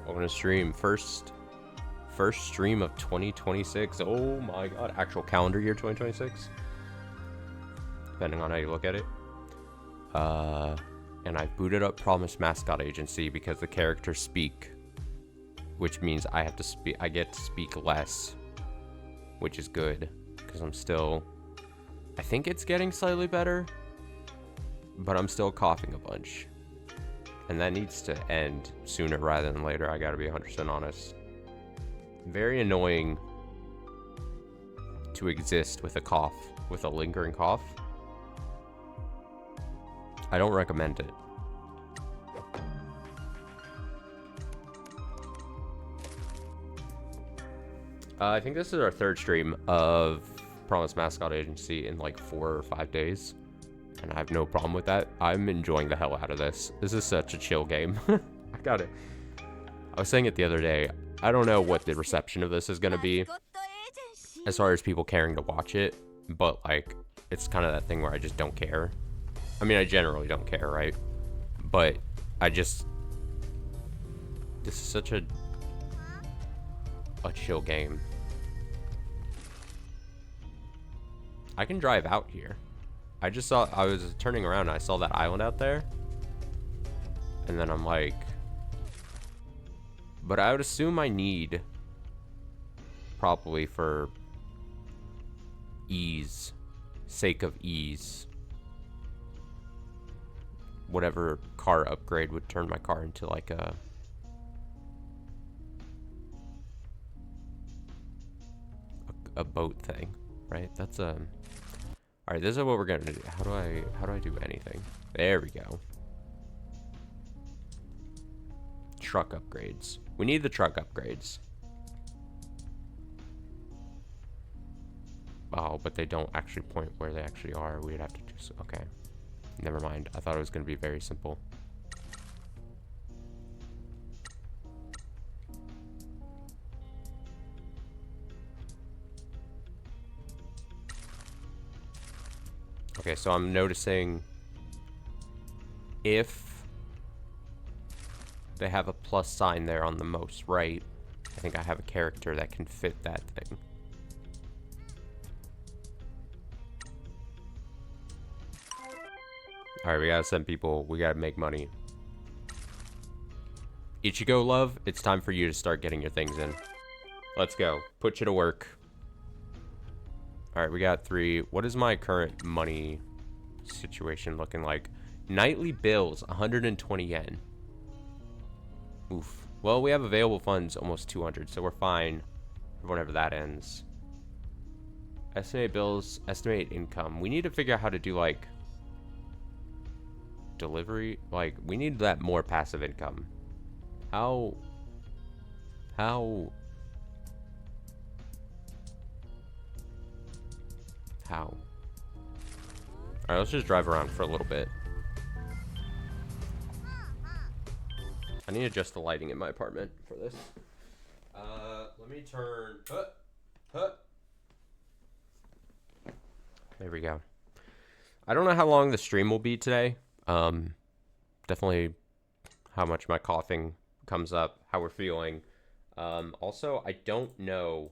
Welcome to stream. First stream of 2026. Oh my god. Actual calendar year 2026. Depending on how you look at it. And I booted up Promise Mascot Agency because the characters speak. Which means I get to speak less. Which is good. Because I'm still... I think it's getting slightly better. But I'm still coughing a bunch. And that needs to end sooner rather than later, I gotta be 100% honest. Very annoying to exist with a cough, with a lingering cough. I don't recommend it. I think this is our third stream of Promise Mascot Agency in like 4 or 5 days. And I have no problem with that. I'm enjoying the hell out of this. This is such a chill game. I got it. I was saying it the other day. I don't know what the reception of this is going to be as far as people caring to watch it. But, like, it's kind of that thing where I just don't care. I mean, I generally don't care, right? But I just... This is such a chill game. I can drive out here. I was turning around and I saw that island out there. And then I'm like... But I would assume I need... Probably for... ease. Sake of ease. Whatever car upgrade would turn my car into like a boat thing. Right? That's Alright, this is what we're gonna do. How do I do anything? There we go. Truck upgrades. We need the truck upgrades. Oh, but they don't actually point where they actually are. We'd have to do so. Okay. Never mind. I thought it was gonna be very simple. Okay, so I'm noticing if they have a plus sign there on the most right, I think I have a character that can fit that thing. Alright, we gotta send people, we gotta make money. Ichigo love, it's time for you to start getting your things in. Let's go. Put you to work. Alright, we got 3. What is my current money situation looking like? Nightly bills, 120 yen. Oof. Well, we have available funds almost 200, so we're fine whenever that ends. Estimate bills, estimate income. We need to figure out how to do, like, delivery. Like, we need that more passive income. How... Alright, let's just drive around for a little bit. I need to adjust the lighting in my apartment for this. Let me turn... There we go. I don't know how long the stream will be today. Definitely how much my coughing comes up, how we're feeling. Also, I don't know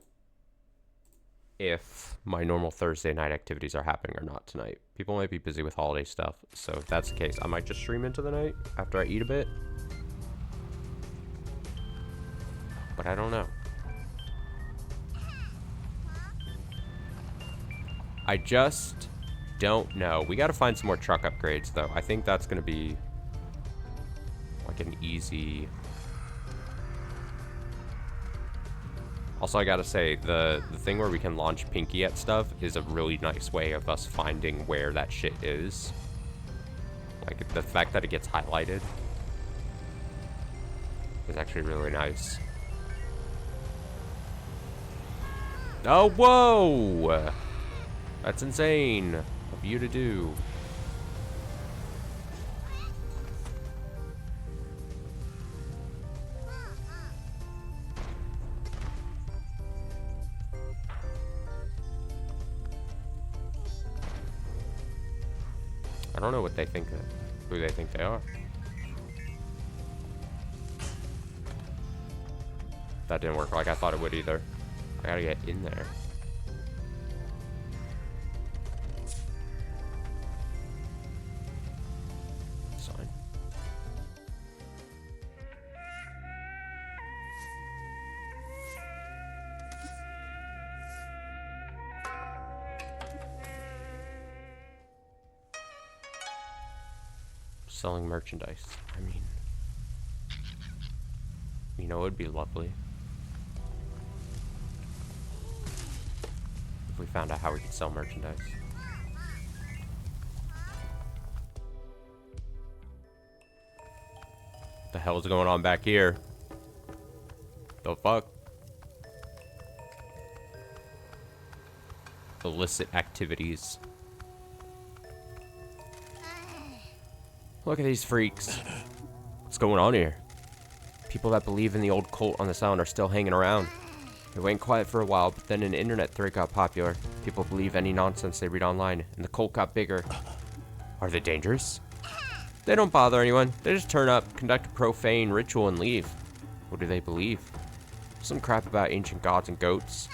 if my normal Thursday night activities are happening or not tonight. People might be busy with holiday stuff, so if that's the case, I might just stream into the night after I eat a bit. But I don't know. I just don't know. We gotta find some more truck upgrades, though. I think that's gonna be like an easy... Also, I gotta say, the thing where we can launch Pinky at stuff is a really nice way of us finding where that shit is. Like, the fact that it gets highlighted is actually really nice. Oh, whoa! That's insane of you to do. I don't know what they think, who they think they are. That didn't work like I thought it would either. I gotta get in there. Sign. Selling merchandise. I mean, you know, it would be lovely if we found out how we could sell merchandise. What the hell is going on back here? The fuck? Illicit activities. Look at these freaks. What's going on here? People that believe in the old cult on this island are still hanging around. It went quiet for a while, but then an internet thread got popular. People believe any nonsense they read online, and the cult got bigger. Are they dangerous? They don't bother anyone. They just turn up, conduct a profane ritual, and leave. What do they believe? Some crap about ancient gods and goats.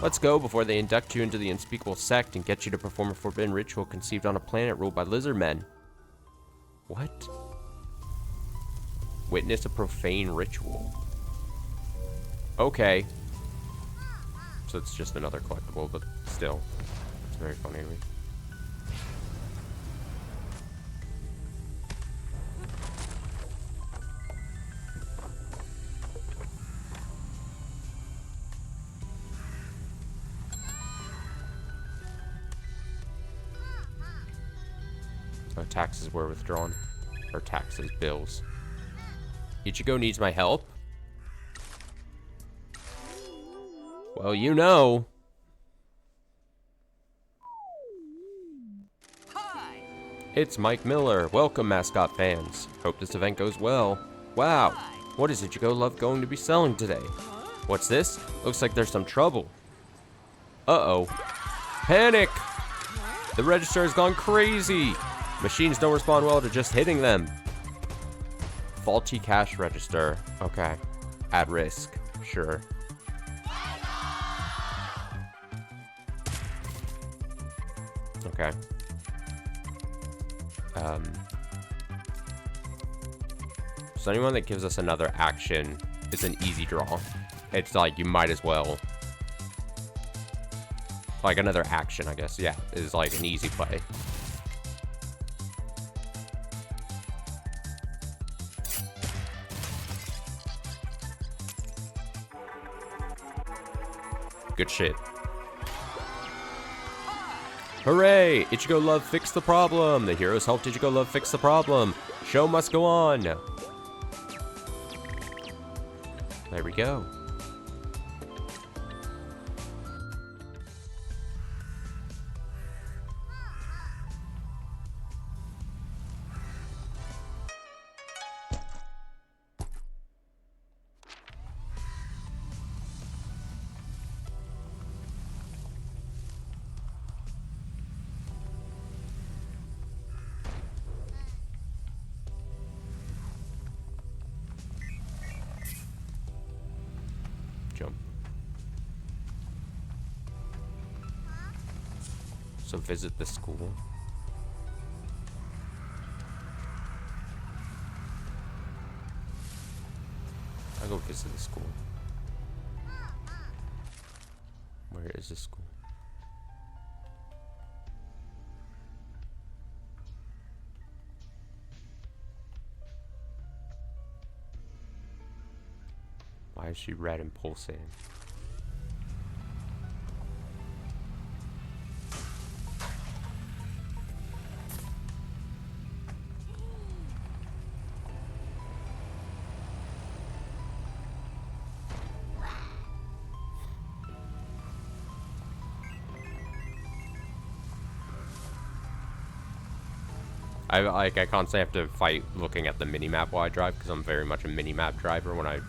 Let's go before they induct you into the unspeakable sect and get you to perform a forbidden ritual conceived on a planet ruled by lizard men. What? Witness a profane ritual. Okay. So it's just another collectible, but still. It's very funny to me. Oh, taxes were withdrawn. Or taxes, bills. Ichigo needs my help? Well, you know. Hi. It's Mike Miller. Welcome, Mascot fans. Hope this event goes well. Wow. What is Ichigo Love going to be selling today? What's this? Looks like there's some trouble. Uh-oh. Panic! The register has gone crazy. Machines don't respond well to just hitting them. Faulty cash register. Okay. At risk. Sure. Okay. So anyone that gives us another action is an easy draw. It's like you might as well. Like another action, I guess. Yeah, is like an easy play. Good shit. Hooray! Ichigo Love fixed the problem! The heroes helped Ichigo Love fix the problem! Show must go on! There we go. Jump. So visit the school. I'll go visit the school. Where is the school? Why is she red and pulsating? I constantly have to fight looking at the mini-map while I drive, because I'm very much a mini-map driver when I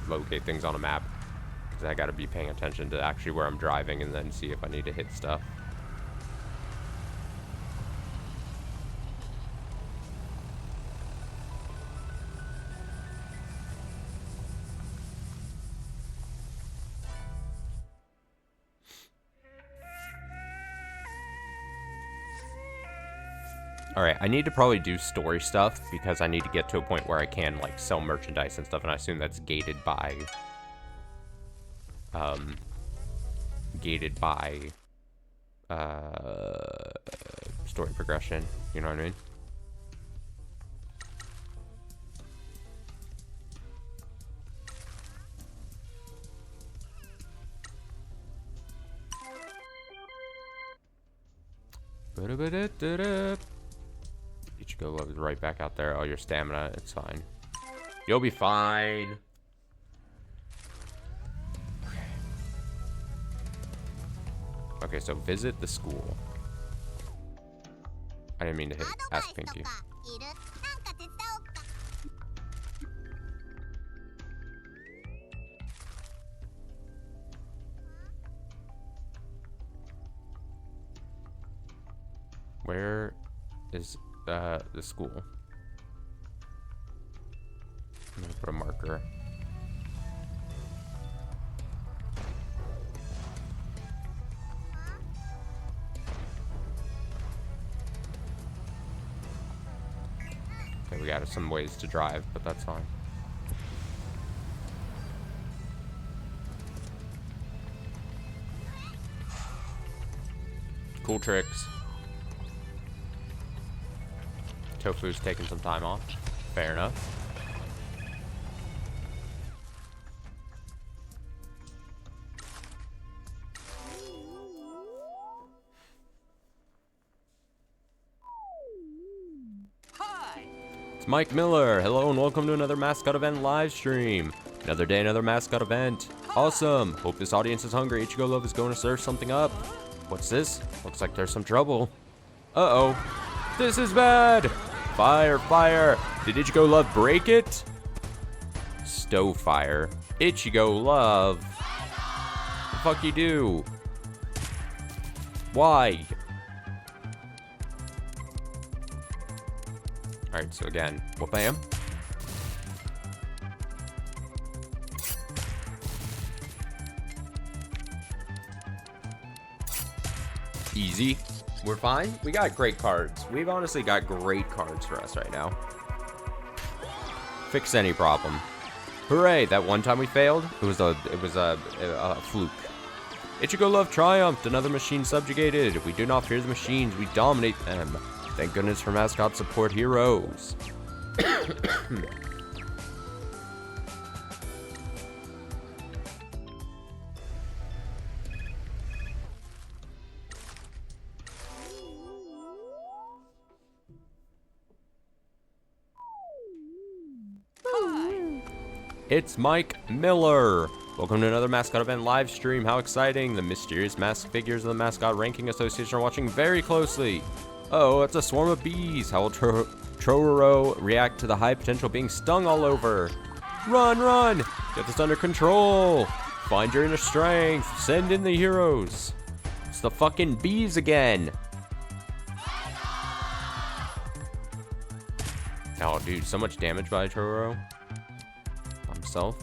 locate things on a map. Because I gotta be paying attention to actually where I'm driving and then see if I need to hit stuff. Alright, I need to probably do story stuff because I need to get to a point where I can, like, sell merchandise and stuff, and I assume that's gated by, story progression, you know what I mean? Ichigo Love is right back out there. Oh, your stamina, it's fine. You'll be fine. Okay, so visit the school. I didn't mean to ask Pinky. Where is the school? I'm gonna put a marker. Okay, we got some ways to drive, but that's fine. Cool tricks. Tofu's taking some time off. Fair enough. Hi. It's Mike Miller. Hello and welcome to another Mascot event live stream. Another day, another Mascot event. Awesome. Hope this audience is hungry. Ichigo Love is going to serve something up. What's this? Looks like there's some trouble. Uh-oh. This is bad. Fire, fire. Did Ichigo Love break it? Stove fire. Ichigo Love. The fuck you do? Why? Alright, so again, whoop-bam. Easy. We're fine. We got great cards. We've honestly got great cards for us right now. Fix any problem. Hooray! That one time we failed, it was a fluke. Ichigo Love triumphed. Another machine subjugated. We do not fear the machines. We dominate them. Thank goodness for mascot support heroes. It's Mike Miller. Welcome to another Mascot event live stream. How exciting. The mysterious masked figures of the Mascot Ranking Association are watching very closely. Oh, it's a swarm of bees. How will Trororo react to the high potential being stung all over? Run, run. Get this under control. Find your inner strength. Send in the heroes. It's the fucking bees again. Oh, dude, so much damage by Trororo. Himself.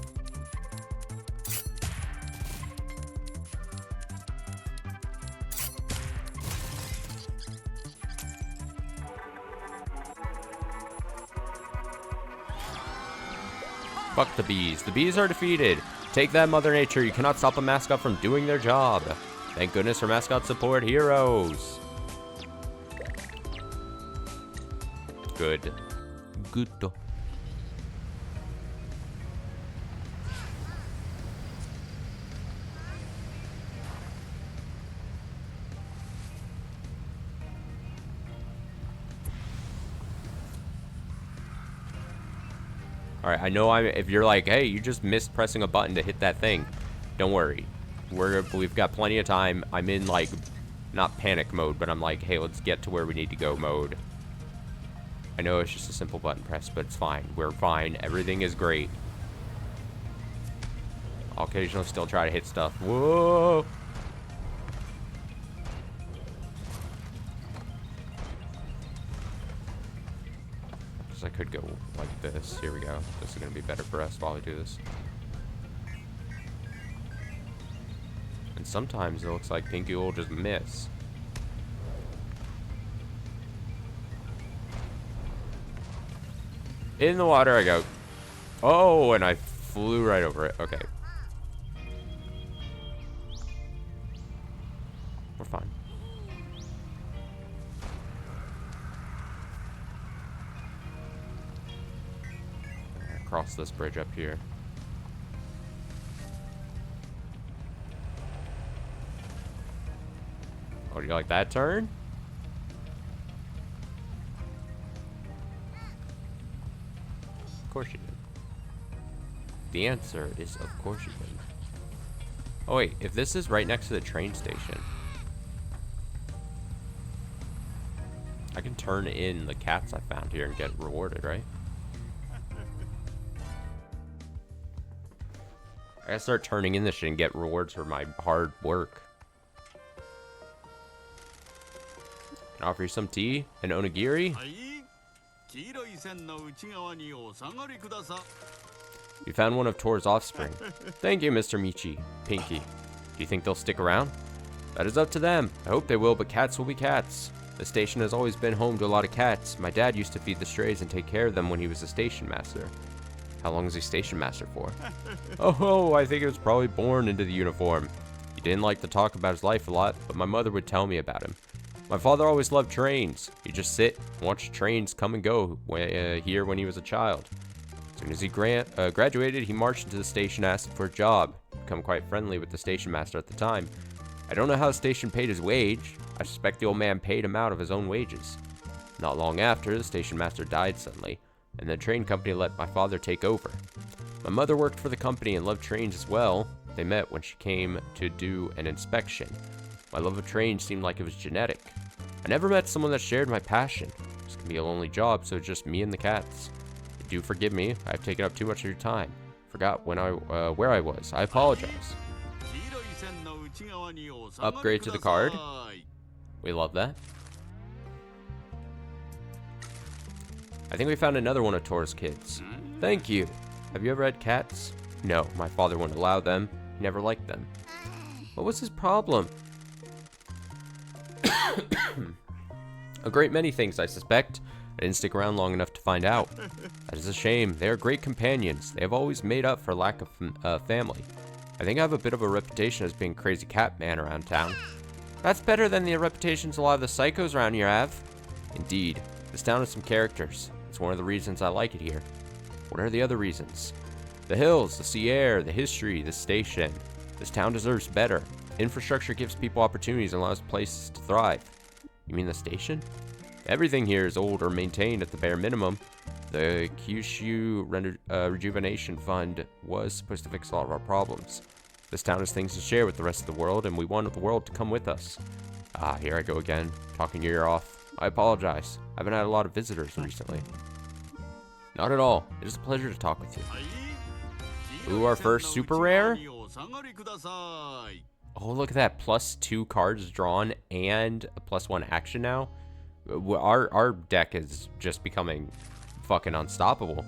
Fuck the bees. The bees are defeated. Take that, Mother Nature. You cannot stop a mascot from doing their job. Thank goodness for mascot support heroes. Good. Good. Alright, I know if you're like, hey, you just missed pressing a button to hit that thing. Don't worry. We've got plenty of time. I'm in, like, not panic mode, but I'm like, hey, let's get to where we need to go mode. I know it's just a simple button press, but it's fine. We're fine. Everything is great. I'll occasionally still try to hit stuff. Whoa! I could go like this. Here we go. This is going to be better for us while we do this. And sometimes it looks like Pinky will just miss. In the water I go. Oh, and I flew right over it. Okay. We're fine. Cross this bridge up here. Oh, do you like that turn? Of course you did. The answer is of course you did. Oh wait, if this is right next to the train station, I can turn in the cats I found here and get rewarded, right? I gotta start turning in this shit and get rewards for my hard work. Can I offer you some tea and onigiri? You found one of Tor's offspring. Thank you, Mr. Michi. Pinky. Do you think they'll stick around? That is up to them. I hope they will, but cats will be cats. The station has always been home to a lot of cats. My dad used to feed the strays and take care of them when he was a station master. How long is he station master for? Oh, I think he was probably born into the uniform. He didn't like to talk about his life a lot, but my mother would tell me about him. My father always loved trains. He'd just sit and watch trains come and go here when he was a child. As soon as he graduated, he marched into the station asking for a job. Become quite friendly with the station master at the time. I don't know how the station paid his wage. I suspect the old man paid him out of his own wages. Not long after, the station master died suddenly, and the train company let my father take over. My mother worked for the company and loved trains as well. They met when she came to do an inspection. My love of trains seemed like it was genetic. I never met someone that shared my passion. This can be a lonely job, so it's just me and the cats. Do forgive me, I've taken up too much of your time. Forgot where I was. I apologize. Upgrade to the card. We love that. I think we found another one of Tor's kids. Thank you. Have you ever had cats? No, my father wouldn't allow them. He never liked them. What was his problem? A great many things, I suspect. I didn't stick around long enough to find out. That is a shame. They are great companions. They have always made up for lack of family. I think I have a bit of a reputation as being crazy cat man around town. That's better than the reputations a lot of the psychos around here have. Indeed. This town has some characters. It's one of the reasons I like it here. What are the other reasons? The hills, the sea air, the history, the station. This town deserves better. Infrastructure gives people opportunities and allows places to thrive. You mean the station? Everything here is old or maintained at the bare minimum. The Kyushu Rejuvenation Fund was supposed to fix a lot of our problems. This town has things to share with the rest of the world, and we want the world to come with us. Ah, here I go again, talking your ear off. I apologize. I haven't had a lot of visitors recently. Not at all. It is a pleasure to talk with you. Ooh, our first super rare? Oh, look at that. +2 cards drawn and a +1 action now. Our deck is just becoming fucking unstoppable.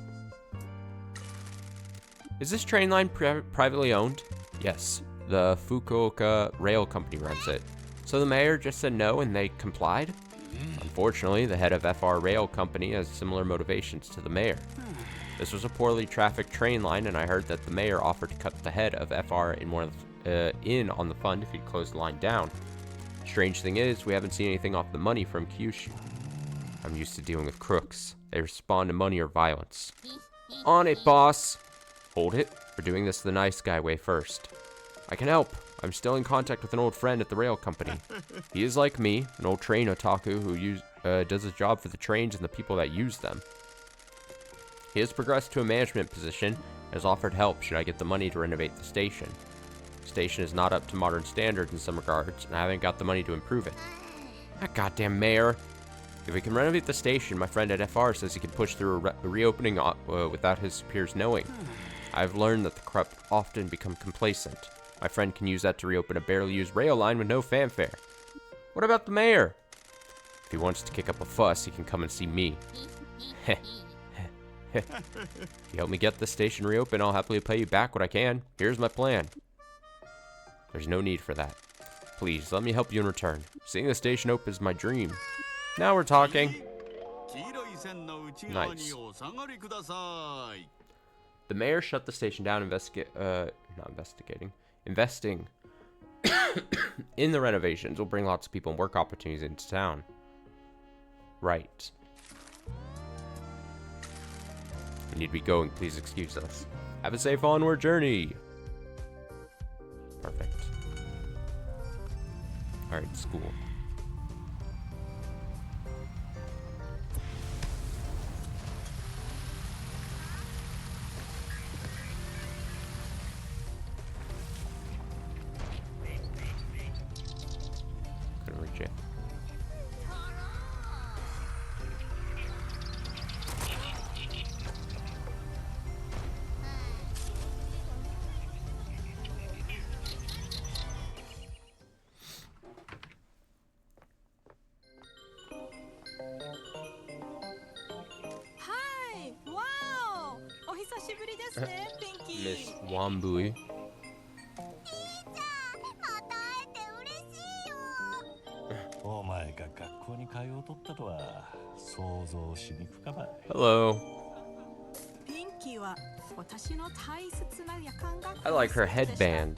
Is this train line privately owned? Yes. The Fukuoka Rail Company runs it. So the mayor just said no and they complied? Unfortunately, the head of FR Rail Company has similar motivations to the mayor. This was a poorly trafficked train line, and I heard that the mayor offered to cut the head of FR in on the fund if he'd close the line down. Strange thing is, we haven't seen anything off the money from Kyushu. I'm used to dealing with crooks. They respond to money or violence. On it, boss! Hold it. We're doing this the nice guy way first. I can help. I'm still in contact with an old friend at the rail company. He is like me, an old train otaku who does his job for the trains and the people that use them. He has progressed to a management position and has offered help should I get the money to renovate the station. The station is not up to modern standards in some regards, and I haven't got the money to improve it. That goddamn mayor! If we can renovate the station, my friend at FR says he can push through a reopening without his superiors knowing. I've learned that the corrupt often become complacent. My friend can use that to reopen a barely used rail line with no fanfare. What about the mayor? If he wants to kick up a fuss, he can come and see me. Heh. If you help me get the station reopened, I'll happily pay you back what I can. Here's my plan. There's no need for that. Please, let me help you in return. Seeing the station open is my dream. Now we're talking. Nice. The mayor shut the station down, investing in the renovations will bring lots of people and work opportunities into town. Right. We need to be going. Please excuse us. Have a safe onward journey. Perfect. Alright, school. Couldn't reach it. Miss Wambui. お前が学校に通うとったとは想像しにくかばい。 Hello. ピンキーは私の大切な夜間学校 I like her headband.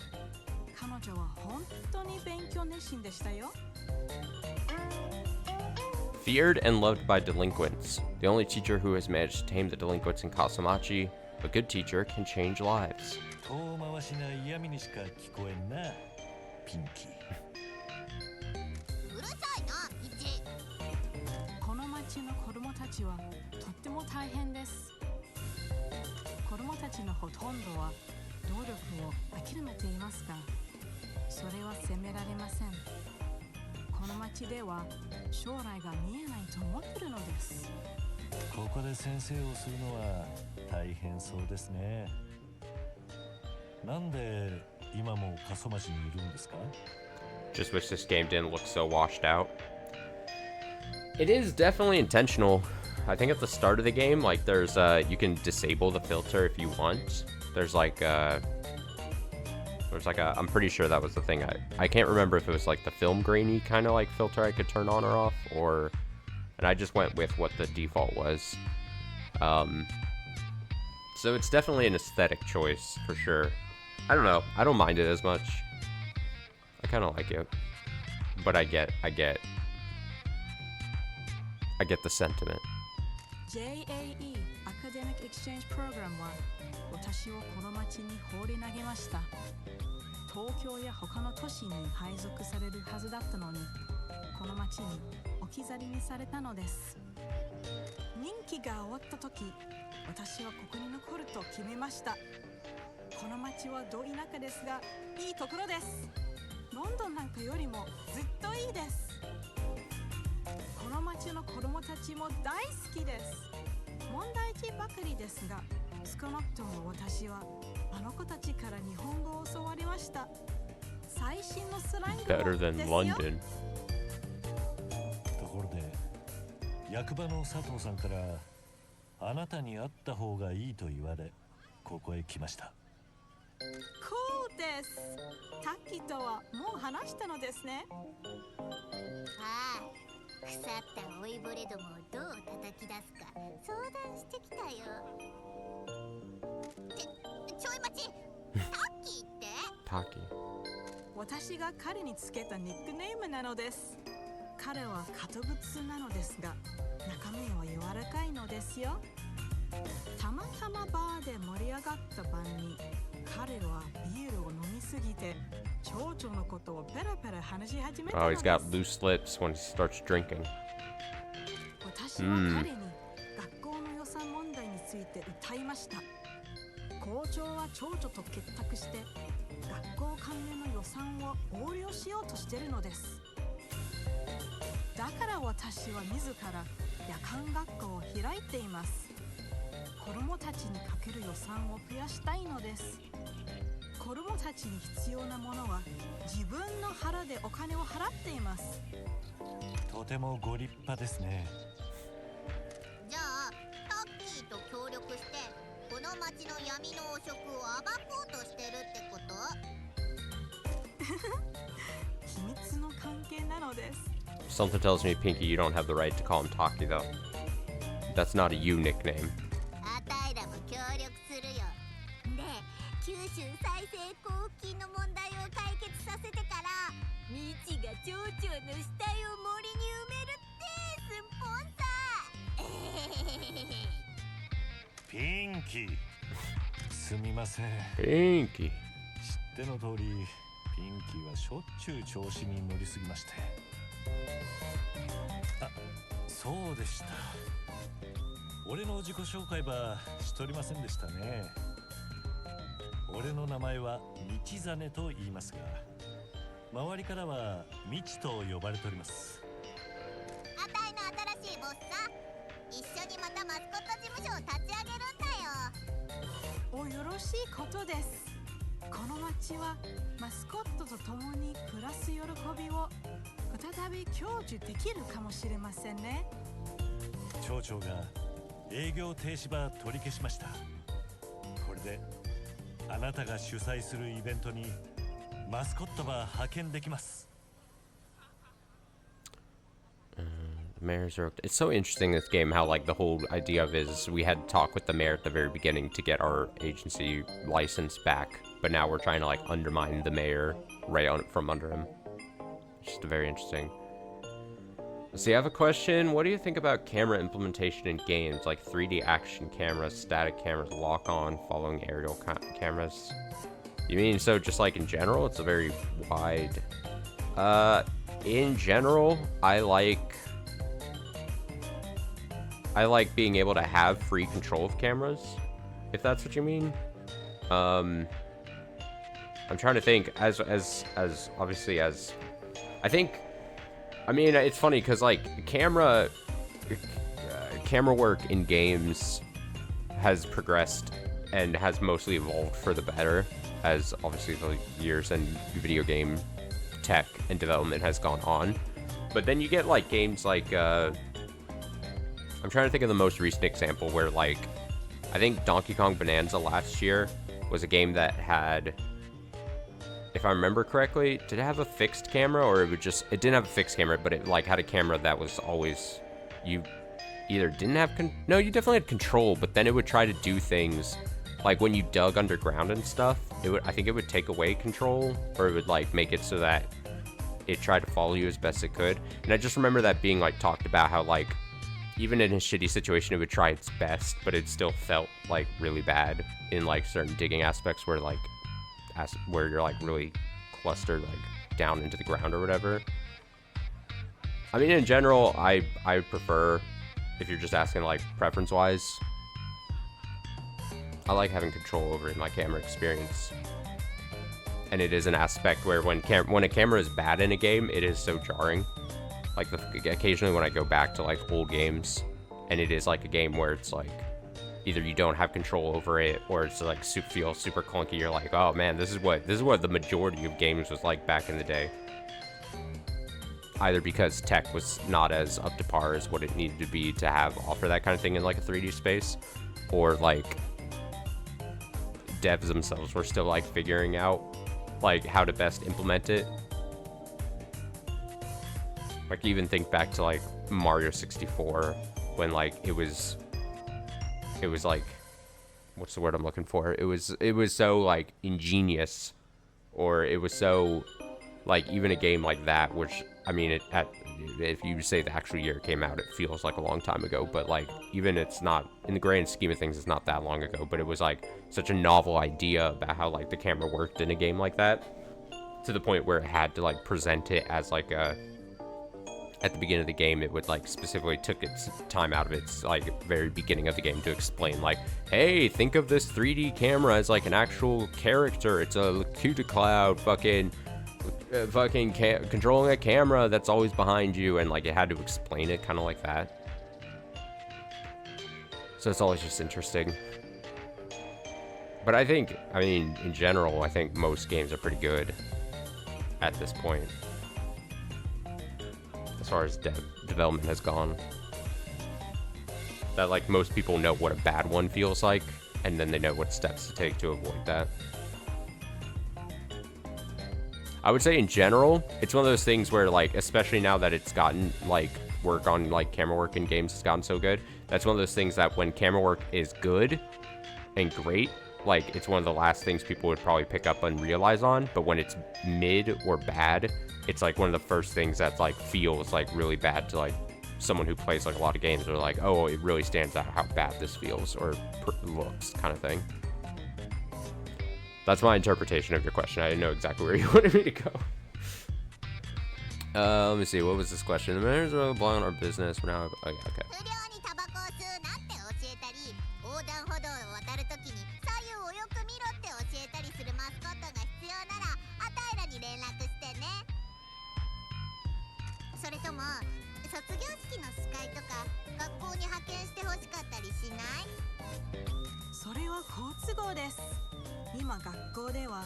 彼女は本当に勉強熱心でしたよ。 Feared and loved by delinquents. The only teacher who has managed to tame the delinquents in Kasamachi. A good teacher can change lives. 遠回しな嫌味にしか聞こえんな、ピンキー。うるさいな、ピッチ。この町の子供たちはとっても大変です。子供たちのほとんどは努力を諦めていますが、それは責められません。この町では将来が見えないと思ってるのです。ここで先生をするのは大変そうですね。なんで今も過疎町にいるんですか? Just wish this game didn't look so washed out. It is definitely intentional. I think at the start of the game, like there's you can disable the filter if you want. There's like I'm pretty sure that was the thing. I can't remember if it was like the film grainy kind of like filter I could turn on or off, or and I just went with what the default was. So it's definitely an aesthetic choice for sure. I don't know. I don't mind it as much. I kind of like it, but I get the sentiment. JAE Academic Exchange Program は私をこの町に放り投げました。東京や他の都市に配属されるはずだったのに、この町に置き去りにされたのです。任期が終わった時、私はここに残ると決めました。この町はど田舎ですが、いいところです。ロンドンなんかよりもずっといいです。この町の子供たちも大好きです。問題児ばかりですが、少なくとも私はあの子たちから日本語を教わりました。最新のスラング Better で than すよ。 London. ところで役場の佐藤さんからあなたに会った方がいいと言われここへ来ました。コーです。タッキーとはもう話したのですね。ああ、腐った老いぼれどもをどう叩き出すか相談してきたよ。ちょい待ち、タッキーって？ Taki. 私が彼につけたニックネームなのです。彼は堅物なのですが、中身は柔らかいのですよ。たまたまバーで盛り上がった晩に、彼はビールを飲みすぎて、蝶々のことをペラペラ話し始めたの Oh, で he's す。got loose lips when he starts drinking. 私は彼に学校の予算問題について訴えました。校長は長女と結託して学校関連の予算を横領しようとしているのです。だから私は自ら夜間学校を開いています。子供たちにかける予算を増やしたいのです。子供たちに必要なものは自分の腹でお金を払っています。とてもご立派ですね。じゃあ、タッキーと協力してこの町の闇の汚職を暴こうとしてるってこと？秘密の関係なのです。 Something tells me, Pinky, you don't have the right to call him Taki, though. That's not a you nickname. あたいらも協力するよ。で、九州再生交付金の問題を解決させてからミチが町長の死体を森に埋めるってスンポンさ。ピンキー、すみません。ピンキー。知っての通り、ピンキーはしょっちゅう調子に乗りすぎまして。あ、そうでした。俺の自己紹介ばしとりませんでしたね。俺の名前は道真と言いますが、周りからは道と呼ばれております。あたいの新しいボスさ。一緒にまたマスコット事務所を立ち上げるんだよ。およろしいことです。この町はマスコットと共に暮らす喜びを再び享受できるかもしれませんね。町長が営業停止ば取り消しました。これであなたが主催するイベントにマスコットば派遣できます。Mayor's Rook. It's so interesting, this game, how like the whole idea of it is we had to talk with the mayor at the very beginning to get our agency license back, but now we're trying to like undermine the mayor right on from under him. It's just very interesting. So I have a question. What do you think about camera implementation in games like 3D action cameras, static cameras, lock-on, following aerial cameras? You mean so just like in general? It's a very wide... in general, I like being able to have free control of cameras, if that's what you mean. I'm trying to think as obviously as I think. I mean, it's funny because like camera work in games has progressed and has mostly evolved for the better as obviously the years and video game tech and development has gone on. But then you get like games like I'm trying to think of the most recent example where like I think Donkey Kong Bonanza last year was a game that had, if I remember correctly, did it have a fixed camera, or it didn't have a fixed camera, but it like had a camera that was always, you either didn't have no, you definitely had control, but then it would try to do things like when you dug underground and stuff, I think it would take away control, or it would like make it so that it tried to follow you as best it could. And I just remember that being like talked about how like even in a shitty situation it would try its best, but it still felt like really bad in like certain digging aspects where like where you're like really clustered like down into the ground or whatever. I mean, in general, I prefer, if you're just asking like preference wise, I like having control over my camera experience. And it is an aspect where when a camera is bad in a game, it is so jarring. Like occasionally when I go back to like old games and it is like a game where it's like either you don't have control over it or it's like feels super clunky, you're like, oh man, this is what the majority of games was like back in the day. Either because tech was not as up to par as what it needed to be to offer that kind of thing in like a 3D space, or like devs themselves were still like figuring out like how to best implement it. Like even think back to like Mario 64 when like it was like, what's the word I'm looking for? It was so like ingenious, or it was so like even a game like that, which I mean if you say the actual year it came out, it feels like a long time ago, but like even it's not, in the grand scheme of things, it's not that long ago, but it was like such a novel idea about how like the camera worked in a game like that, to the point where it had to like present it as like at the beginning of the game, it would like specifically took its time out of its like very beginning of the game to explain like, hey, think of this 3D camera as like an actual character. It's a Cloud fucking controlling a camera that's always behind you, and like it had to explain it kind of like that. So it's always just interesting. But I mean, in general, I think most games are pretty good at this point, as far as development has gone. That like most people know what a bad one feels like, and then they know what steps to take to avoid that. I would say in general, it's one of those things where like, especially now that it's gotten like work on like camera work in games has gotten so good, that's one of those things that when camera work is good and great, like, it's one of the last things people would probably pick up and realize on. But when it's mid or bad, it's like one of the first things that like feels like really bad to like someone who plays like a lot of games. They're like, oh, it really stands out how bad this feels or looks, kind of thing. That's my interpretation of your question. I didn't know exactly where you wanted me to go. Let me see. What was this question? The managers are blowing our business. We're now. Okay. 不良にタバコを吸うなって教えたり、横断歩道を渡るときに左右をよく見ろって教えたりするマスコットが必要ならあたいらに連絡してね。それとも卒業式の司会とか学校に派遣してほしかったりしない？それは好都合です。今学校では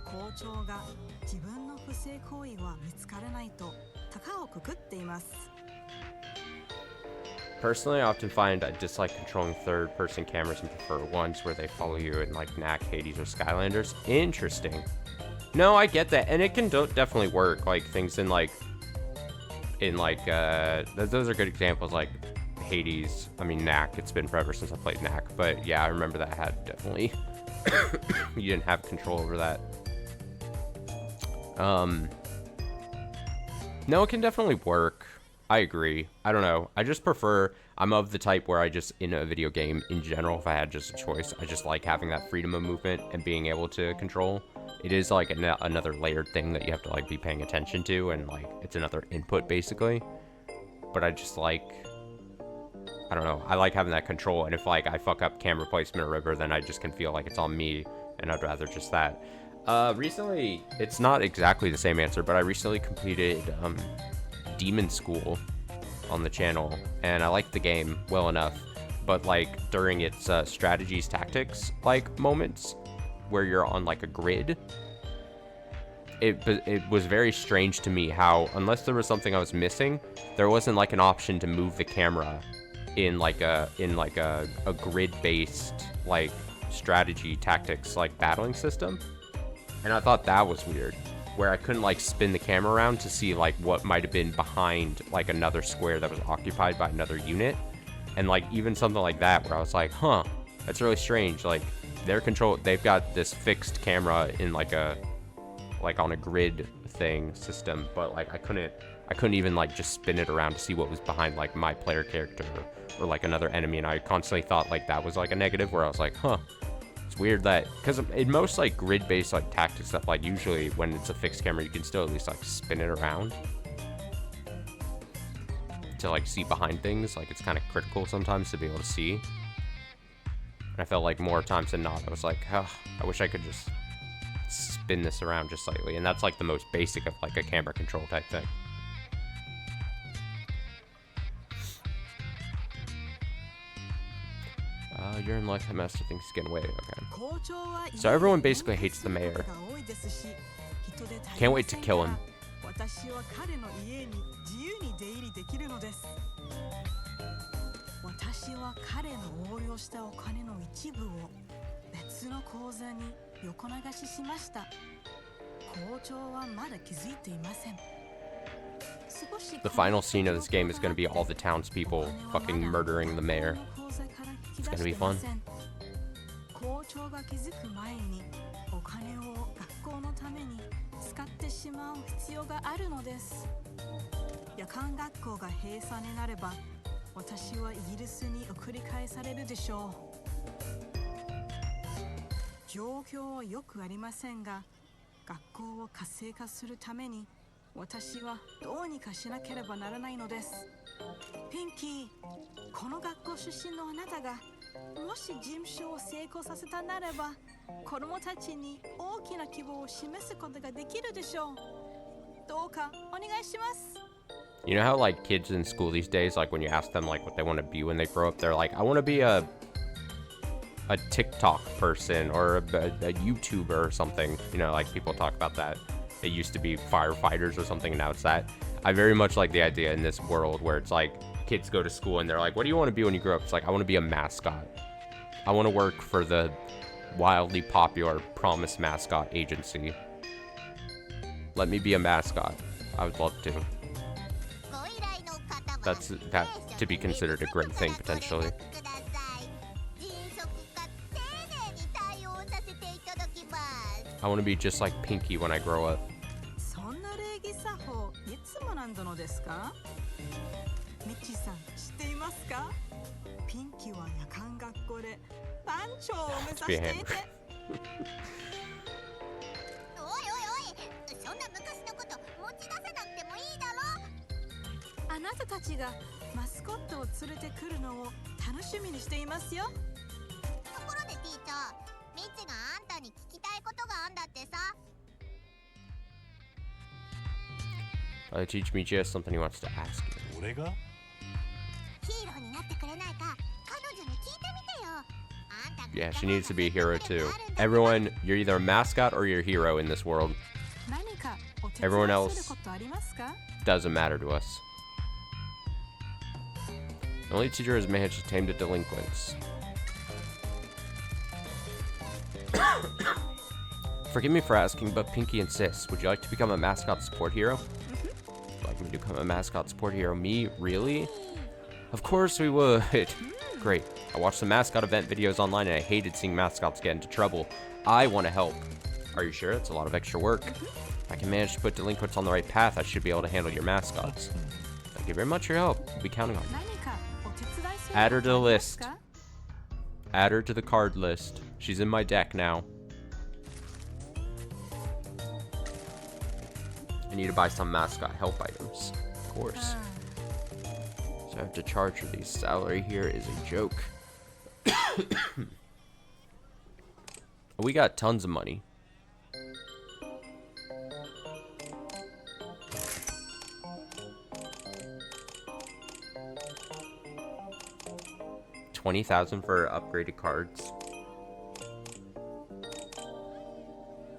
校長が自分の不正行為は見つからないと高をくくっています。Personally, I often find I dislike controlling third-person cameras and prefer ones where they follow you in like Knack, Hades, or Skylanders. Interesting. No, I get that, and it can definitely work. Like things in like those are good examples. Like Hades, I mean Knack. It's been forever since I played Knack, but yeah, I remember that had definitely you didn't have control over that. No, it can definitely work. I agree. I don't know. I just prefer, I'm of the type where I just, in a video game in general, if I had just a choice, I just like having that freedom of movement and being able to control. It is like another layered thing that you have to like be paying attention to, and like it's another input basically. But I just like, I don't know, I like having that control, and if like I fuck up camera placement or whatever, then I just can feel like it's on me, and I'd rather just that. Recently, it's not exactly the same answer, but I recently completed Demon School on the channel, and I liked the game well enough, but like during its strategies, tactics like moments where you're on like a grid, it was very strange to me how, unless there was something I was missing, there wasn't like an option to move the camera in like a grid-based like strategy tactics like battling system. And I thought that was weird, where I couldn't like spin the camera around to see like what might have been behind like another square that was occupied by another unit. And like even something like that where I was like, huh, that's really strange. Like they've got this fixed camera in like on a grid thing system, but like I couldn't even like just spin it around to see what was behind like my player character or like another enemy. And I constantly thought like that was like a negative, where I was like, huh. It's weird that, because in most like grid-based like tactic stuff, like usually when it's a fixed camera, you can still at least like spin it around to like see behind things. Like it's kind of critical sometimes to be able to see. And I felt like more times than not, I was like, oh, I wish I could just spin this around just slightly. And that's like the most basic of like a camera control type thing. You're in luck. The master thinks he's getting away. Okay. So everyone basically hates the mayor. Can't wait to kill him. 私は彼の家に自由に出入りできるのです。私は彼の横領したお金の一部を別の口座に横流ししました。校長はまだ気づいていません。The final scene of this game is going to be all the townspeople fucking murdering the mayor. It's going to be fun. 校長が気づく前にお金を学校のために使ってしまう必要があるのです。夜間学校が閉鎖になれば私はイギリスに送り返されるでしょう。状況はよくありませんが、学校を活性化するために私はどうにかしなければならないのです。ピンキー、この学校出身のあなたがもし事務所を成功させたならば、子供たちに大きな希望を示すことができるでしょう。どうかお願いします。You know how like kids in school these days, like when you ask them like what they want to be when they grow up, they're like, I want to be a TikTok person or a YouTuber or something. You know, like people talk about that. It used to be firefighters or something, and now it's that. I very much like the idea in this world where it's like kids go to school and they're like, what do you want to be when you grow up? It's like, I want to be a mascot. I want to work for the wildly popular Promise Mascot agency. Let me be a mascot. I would love to. to be considered a great thing potentially. I want to be just like Pinky when I grow up. そんな礼儀作法いつ学んだのですか？ミッチーさん知っていますか？ピンキーは夜間学校で班長を目指していて。おいおいおい、そんな昔のこと持ち出さなくてもいいだろ。あなたたちがマスコットを連れてくるのを楽しみにしていますよ。ところでティーチャー、ミッチがあんたに聞きたいことがあんだってさ。Teach me just something he wants to ask me. 俺がヒーローになってくれないか、彼女に聞いてみてよ。あんたが Yeah, she needs to be a hero too. Everyone, you're either a mascot or you're a hero in this world. 何かお手 Everyone 伝い else することありますか？ doesn't matter to us. The only teacher has managed to tame the delinquents. Forgive me for asking, but Pinky insists. Would you like to become a mascot support hero? Would you like me to become a mascot support hero? Me? Really? Of course we would. Great. I watched the mascot event videos online and I hated seeing mascots get into trouble. I want to help. Are you sure? It's a lot of extra work. If I can manage to put delinquents on the right path, I should be able to handle your mascots. Thank you very much for your help. We'll be counting on you. 何かお手伝いする Add こ her と to あ the りま list. すか？ Add her to the card list. She's in my deck now. I need to buy some mascot help items. Of course. So I have to charge her. The salary here is a joke. We got tons of money. $20,000 for upgraded cards.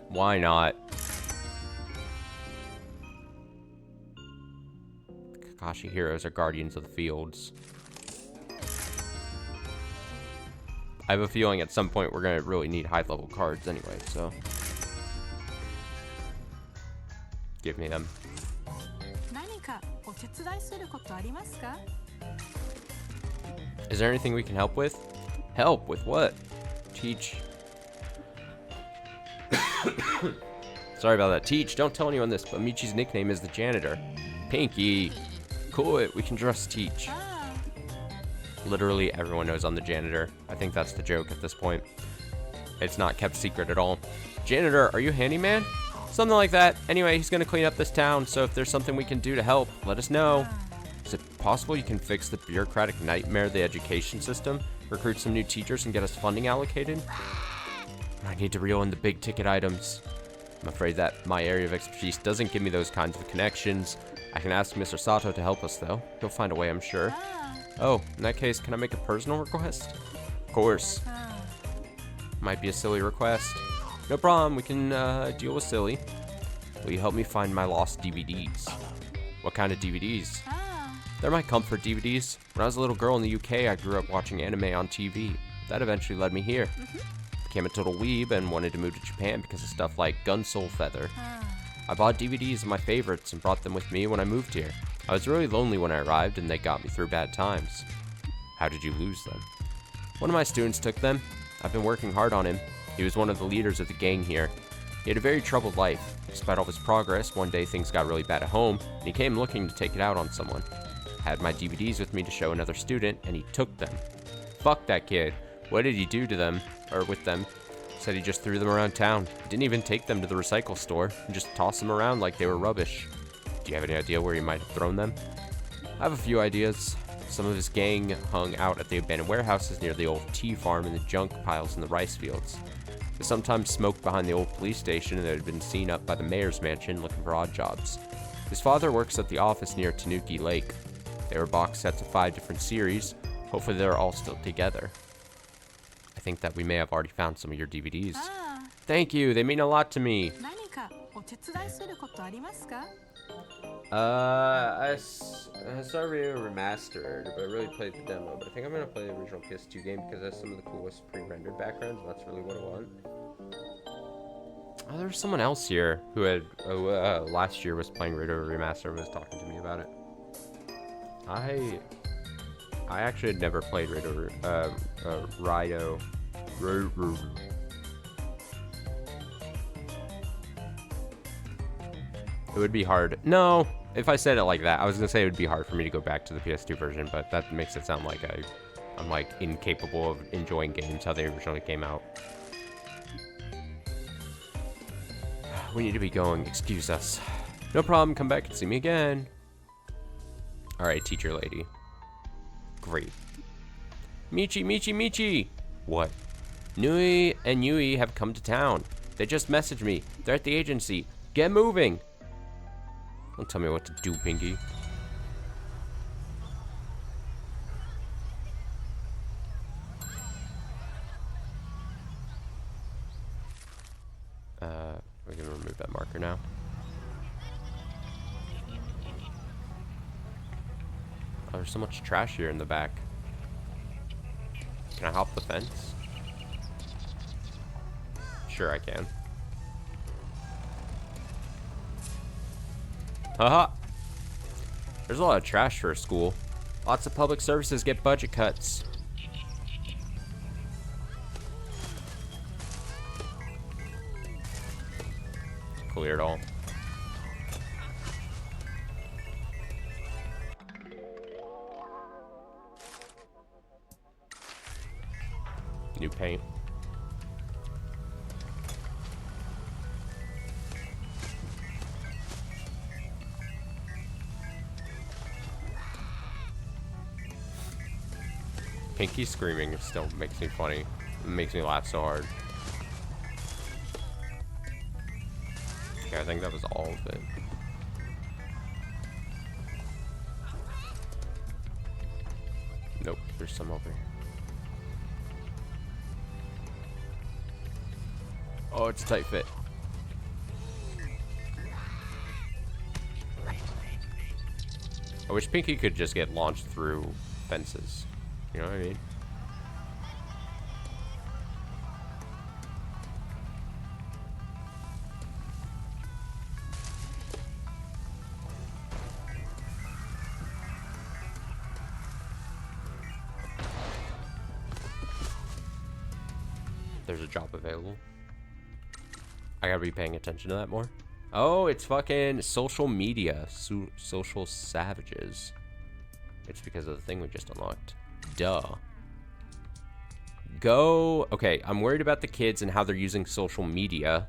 Why not? Kakashi heroes are guardians of the fields. I have a feeling at some point we're gonna really need high-level cards anyway, so give me them. 何かお手伝いすることありますか？ Is there anything we can help with? Help with what? Teach. Sorry about that. Teach. Don't tell anyone this, but Michi's nickname is the janitor. Pinky. Cool it. We can trust Teach. あ Literally everyone knows I'm the janitor. I think that's the joke at this point. It's not kept secret at all. Janitor, are you a handyman? Something like that. Anyway, he's gonna clean up this town, so if there's something we can do to help, let us know. Is it possible you can fix the bureaucratic nightmare of the education system? Recruit some new teachers and get us funding allocated? I need to reel in the big ticket items. I'm afraid that my area of expertise doesn't give me those kinds of connections. I can ask Mr. Sato to help us though. He'll find a way, I'm sure. あ Oh, in that case, can I make a personal request? Of course. あ Might be a silly request. No problem, we can deal with silly. Will you help me find my lost DVDs? What kind of DVDs? あ They're my comfort DVDs. When I was a little girl in the UK, I grew up watching anime on TV. That eventually led me here. Became a total weeb and wanted to move to Japan because of stuff like Gun Soul Feather. あ I bought DVDs of my favorites and brought them with me when I moved here. I was really lonely when I arrived and they got me through bad times. How did you lose them? One of my students took them. I've been working hard on him. He was one of the leaders of the gang here. He had a very troubled life. Despite all his progress, one day things got really bad at home and he came looking to take it out on someone. I had my DVDs with me to show another student and he took them. Fuck that kid. What did he do to them? Or with them? Said he just threw them around town. He didn't even take them to the recycle store and just tossed them around like they were rubbish. Do you have any idea where he might have thrown them? I have a few ideas. Some of his gang hung out at the abandoned warehouses near the old tea farm and the junk piles in the rice fields. They sometimes smoked behind the old police station and had been seen up by the mayor's mansion looking for odd jobs. His father works at the office near Tanuki Lake. There were box sets of 5 different series. Hopefully they're all still together. I think that we may have already found some of your DVDs. あ Thank you, they mean a lot to me. 何かお手伝いすることありますか？ I started remastered, but I really played the demo. But I think I'm gonna play the original PS2 game because it has some of the coolest pre-rendered backgrounds, and that's really what I want. Oh, there's someone else here who had last year was playing Radio Remaster and was talking to me about it. Hi. I actually had never played Rido. It would be hard. No, if I said it like that, I was gonna say it would be hard for me to go back to the PS2 version, but that makes it sound like I'm like incapable of enjoying games how they originally came out. We need to be going. Excuse us. No problem. Come back and see me again. All right, teacher lady. Great. Michi, Michi, Michi. What? Nui and Yui have come to town. They just messaged me. They're at the agency. Get moving. Don't tell me what to do, Pinky. We're gonna remove that marker now. Oh, there's so much trash here in the back. Can I hop the fence? Sure I can. Haha! There's a lot of trash for a school. Lots of public services get budget cuts. Clear it all. New paint. Pinky screaming still makes me funny. It makes me laugh so hard. Okay, I think that was all of it. Nope, there's some over here. Oh, it's a tight fit. I wish Pinky could just get launched through fences. You know what I mean? There's a job available. I gotta be paying attention to that more. Oh, it's fucking social media. Social savages. It's because of the thing we just unlocked. Duh. Go. Okay, I'm worried about the kids and how they're using social media.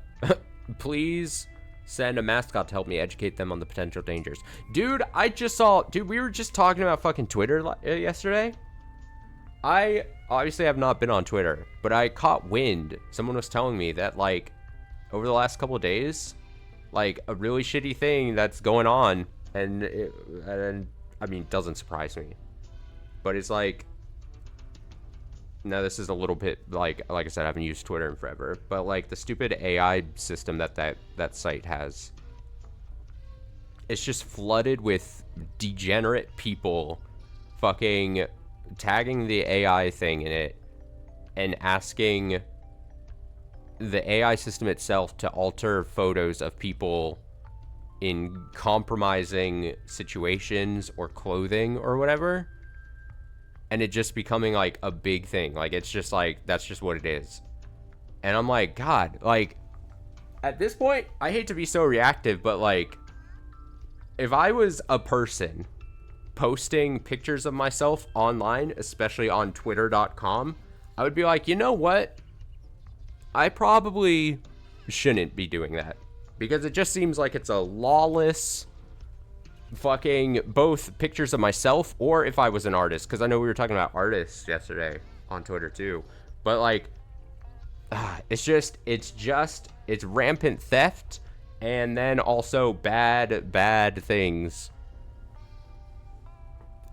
Please send a mascot to help me educate them on the potential dangers. Dude, I just saw... Dude, we were just talking about fucking Twitter yesterday. I obviously have not been on Twitter, but I caught wind. Someone was telling me that, like, over the last couple of days, like, a really shitty thing that's going on, and I mean, it doesn't surprise me. But it's like, now this is a little bit, like I said, I haven't used Twitter in forever, but, like, the stupid AI system that site has, it's just flooded with degenerate people fucking tagging the AI thing in it and asking the AI system itself to alter photos of people in compromising situations or clothing or whatever, and it just becoming like a big thing. Like, it's just like, that's just what it is. And I'm like, God, like, at this point, I hate to be so reactive, but like, if I was a person posting pictures of myself online, especially on twitter.com, I would be like, you know what? I probably shouldn't be doing that, because it just seems like it's a lawless fucking both pictures of myself, or if I was an artist, because I know we were talking about artists yesterday on Twitter too, but like, it's rampant theft, and then also bad things.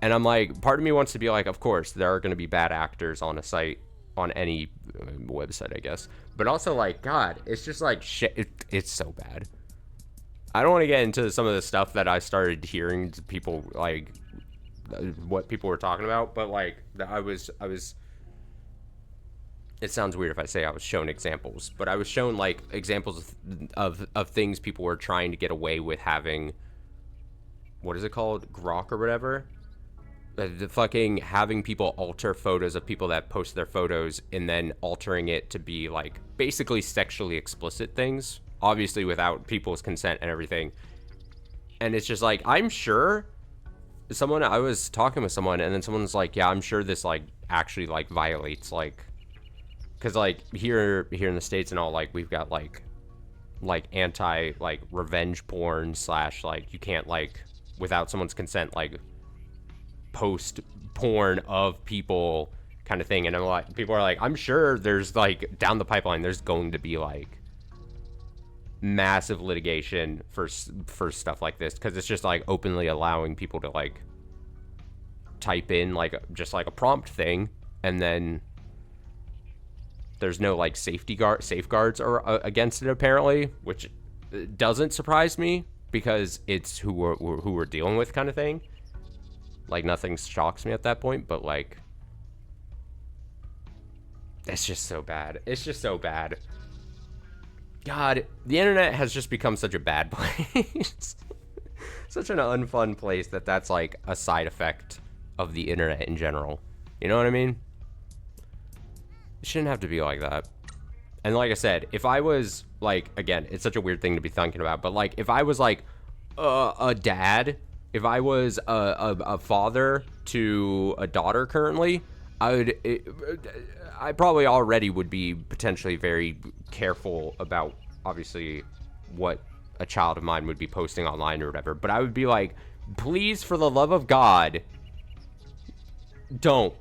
And I'm like, part of me wants to be like, of course, there are going to be bad actors on a site, on any website, I guess. But also, like, God, it's just like, shit, it's so bad. I don't want to get into some of the stuff that I started hearing people, like, what people were talking about. But, like, I was, it sounds weird if I say I was shown examples. But I was shown, like, examples of things people were trying to get away with having, what is it called? Grok or whatever. The fucking having people alter photos of people that post their photos and then altering it to be like basically sexually explicit things, obviously without people's consent and everything. And it's just like, I'm sure I was talking with someone and then someone's like, yeah, I'm sure this like actually like violates like, cause like here in the States and all, like we've got like anti like revenge porn / like you can't like without someone's consent like post porn of people kind of thing. And I'm like, people are like, I'm sure there's like down the pipeline there's going to be like massive litigation for stuff like this, because it's just like openly allowing people to like type in like just like a prompt thing, and then there's no like safeguards or against it apparently, which doesn't surprise me because it's who we're dealing with kind of thing. Like, nothing shocks me at that point, but, like, it's just so bad. It's just so bad. God, the internet has just become such a bad place. Such an unfun place that's, like, a side effect of the internet in general. You know what I mean? It shouldn't have to be like that. And like I said, if I was, like, again, it's such a weird thing to be thinking about, but, like, if I was, like, a dad... If I was a father to a daughter currently, I probably already would be potentially very careful about, obviously, what a child of mine would be posting online or whatever. But I would be like, please, for the love of God, don't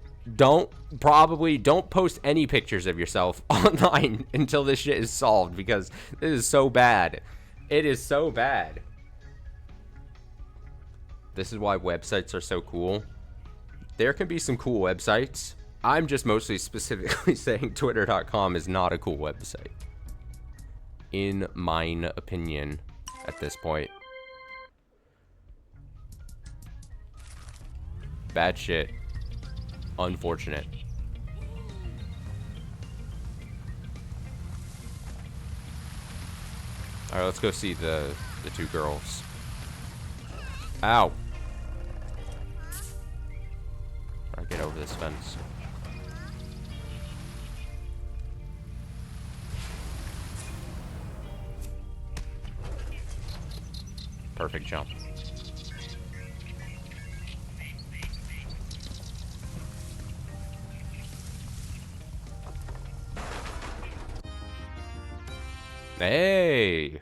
post any pictures of yourself online until this shit is solved, because this is so bad. It is so bad. This is why websites are so cool. There can be some cool websites. I'm just mostly specifically saying Twitter.com is not a cool website, in mine opinion, at this point. Bad shit. Unfortunate. Alright, let's go see the two girls. Ow. I'll get over this fence. Perfect jump. Hey!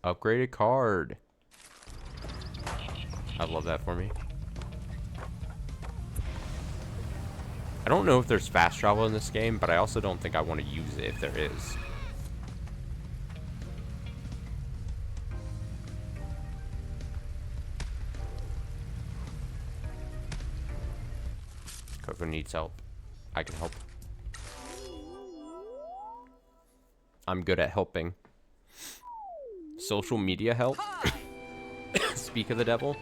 Upgraded card. I love that for me. I don't know if there's fast travel in this game, but I also don't think I want to use it if there is. Coco needs help. I can help. I'm good at helping. Social media help? Speak of the devil.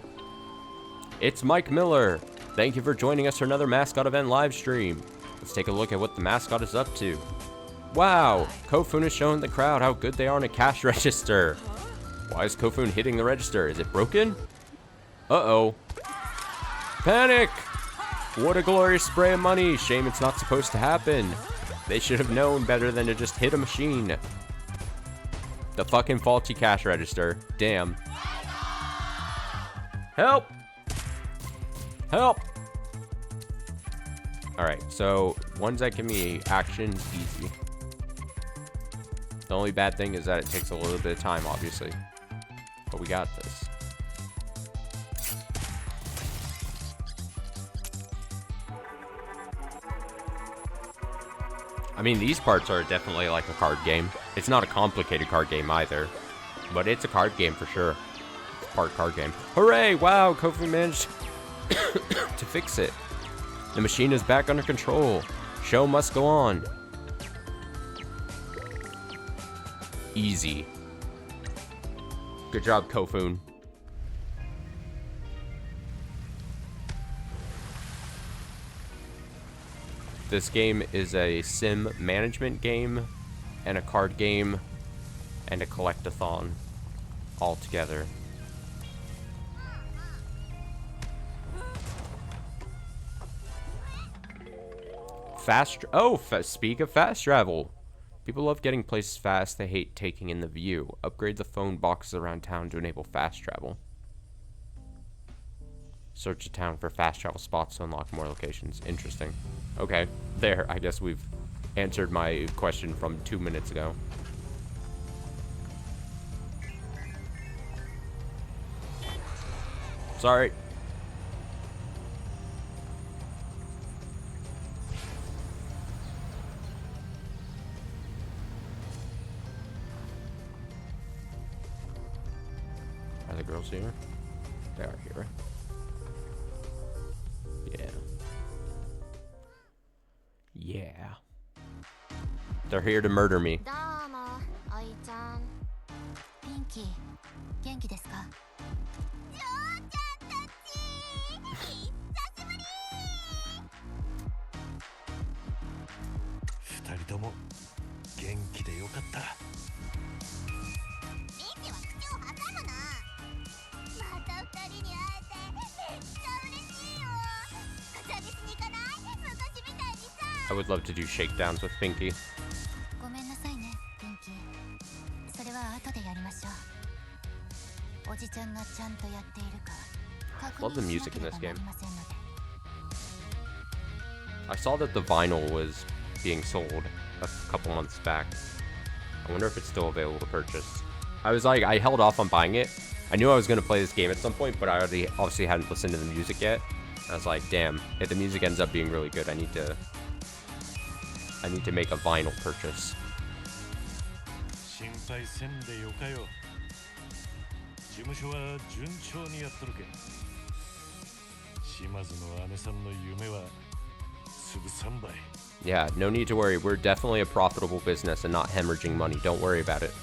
It's Mike Miller. Thank you for joining us for another Mascot event live stream. Let's take a look at what the Mascot is up to. Wow, Kofun is showing the crowd how good they are in a cash register. Why is Kofun hitting the register? Is it broken? Uh-oh. Panic! What a glorious spray of money. Shame it's not supposed to happen. They should have known better than to just hit a machine. The fucking faulty cash register. Damn. Help! Help! Alright, so ones that give me action, easy. The only bad thing is that it takes a little bit of time, obviously. But we got this. I mean, these parts are definitely like a card game. It's not a complicated card game either. But it's a card game for sure. It's a part card game. Hooray! Wow, Kofi managed to fix it. The machine is back under control. Show must go on. Easy. Good job, Kofun. This game is a sim management game and a card game and a collectathon all together. Speak of fast travel. People love getting places fast. They hate taking in the view. Upgrade the phone boxes around town to enable fast travel. Search the town for fast travel spots to unlock more locations. Interesting. Okay, there. I guess we've answered my question from 2 minutes ago. Sorry. Are the girls here? They are here. Yeah. Yeah. They're here to murder me. どうも、おいちゃん。ピンキー、元気ですか？ジョーちゃんたち、久しぶり。二人とも元気でよかった。ミキは口を挟むな。また二人に会えてめっちゃ嬉しいよ。寂しに行かない？昔みたいにさ。I would love to do shakedowns with Pinky. ごめんなさいね、ピンキー。それは後でやりましょう。おじちゃんがちゃんとやっているか確 Love the 認し music な in けれ this ばな game. りませんので。I saw that the vinyl was being sold a couple months back. I wonder if it's still available to purchase. I was like, I held off on buying it. I knew I was going to play this game at some point, but I already obviously hadn't listened to the music yet. I was like, damn, if the music ends up being really good, I need to make a vinyl purchase. 心配せんでよかよ。事務所は順調にやっとるけん。島津の姉さんの夢は潰さんばい。Yeah, no need to worry. We're definitely a profitable business and not hemorrhaging money. Don't worry about it.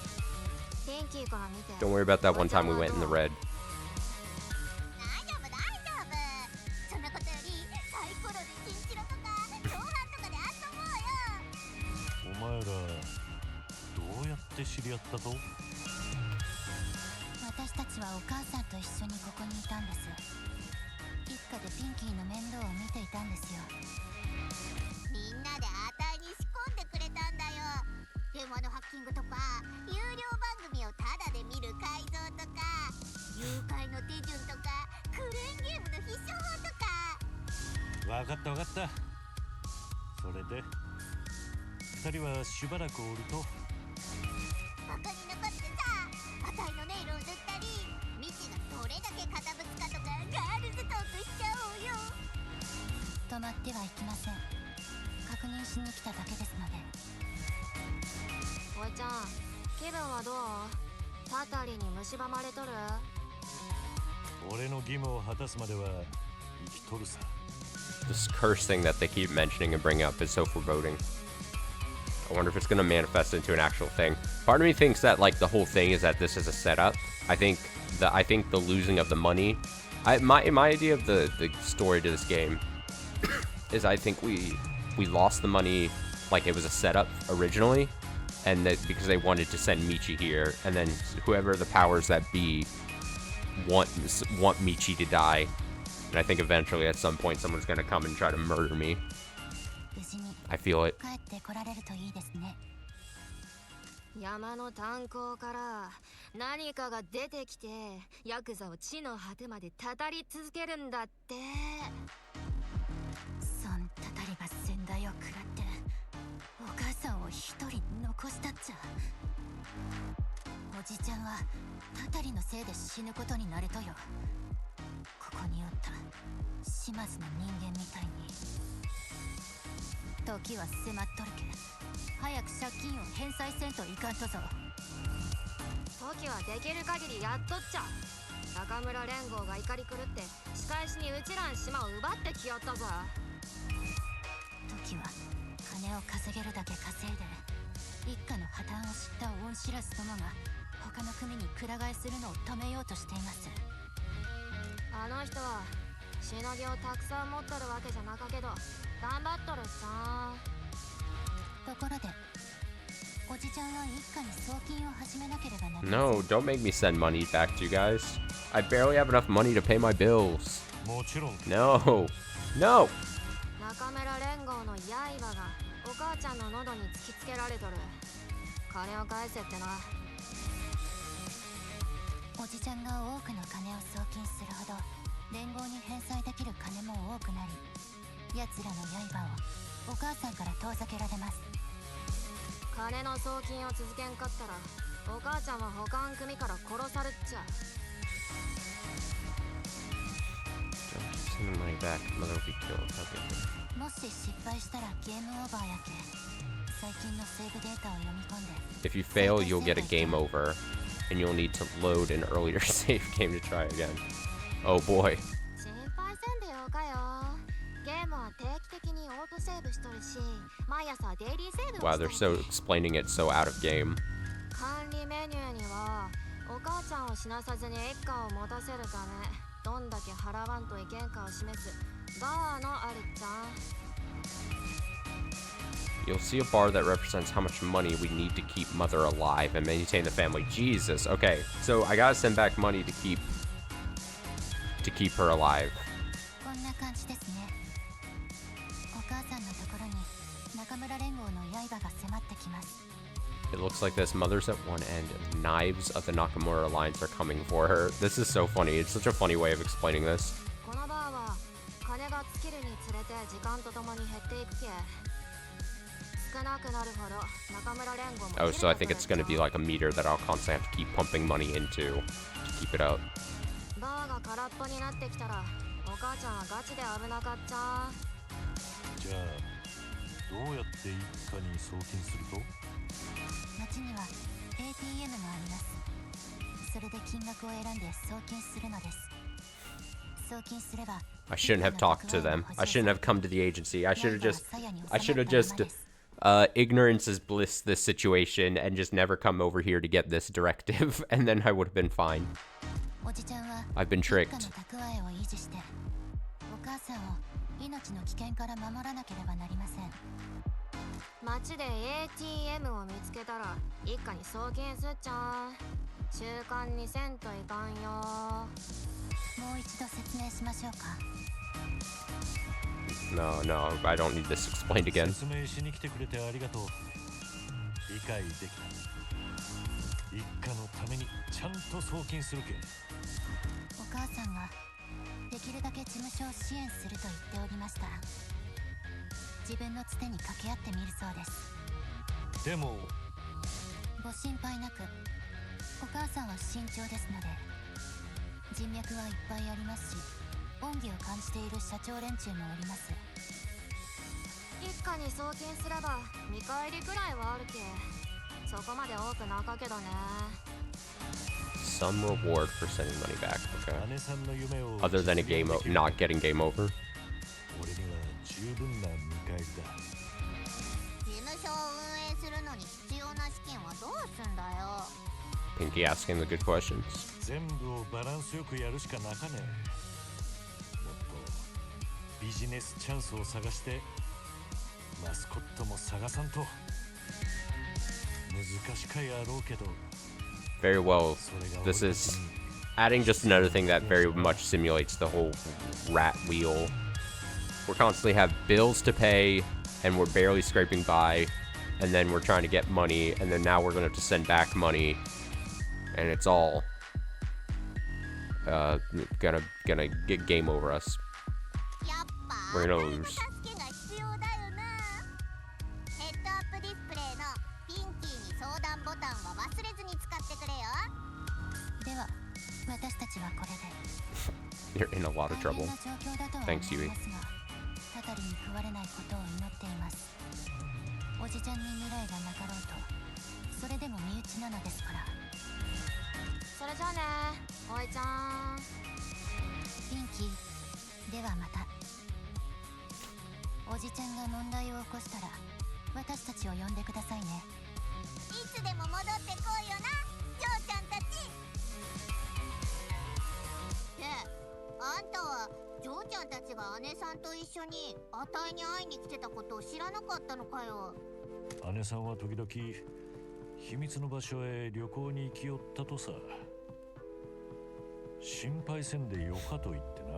ピンキーから見て。 Don't worry about that one time we went in the red. 大丈夫大丈夫。そんなことよりサイコロでチンチロとか共犯とかで遊ぼうよ。お前らどうやって知り合ったと？私たちはお母さんと一緒にここにいたんです。一家でピンキーの面倒を見ていたんですよ。みんなであたいに仕込んでくれたんだよ。電話のハッキングとか有料番組をタダで見る改造とか誘拐の手順とかクレーンゲームの必勝法とか。わかったわかった。それで二人はしばらくおると。ここに残ってさ、あたいのネイルを塗ったり、ミチがどれだけ堅物かとかガールズトークしちゃおうよ。止まってはいきません。確認しに来ただけですので。おいちゃん、気分はどう？タタリに蝕まれとる？俺の義務を果たすまでは生きとるさ。This curse thing that they keep mentioning and bringing up is so foreboding. I wonder if it's going to manifest into an actual thing. Part of me thinks that like the whole thing is that this is a setup. I think the losing of the money. My idea of the story to this game is I think we lost the money like it was a setup originally, and that because they wanted to send Michi here, and then whoever the powers that be want Michi to die, and I think eventually at some point someone's gonna come and try to murder me. I feel it. 帰ってこられるといいですね。山の炭鉱から何かが出てきてヤクザを地の果てまでたたり続けるんだって。そんたたりが先代を食らってお母さんを一人残したっちゃ。おじちゃんはたたりのせいで死ぬことになるとよ。ここにおった島津の人間みたいに。時は迫っとるけ。早く借金を返済せんといかんとぞ。時はできる限りやっとっちゃ。中村連合が怒り狂って仕返しにうちらん島を奪ってきよったぞ。時は金を稼げるだけ稼いで一家の破綻を知った恩知らずどもが他の国にくら替えするのを止めようとしています。あの人はしのぎをたくさん持っとるわけじゃなかけど頑張っとるさ。ところでおじちゃんは一家に送金を始めなければなりません。 No, don't make me send money back to you guys. I barely have enough money to pay my bills. もちろん。 No. No. 中中村連合の刃がお母ちゃんの喉に突きつけられとる。金を返せってな。おじちゃんが多くの金を送金するほど連合に返済できる金も多くなり、奴らの刃をお母さんから遠ざけられます。金の送金を続けんかったらお母ちゃんは他の組から殺されっちゃ。 Send the money back. Mother will be killed. Okay. もし失敗したらゲームオーバーやけ。最近のセーブデータを読み込んで。 If you fail, you'll get a game over, and you'll need to load an earlier save game to try again. Oh boy. 心配せんでよかよ。ゲームは定期的にオートセーブしとるし、毎朝デイリーセーブを Wow, しと they're る。 so explaining it so out of game. 管理メニューにはお母ちゃんを死なさずに一家を持たせるためどんだけ払わんといけんかを示すバーのあるっちゃ。 You'll see a bar that represents how much money we need to keep Mother alive and maintain the family. Jesus. Okay, so I gotta send back money to keep her alive. こんな感じですね。お母さんのところに中村連合の刃が迫ってきます。 It looks like this. Mother's at one end. Knives of the Nakamura Alliance are coming for her. This is so funny. It's such a funny way of explaining this. このバーは金が尽きるにつれて時間とともに減っていくけ。少なくなるほど中村連合も Oh, so I think it's gonna be like a meter that I'll constantly have to keep pumping money into to keep it up. バーが空っぽになってきたらお母ちゃんはガチで危なかっちゃ。じゃあどうやって一家に送金すると？街には ATM があります。それで金額を選んで送金するのです。送金すれば I shouldn't have talked to them. I shouldn't have come to the agency. I should have just ignorance is bliss this situation and just never come over here to get this directive, and then I would have been fine. おじちゃんは I've been 一 tricked. 家の蓄えを維持してお母さんを命の危険から守らなければなりません。街で ATM を見つけたら一家に送金すっちゃ。習慣にせんといかんよ。もう一度説明しましょうか。 No, I don't need this explained again. 説明しに来てくれてありがとう。理解できた。一家のためにちゃんと送金するけ。お母さんができるだけ事務所を支援すると言っておりました。自分のつてに掛け合ってみるそうです。でもご心配なく、お母さんは慎重ですので、人脈はいっぱいありますし、恩義を感じている社長連中もおります。一家に送金すれば見返りくらいはあるけ。そこまで多くなかけどね。 Some reward for sending money back. Okay. 姉さんの夢を Other than a game, not getting game over. 俺には十分な見返りだ。事務所を運営するのに必要な資金はどうすんだよ。 Pinky asking the good questions. 全部をバランスよくやるしかなかね。もっとビジネスチャンスを探してマスコットも探さんと。難しかやろうけど。 Very well. This is adding just another thing that very much simulates the whole rat wheel. We're constantly have bills to pay, and we're barely scraping by, and then we're trying to get money, and then now we're gonna have to send back money, and it's all gonna get game over us. やっぱ We're gonna lose. 助けが必要だよな。ヘッドアップディスプレイのピンキーに相談ボタンは忘れずに使ってくれよ。では、私たちはこれで。 You're in a lot of 大 trouble. 変な状況だとは思い Thanks, Yui. ますが、たたりに食われないことを祈っています。おじちゃんに未来がなかろうと、それでも身内なのですから。それじゃあね、おいちゃん。ピンキー、ではまた。おじちゃんが問題を起こしたら、私たちを呼んでくださいね。いつでも戻ってこいよな、ジョーちゃんたち。で、あんたはジョーちゃんたちが姉さんと一緒にあたいに会いに来てたことを知らなかったのかよ。姉さんは時々秘密の場所へ旅行に行きよったとさ。心配せんでよかと言ってな。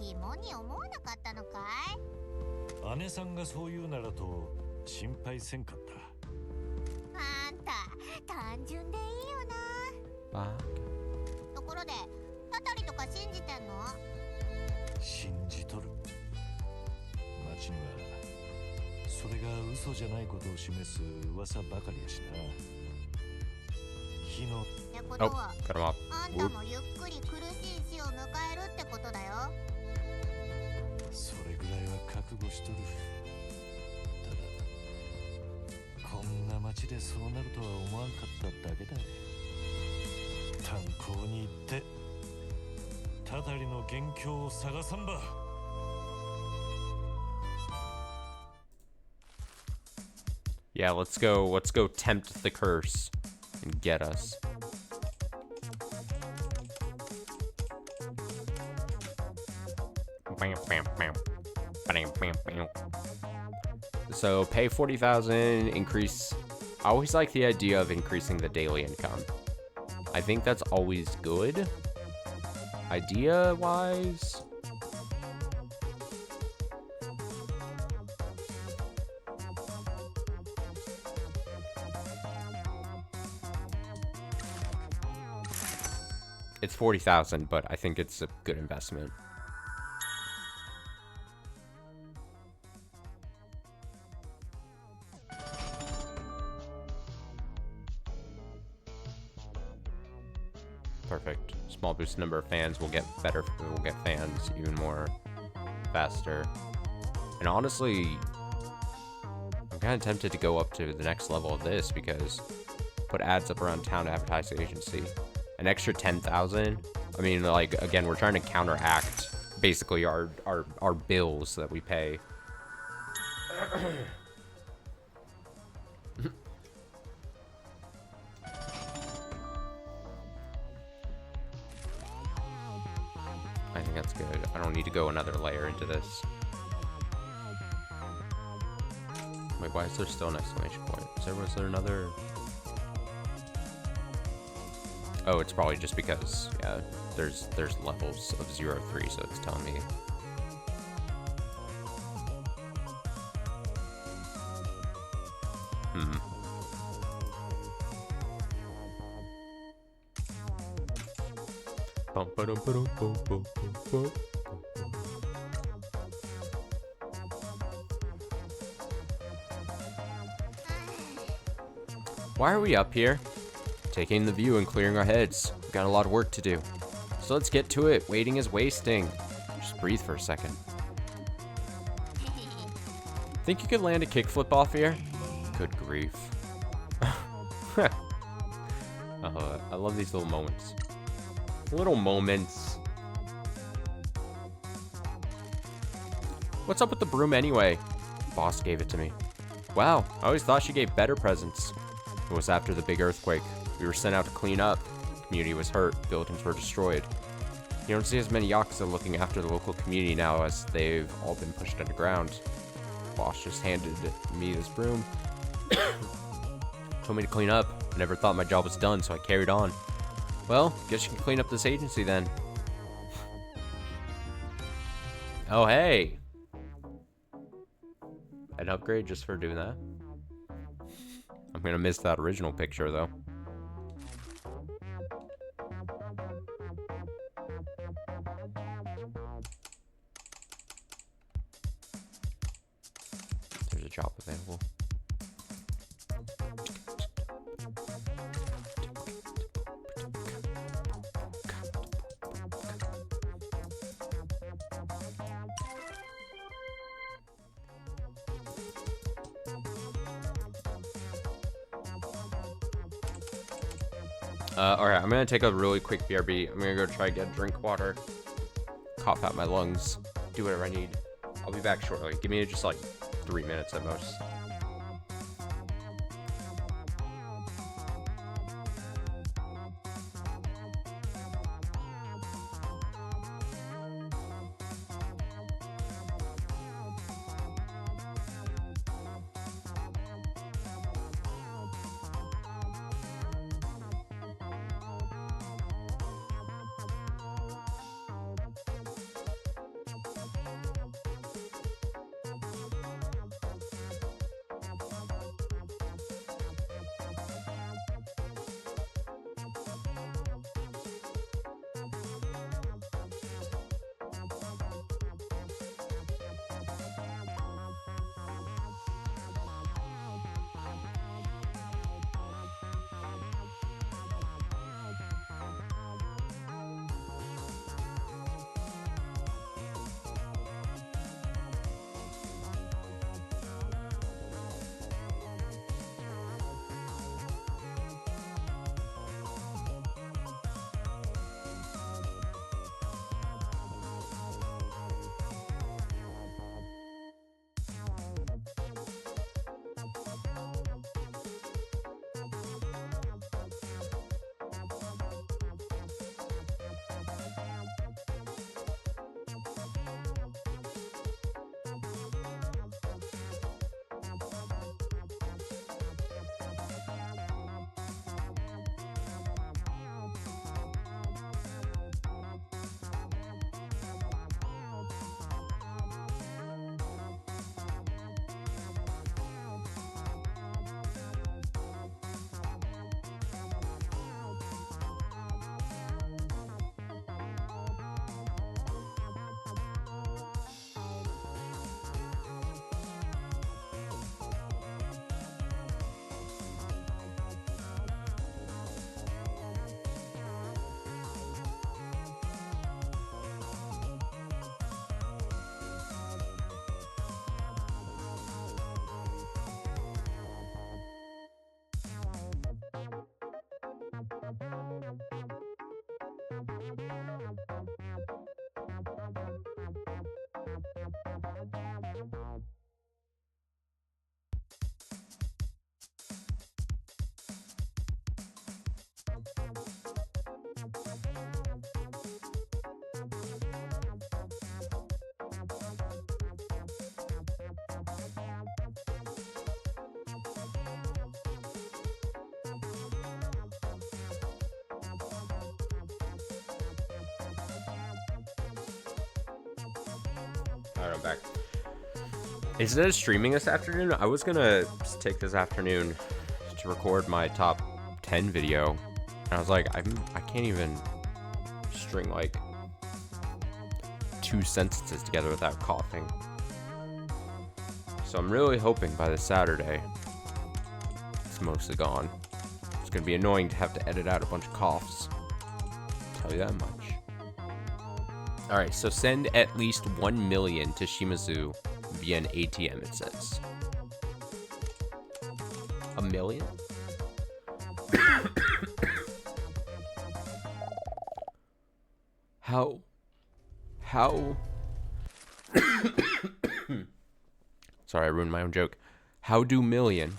疑問に思わなかったのかい？姉さんがそう言うならと心配せんかった。あんた単純でいいよな。あところでタタリとか信じてんの？信じとる。町にはそれが嘘じゃないことを示す噂ばかりやしな。昨日ってこと Oh, は cut him off. あんたもゆっくり苦しい死を迎えるってことだよ。それぐらいは覚悟しとる。ただこんな町でそうなるとは思わんかっただけだ。炭鉱に行ってたたりの元凶を探さんば。Yeah, let's go tempt the curse and get us. So pay 40,000, increase. I always like the idea of increasing the daily income. I think that's always good. Idea wise. It's 40,000, but I think it's a good investment. Perfect. Small boost number of fans. We'll get better. We'll get fans even more faster. And honestly, I'm kind of tempted to go up to the next level of this because put ads up around town to advertise the agency. An extra 10,000. I mean, like, again, we're trying to counteract basically our bills that we pay. I think that's good. I don't need to go another layer into this. Wait, why is there still an exclamation point? Was there another? Oh, it's probably just because, yeah, there's levels of 0, 3, so it's telling me. Why are we up here? Taking the view and clearing our heads. We've got a lot of work to do. So let's get to it. Waiting is wasting. Just breathe for a second. Think you could land a kickflip off here? Good grief. I love these little moments. Little moments. What's up with the broom anyway? Boss gave it to me. Wow, I always thought she gave better presents. It was after the big earthquake. We were sent out to clean up. The community was hurt. Buildings were destroyed. You don't see as many Yakuza looking after the local community now as they've all been pushed underground. Boss just handed me this broom. Told me to clean up. I never thought my job was done, so I carried on. Well, guess you can clean up this agency then. Oh, hey! An upgrade just for doing that? I'm gonna miss that original picture, though. There's a job available. Alright, I'm gonna take a really quick BRB. I'm gonna go try to get a drink water, cough out my lungs, do whatever I need. I'll be back shortly. Give me just like 3 minutes at most. Alright, I'm back. Instead of streaming this afternoon, I was gonna take this afternoon to record my top 10 video. And I was like, I can't even string like 2 sentences together without coughing. So I'm really hoping by this Saturday, it's mostly gone. It's gonna be annoying to have to edit out a bunch of coughs. I'll tell you that much. Alright, so send at least 1 million to Shimazu via an ATM, it says. 1 million? How? Sorry, I ruined my own joke. How do million?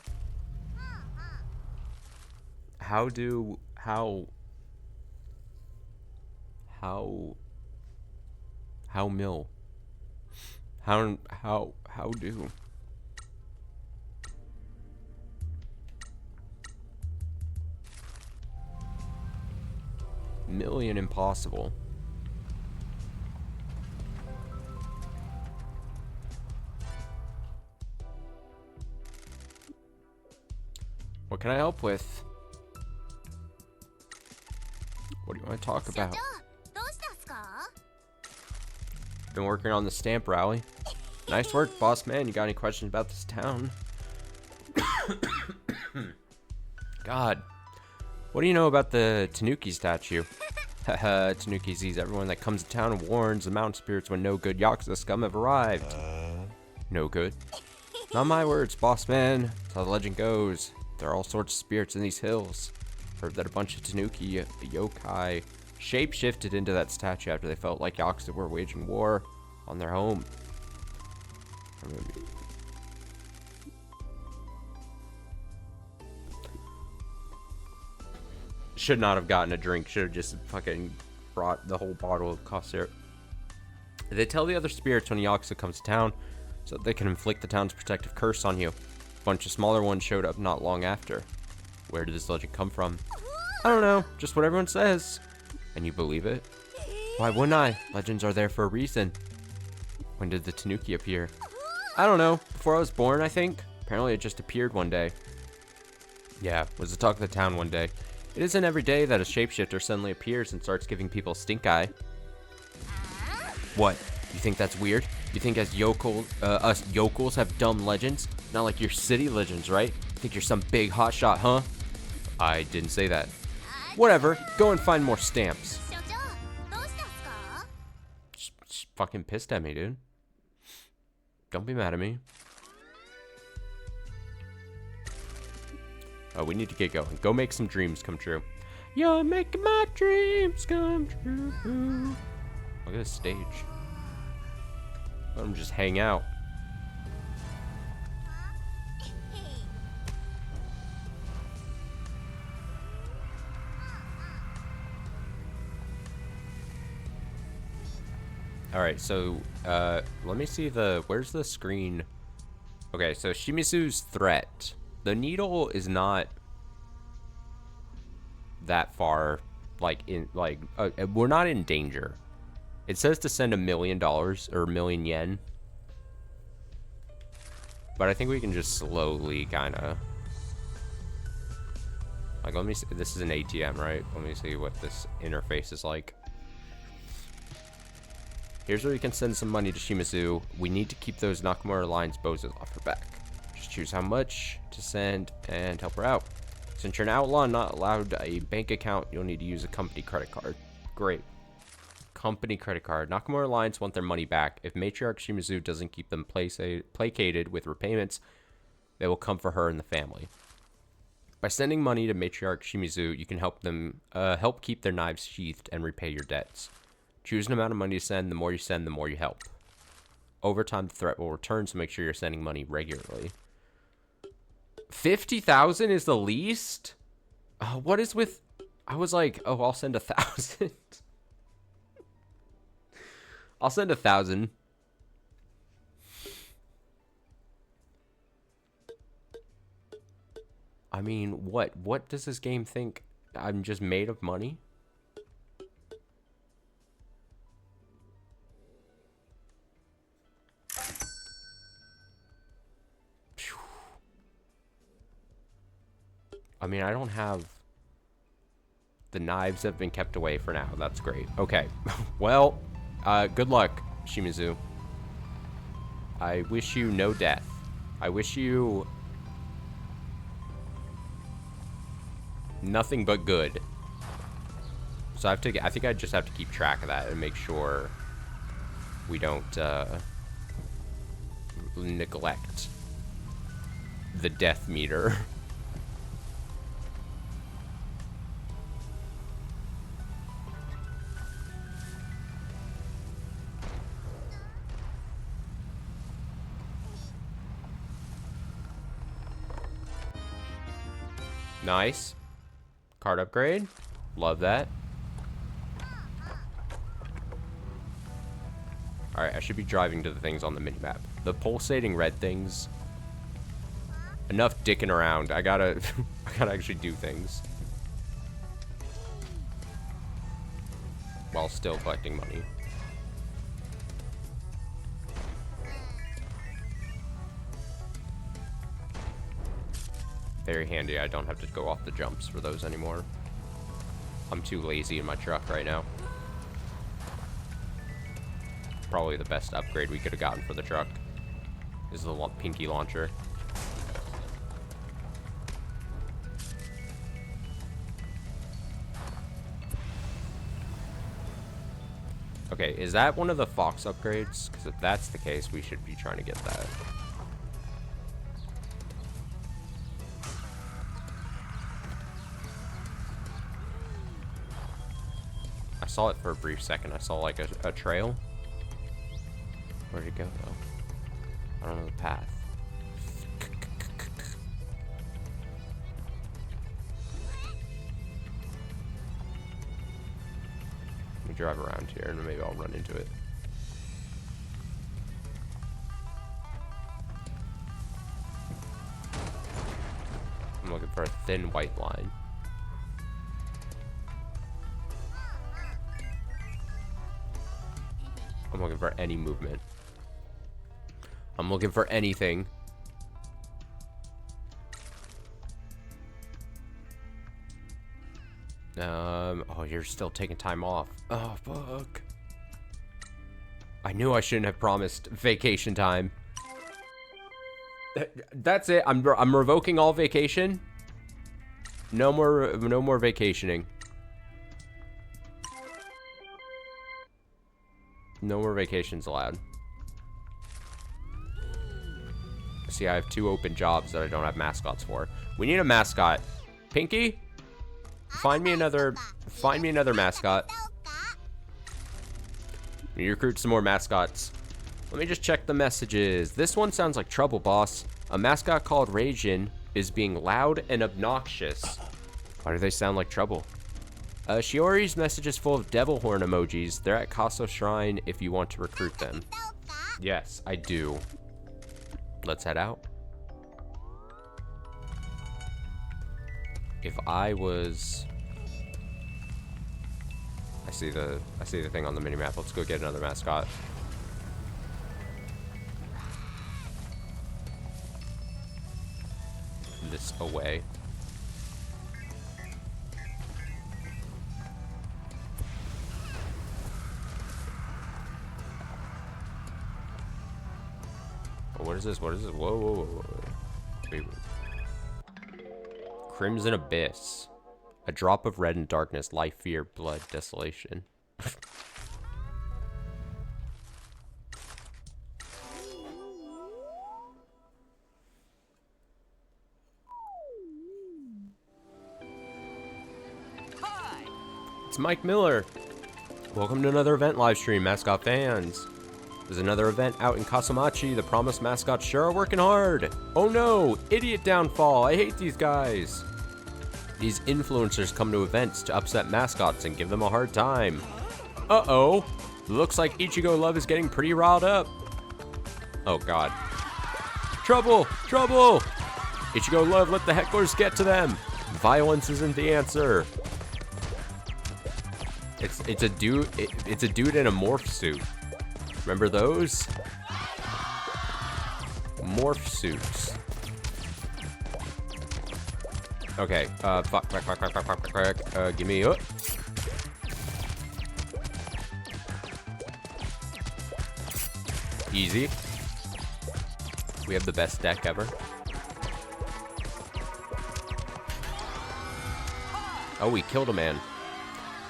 How do mil? How do? Million impossible. What can I help with? What do you want to talk about? どうしたんすか？ Been working on the stamp rally. Nice work, boss man. You got any questions about this town? God. What do you know about the Tanuki statue? Haha, Tanuki sees everyone that comes to town and warns the mountain spirits when no good Yakuza scum have arrived. No good? Not my words, boss man. That's how the legend goes. There are all sorts of spirits in these hills. Heard that a bunch of Tanuki yokai shape-shifted into that statue after they felt like Yakuza were waging war on their home. Should not have gotten a drink. Should have just fucking brought the whole bottle of cough syrup. They tell the other spirits when Yakuza comes to town so that they can inflict the town's protective curse on you. A bunch of smaller ones showed up not long after. Where did this legend come from? I don't know. Just what everyone says. And you believe it? Why wouldn't I? Legends are there for a reason. When did the Tanuki appear? I don't know. Before I was born, I think. Apparently it just appeared one day. Yeah, was the talk of the town one day. It isn't every day that a shapeshifter suddenly appears and starts giving people stink eye. What? You think that's weird? You think as us yokels have dumb legends? Not like your city legends, right? Think you're some big hotshot, huh? I didn't say that. Whatever. Go and find more stamps. 所長、どうしたんすか？ Just fucking pissed at me, dude. Don't be mad at me. Oh, we need to get going. Go make some dreams come true. You're making my dreams come true. Look at this stage. Let them just hang out. Alright, so, let me see where's the screen? Okay, so Shimizu's threat. The needle is not that far, we're not in danger. It says to send $1 million, or 1 million yen. But I think we can just slowly kind of... Like, let me see, this is an ATM, right? Let me see what this interface is like. Here's where we can send some money to Shimizu. We need to keep those Nakamura Alliance bozos off her back. Just choose how much to send and help her out. Since you're an outlaw and not allowed a bank account, you'll need to use a company credit card. Great. Company credit card. Nakamura Alliance want their money back. If Matriarch Shimizu doesn't keep them placated with repayments, they will come for her and the family. By sending money to Matriarch Shimizu, you can help them help keep their knives sheathed and repay your debts. Choose an amount of money to send. The more you send, the more you help. Over time, the threat will return, so make sure you're sending money regularly. 50,000 is the least? What is with... I was like, oh, I'll send 1,000. I'll send 1,000. I mean, what does this game think? I'm just made of money? mean, I don't have... The knives have been kept away for now. That's great. Okay. Well, good luck, Shimizu. I wish you no death. I wish you... nothing but good. So I think I just have to keep track of that and make sure we don't neglect the death meter. Nice. Card upgrade. Love that. Alright, I should be driving to the things on the minimap. The pulsating red things. Enough dicking around. I gotta actually do things. While still collecting money. Very handy. I don't have to go off the jumps for those anymore. I'm too lazy in my truck right now. Probably the best upgrade we could have gotten for the truck is the pinky launcher. Okay, is that one of the Fox upgrades? Because if that's the case, we should be trying to get that. I saw it for a brief second. I saw like a trail. Where'd it go though? I don't know the path. Let me drive around here and maybe I'll run into it. I'm looking for a thin white line. I'm looking for any movement. I'm looking for anything. Oh, you're still taking time off. Oh, fuck. I knew I shouldn't have promised vacation time. That's it. I'm revoking all vacation. No more vacationing. No more vacations allowed. See, I have 2 open jobs that I don't have mascots for. We need a mascot. Pinky? Find me another mascot. You recruit some more mascots. Let me just check the messages. This one sounds like trouble, boss. A mascot called Rajin is being loud and obnoxious. Why do they sound like trouble? Shiori's message is full of devil horn emojis. They're at Kaso Shrine if you want to recruit them. Yes, I do. Let's head out. If I was... I see the thing on the minimap. Let's go get another mascot. This away. What is this? What is this? Whoa, whoa, whoa, whoa. Wait. Crimson Abyss. A drop of red and darkness, life, fear, blood, desolation. Hi. It's Mike Miller. Welcome to another event live stream, Mascot fans. There's another event out in Kasamachi. The promised mascots sure are working hard. Oh no, idiot downfall. I hate these guys. These influencers come to events to upset mascots and give them a hard time. Uh-oh. Looks like Ichigo Love is getting pretty riled up. Oh god. Trouble! Trouble! Ichigo Love, let the hecklers get to them. Violence isn't the answer. It's a dude in a morph suit. Remember those? Morph suits. Okay, fuck, give me up. Easy. We have the best deck ever. Oh, we killed a man.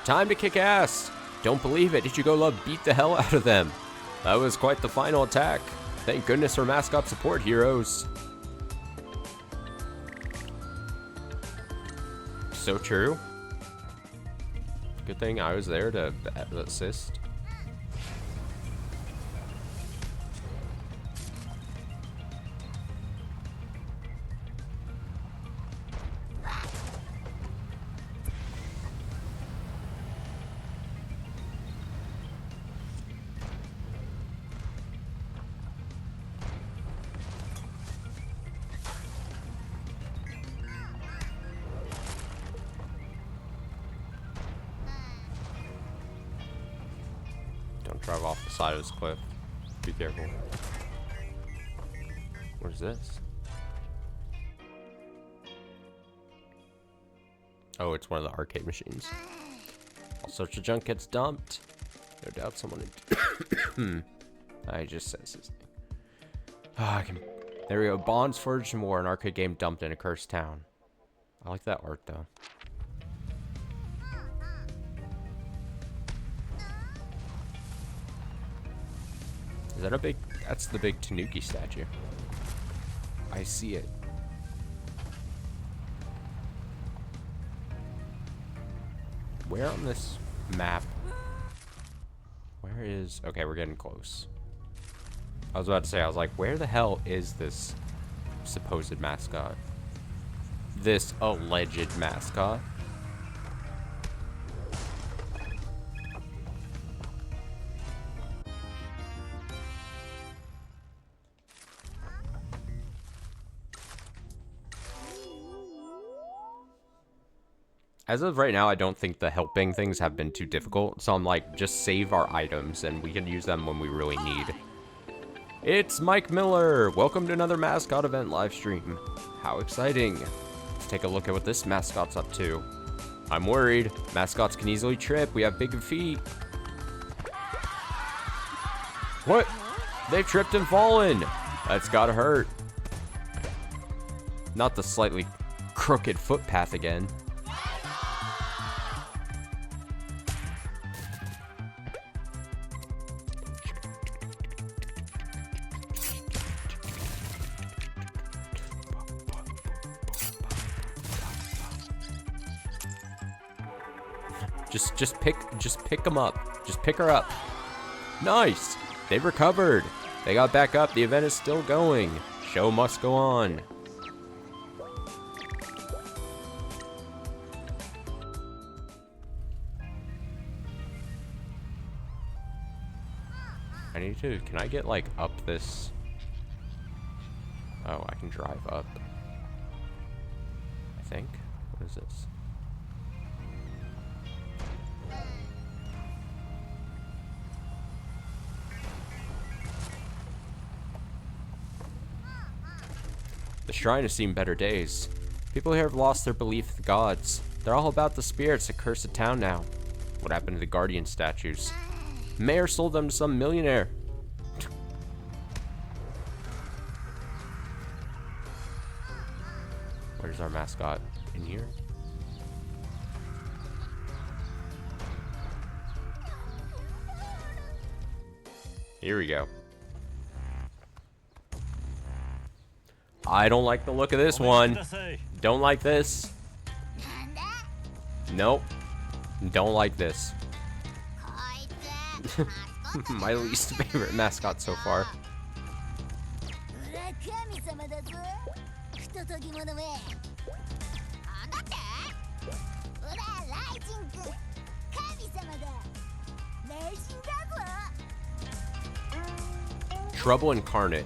Time to kick ass. Don't believe it. Did you go love beat the hell out of them? That was quite the final attack. Thank goodness for mascot support heroes. So true. Good thing I was there to assist. Don't drive off the side of this cliff. Be careful. What is this? Oh, it's one of the arcade machines. All sorts of junk gets dumped. No doubt someone... I just says his name. Ah, there we go. Bonds forged in war. An arcade game dumped in a cursed town. I like that art, though. Is that a big... That's the big Tanuki statue. I see it. Where on this map? Where is... Okay, we're getting close. I was about to say, I was like, where the hell is this supposed mascot? This alleged mascot? As of right now, I don't think the helping things have been too difficult, so I'm like, just save our items, and we can use them when we really need. It's Mike Miller! Welcome to another Mascot event live stream. How exciting. Let's take a look at what this mascot's up to. I'm worried. Mascots can easily trip. We have big feet. What? They've tripped and fallen! That's gotta hurt. Not the slightly crooked footpath again. Just pick them up. Just pick her up. Nice. They've recovered. They got back up. The event is still going. Show must go on. I need to, can I get like up this? Oh, I can drive up. I think. What is this? The shrine has seen better days. People here have lost their belief in the gods. They're all about the spirits that curse the town now. What happened to the guardian statues? Mayor sold them to some millionaire. Where's our mascot? In here? Here we go. I don't like the look of this one. Don't like this. Nope. Don't like this. My least favorite mascot so far. Trouble incarnate.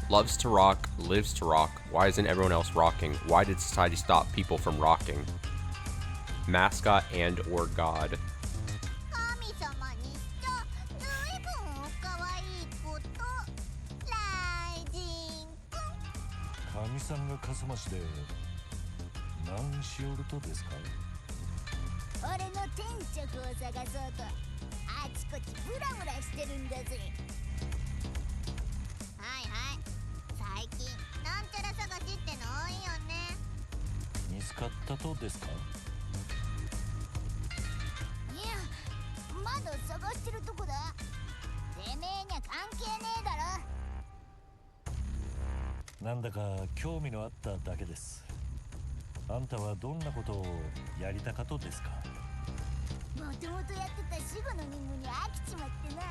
Loves to rock, lives to rock. Why isn't everyone else rocking? Why did society stop people from rocking? Mascot and or god. 何しおるとですか？俺の天職を探そうとあちこちブラブラしてるんだぜ。はいはい、最近なんちゃら探しっての多いよね。見つかったとですか？いや、まだ探してるとこだ。てめえには関係ねえだろ。なんだか興味のあっただけです。あんたはどんなことをやりたかとですか？もともとやってた死後の任務に飽きちまってな。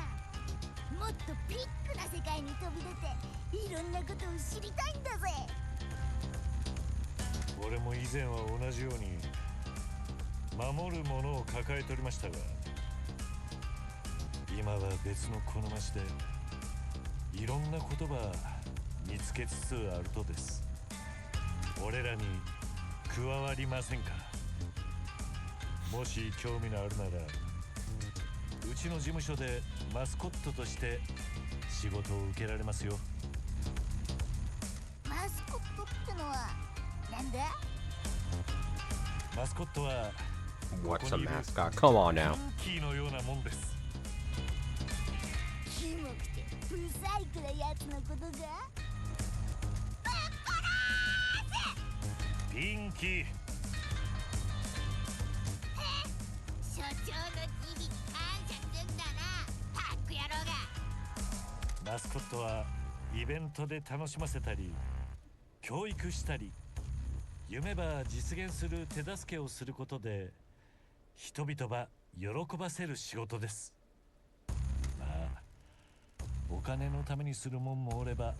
もっとビッグな世界に飛び出ていろんなことを知りたいんだぜ。俺も以前は同じように守るものを抱えておりましたが、今は別のこの街でいろんな言葉見つけつつあるとです。俺らに加わりませんか？もし興味のあるなら、うちの事務所でマスコットとして仕事を受けられますよ。マスコットってのはなんだ？マスコットは What's a mascot? Come on now. キーのようなもんです。キモくてブサイクなやつのことが。ピンキー、所長の慈悲に感謝すんだな、タック野郎が。マスコットはイベントで楽しませたり教育したり、夢ば実現する手助けをすることで人々ば喜ばせる仕事です。まあお金のためにするもんもおれば、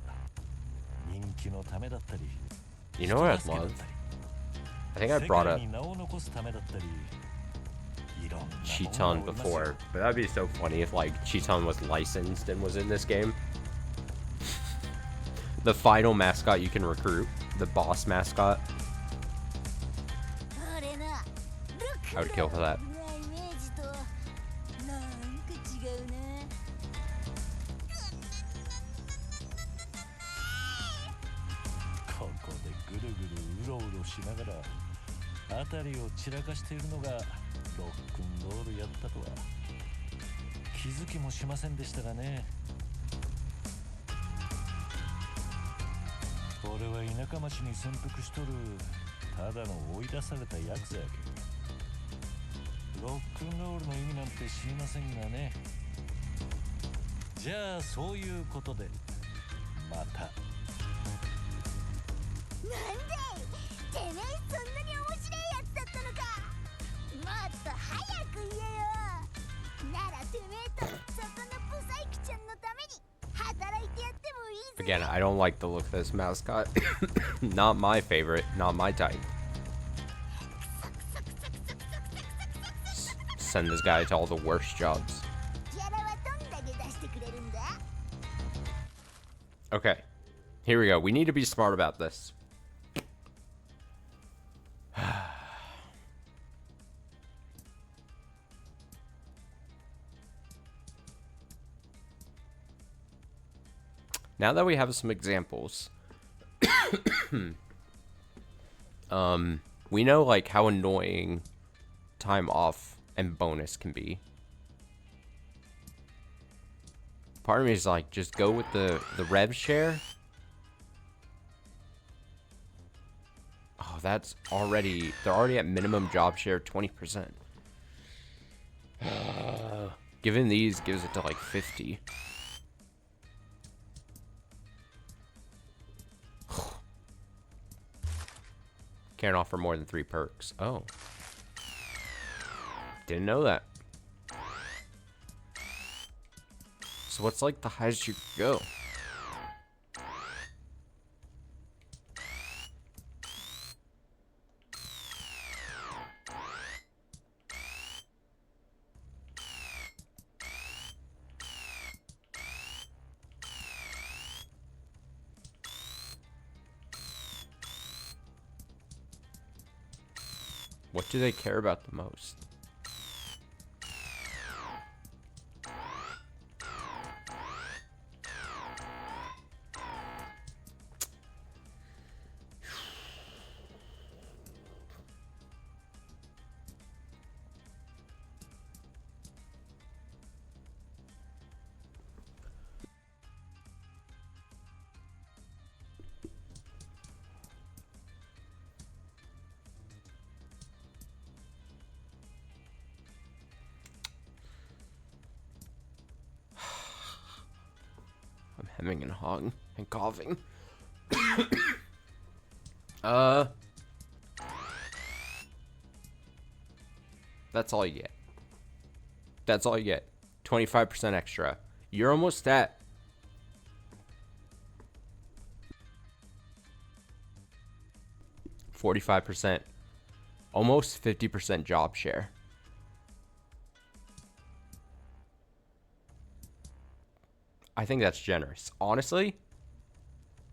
人気のためだったり、 You know what I'd 人助けだっ love? たり、 I think I brought 世 up 界に名を残すためだったり、いろんなものが Cheaton おりますよ。 before, but that'd be so funny if like Cheaton was licensed and was in this game. The final mascot you can recruit, the boss mascot. 俺な、 I would kill for that. イメージとなんか違うな。ここでぐるぐるうろうろしながら辺りを散らかしているのがロックンロールやったとは気づきもしませんでしたがね。俺は田舎町に潜伏しとるただの追い出されたヤクザやけ。ロックンロールの意味なんて知りませんがね。じゃあそういうことでまた。なんでい、てめえそんなに面白いやつだったのか。もっと早く言えよ。ならてめえとそこのブサイクちゃんのために働いてやってもいいぜ。 Again, I don't like the look of this mascot. Not my favorite, not my type. Send this guy to all the worst jobs. ギャラはどんだけ出してくれるんだ。 Okay, here we go. We need to be smart about this. Now that we have some examples, we know like how annoying time off and bonus can be. Part of me is like, just go with the rev share. Oh, that's already, they're already at minimum job share 20%. Given these gives it to like 50. Can't offer more than 3 perks. Oh. Didn't know that. So what's like the highest you could go? What do they care about the most? hemming and hawing and coughing. That's all you get. That's all you get. 25% extra. You're almost at 45%. Almost 50% job share. I think that's generous. Honestly,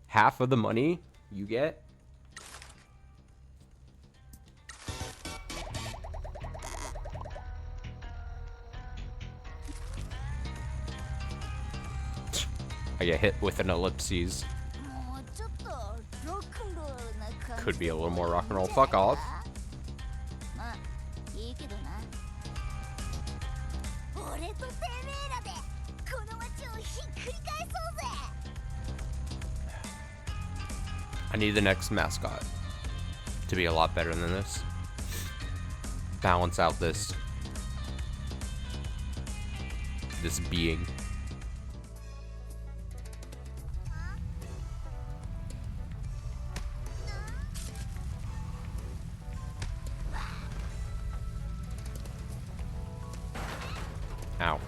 half of the money you get. I get hit with an ellipses. Could be a little more rock and roll. Fuck off. I need the next mascot to be a lot better than this. Balance out this being. Ow.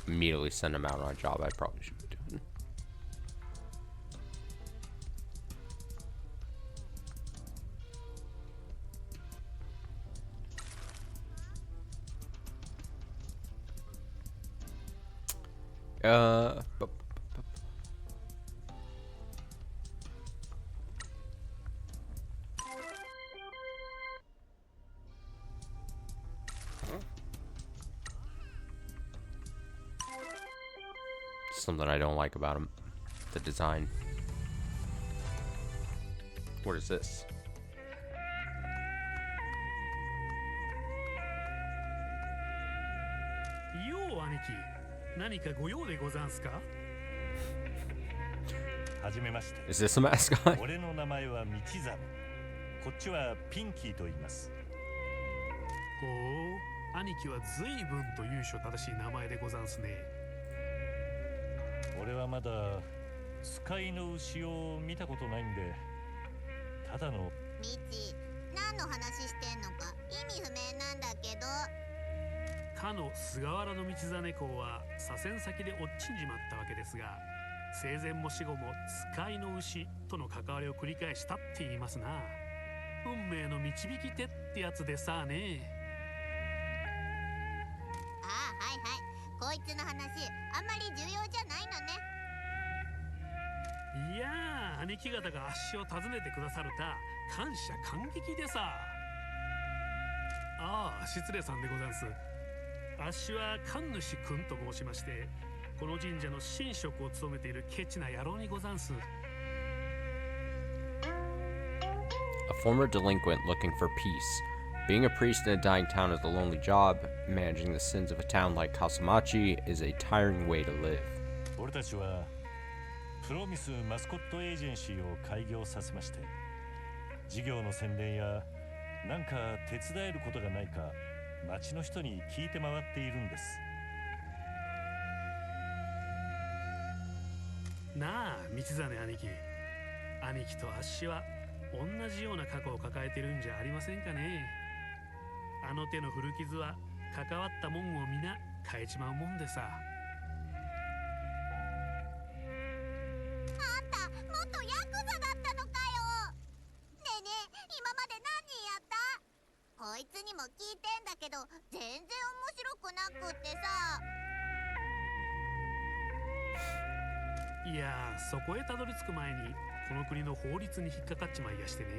Immediately send him out on a job I probably should be doing. Something I don't like about him. The design. What is this? Yo, 兄貴。何かご用でござんすか？はじめまして。 Is this a mascot? 俺の名前は道真。こっちはピンキーと言います。ほう、兄貴は随分と由緒正しい名前でござんすね。俺はまだ使いの牛を見たことないんで、ただの。ミチ、何の話してんのか意味不明なんだけど。かの菅原道真公は左遷先で落ちんじまったわけですが、生前も死後も使いの牛との関わりを繰り返したって言いますな。運命の導き手ってやつでさあね。ああ、はいはい。こいつの話あんまり重要じゃないのね。いやあ、兄貴方があっしを訪ねてくださるた感謝感激でさ。ああ、失礼さんでござんす。あっしは神主くんと申しまして、この神社の神職を務めているケチな野郎にござんす。A former delinquent looking for peace. Being a priest in a dying town is a lonely job. Managing the sins of a town like Kasamachi is a tiring way to live. 俺たちはプロミスマスコットエージェンシーを開業させまして、事業の宣伝やなんか手伝えることがないか町の人に聞いて回っているんです。なあ、道真兄貴。兄貴とあっしは同じような過去を抱えてるんじゃありませんかね。あの手の古傷は関わったもんを皆変えちまうもんでさ。あんた元ヤクザだったのかよ。ねえねえ、今まで何人やった？こいつにも聞いてんだけど全然面白くなくってさ。いやー、そこへたどり着く前にこの国の法律に引っかかっちまいやしてね。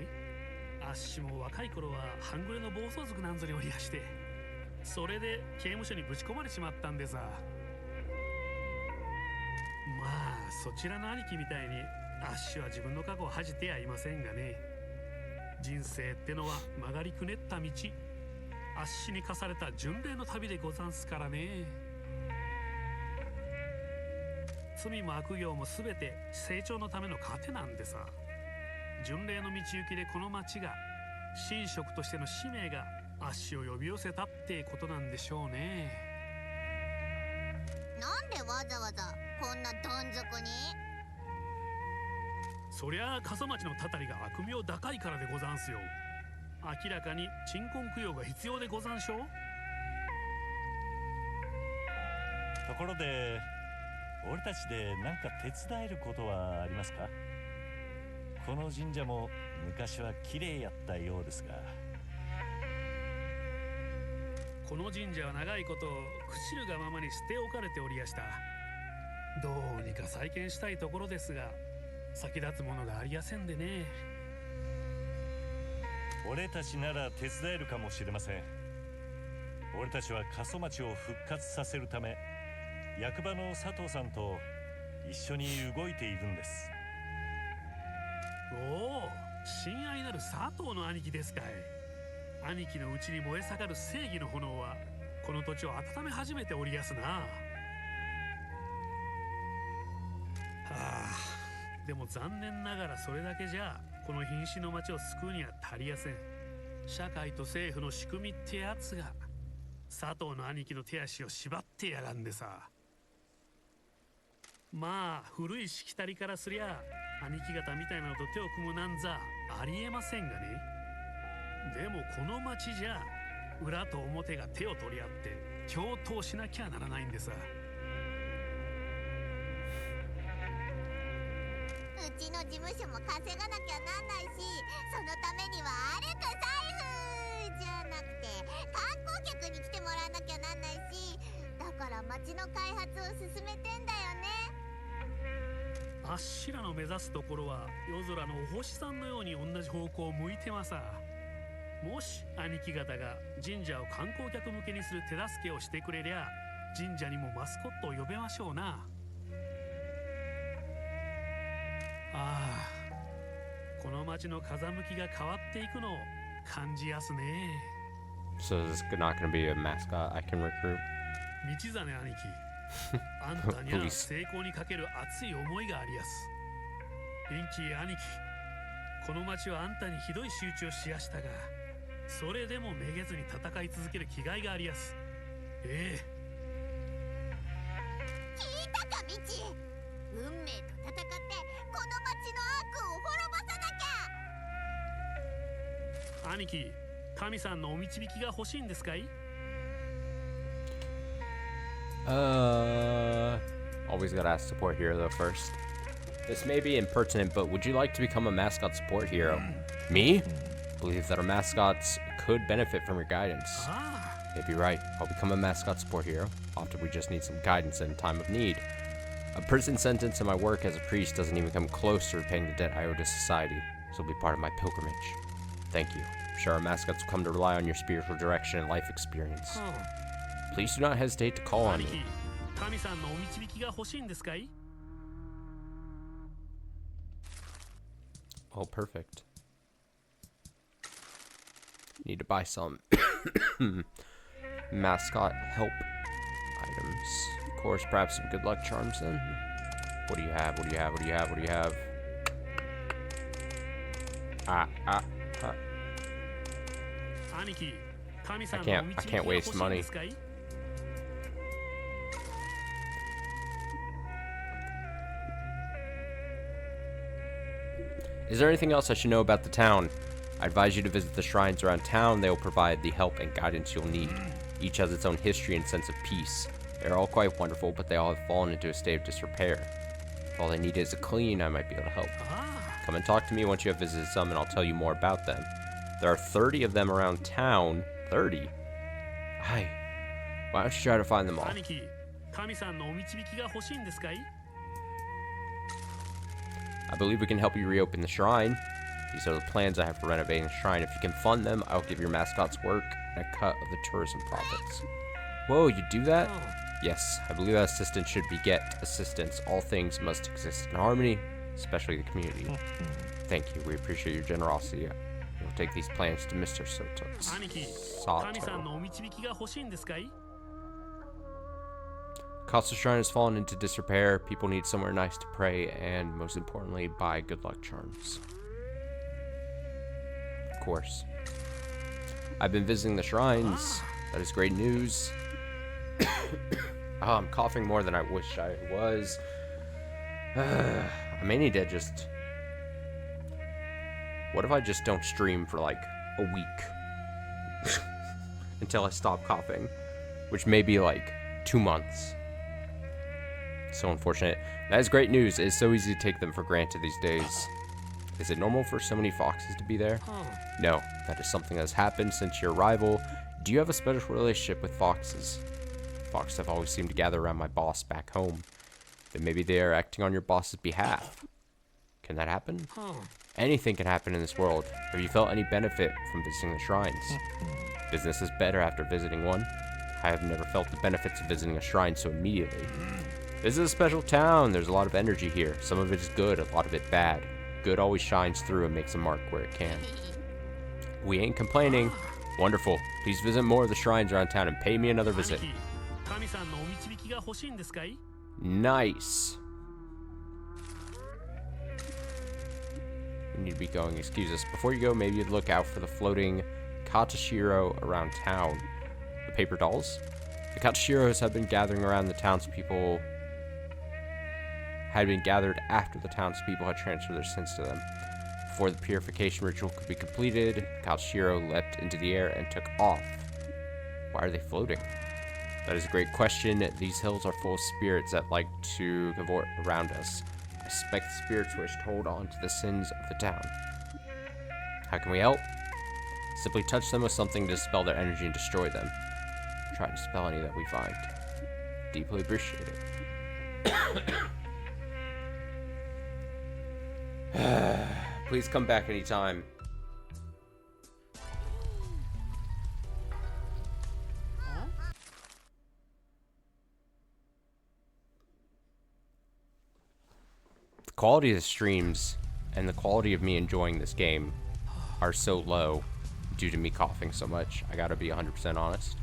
あっしも若い頃は半グレの暴走族なんぞにおりやして、それで刑務所にぶち込まれちまったんでさ。まあそちらの兄貴みたいにあっしは自分の過去を恥じてやいませんがね。人生ってのは曲がりくねった道、あっしに課された巡礼の旅でござんすからね。罪も悪行も全て成長のための糧なんでさ。巡礼の道行きでこの町が神職としての使命が足を呼び寄せたってことなんでしょうね。なんでわざわざこんなどん底に？そりゃあ笠町のたたりが悪名高いからでござんすよ。明らかに鎮魂供養が必要でござんしょう。ところで俺たちで何か手伝えることはありますか？この神社も昔は綺麗やったようですが。この神社は長いこと朽ちるがままに捨て置かれておりやした。どうにか再建したいところですが、先立つものがありやせんでね。俺たちなら手伝えるかもしれません。俺たちは過疎町を復活させるため、役場の佐藤さんと一緒に動いているんです。おお、親愛なる佐藤の兄貴ですかい。兄貴のうちに燃え盛る正義の炎はこの土地を温め始めておりやすな。はあ、でも残念ながらそれだけじゃこの瀕死の町を救うには足りやせん。社会と政府の仕組みってやつが佐藤の兄貴の手足を縛ってやがんでさ。まあ古いしきたりからすりゃ兄貴方みたいなのと手を組むなんざありえませんがね。でもこの町じゃ裏と表が手を取り合って共闘しなきゃならないんです。うちの事務所も稼がなきゃなんないし、そのためには歩く財布じゃなくて観光客に来てもらわなきゃなんないし、だから町の開発を進めてんだよね。あっしらの目指すところは夜空のお星さんのように同じ方向を向いてまさ。もし兄貴方が神社を観光客向けにする手助けをしてくれりゃ、神社にもマスコットを呼べましょうな。ああ、この町の風向きが変わっていくのを感じやすね。 So this is not going to be a mascot I can recruit. 道真兄貴、あんたには成功にかける熱い思いがありやす。ピンキー兄貴、この町はあんたにひどい仕打ちをしやしたが、それでもめげずに戦い続ける気概がありやす。ええ、聞いたかミチ、運命と戦ってこの町の悪を滅ぼさなきゃ。兄貴、神さんのお導きが欲しいんですかい？ Always gotta ask support hero though first. This may be impertinent, but would you like to become a mascot support hero? Me? Believe that our mascots could benefit from your guidance. If you're right, I'll become a mascot support hero. Often we just need some guidance in time of need. A prison sentence and my work as a priest doesn't even come close to repaying the debt I owe to society, so it'll be part of my pilgrimage. Thank you. I'm sure our mascots will come to rely on your spiritual direction and life experience. Please do not hesitate to call on 兄 me. 貴、神さんのお導きが欲しいんですかい？ Oh, perfect. Need to buy some mascot help items. Of course, perhaps some good luck charms then. What do you have? What do you have? What do you have? What do you have? Ah. 兄貴、神さんのお I 導き can't が欲し waste いん money. ですかい？ Is there anything else I should know about the town? I advise you to visit the shrines around town. They will provide the help and guidance you'll need. Each has its own history and sense of peace. They're all quite wonderful, but they all have fallen into a state of disrepair. If all they need is a clean, I might be able to help. Come and talk to me once you have visited some, and I'll tell you more about them. There are 30 of them around town. 30? Hi. Why don't you try to find them all? 兄貴、神さんのお導きが欲しいんですかい？ I believe we can help you reopen the shrine. These are the plans I have for renovating the shrine. If you can fund them, I'll give your mascots work and a cut of the tourism profits. Whoa, you do that? Yes, I believe that assistance should beget assistance. All things must exist in harmony, especially the community. Thank you. We appreciate your generosity. We'll take these plans to Mr. 兄貴、神さんのお導きが欲しいんですかい？ Casa Shrine has fallen into disrepair. People need somewhere nice to pray and, most importantly, buy good luck charms. Of course. I've been visiting the shrines. That is great news. Oh, I'm coughing more than I wish I was. I may need to just... What if I just don't stream for like a week? Until I stop coughing. Which may be like 2 months. So unfortunate. That is great news. It is so easy to take them for granted these days. Is it normal for so many foxes to be there? No, that is something that has happened since your arrival. Do you have a special relationship with foxes? Foxes have always seemed to gather around my boss back home. Then maybe they are acting on your boss's behalf. Can that happen? Anything can happen in this world. Have you felt any benefit from visiting the shrines? Business is better after visiting one. I have never felt the benefits of visiting a shrine so immediately. This is a special town. There's a lot of energy here. Some of it is good, a lot of it bad. Good always shines through and makes a mark where it can. We ain't complaining. Wonderful. Please visit more of the shrines around town and pay me another visit. Nice. We need to be going. Excuse us. Before you go, maybe you'd look out for the floating Katashiro around town. The paper dolls? The Katashiros have been gathering around the townspeople. Had been gathered after the townspeople had transferred their sins to them. Before the purification ritual could be completed, Katashiro leapt into the air and took off. Why are they floating? That is a great question. These hills are full of spirits that like to cavort around us. I suspect the spirits wish to hold on to the sins of the town. How can we help? Simply touch them with something to dispel their energy and destroy them. Try to dispel any that we find. Deeply appreciate it. Please come back anytime. The quality of the streams and the quality of me enjoying this game are so low due to me coughing so much. I gotta be 100% honest.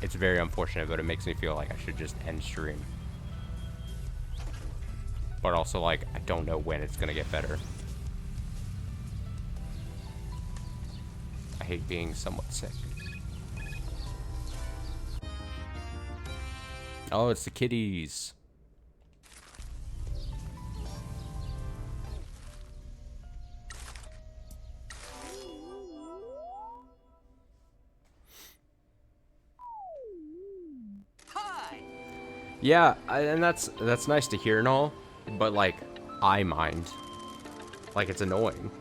It's very unfortunate, but it makes me feel like I should just end stream. But also, like, I don't know when it's gonna get better. I hate being somewhat sick. Oh, it's the kitties. Yeah, and that's nice to hear and all, but like, I mind. Like, it's annoying.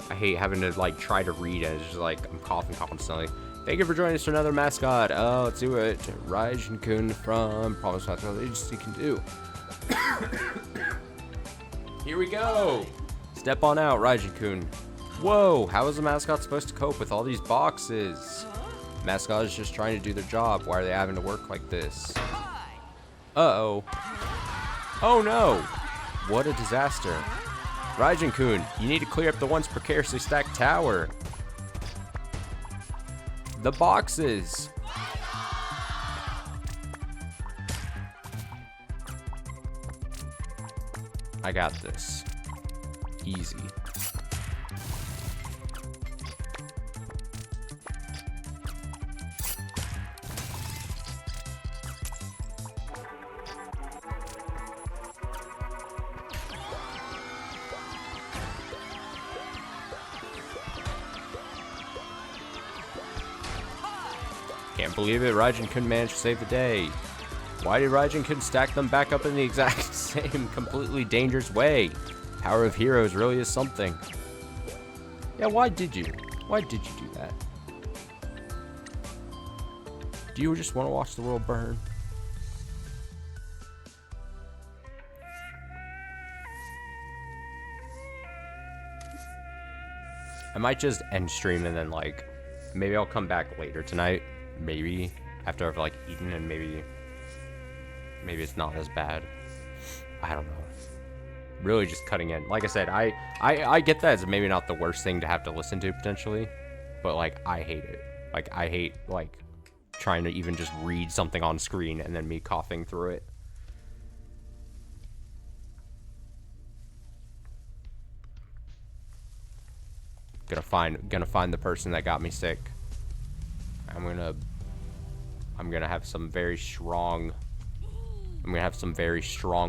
I hate having to like try to read and it's just like I'm coughing constantly. Thank you for joining us for another mascot. Oh, let's do it. Raijin-kun from Promise Mascot Agency can do. Here we go. Step on out, Raijin-kun. Whoa, how is a mascot supposed to cope with all these boxes? Mascot is just trying to do their job. Why are they having to work like this? Uh-oh. Oh no! What a disaster. Raijin-kun, you need to clear up the once precariously stacked tower. The boxes! I got this. Easy. Can't believe it, Raijin couldn't manage to save the day. Why did Raijin couldn't stack them back up in the exact same completely dangerous way? Power of heroes really is something. Yeah, why did you? Why did you do that? Do you just want to watch the world burn? I might just end stream and then like, maybe I'll come back later tonight. Maybe after I've like eaten and maybe it's not as bad. I don't know. Really just cutting in. Like I said, I get that it's maybe not the worst thing to have to listen to potentially, but like I hate it. Like, I hate, like, trying to even just read something on screen and then me coughing through it. Gonna find the person that got me sick. I'm gonna have some very strong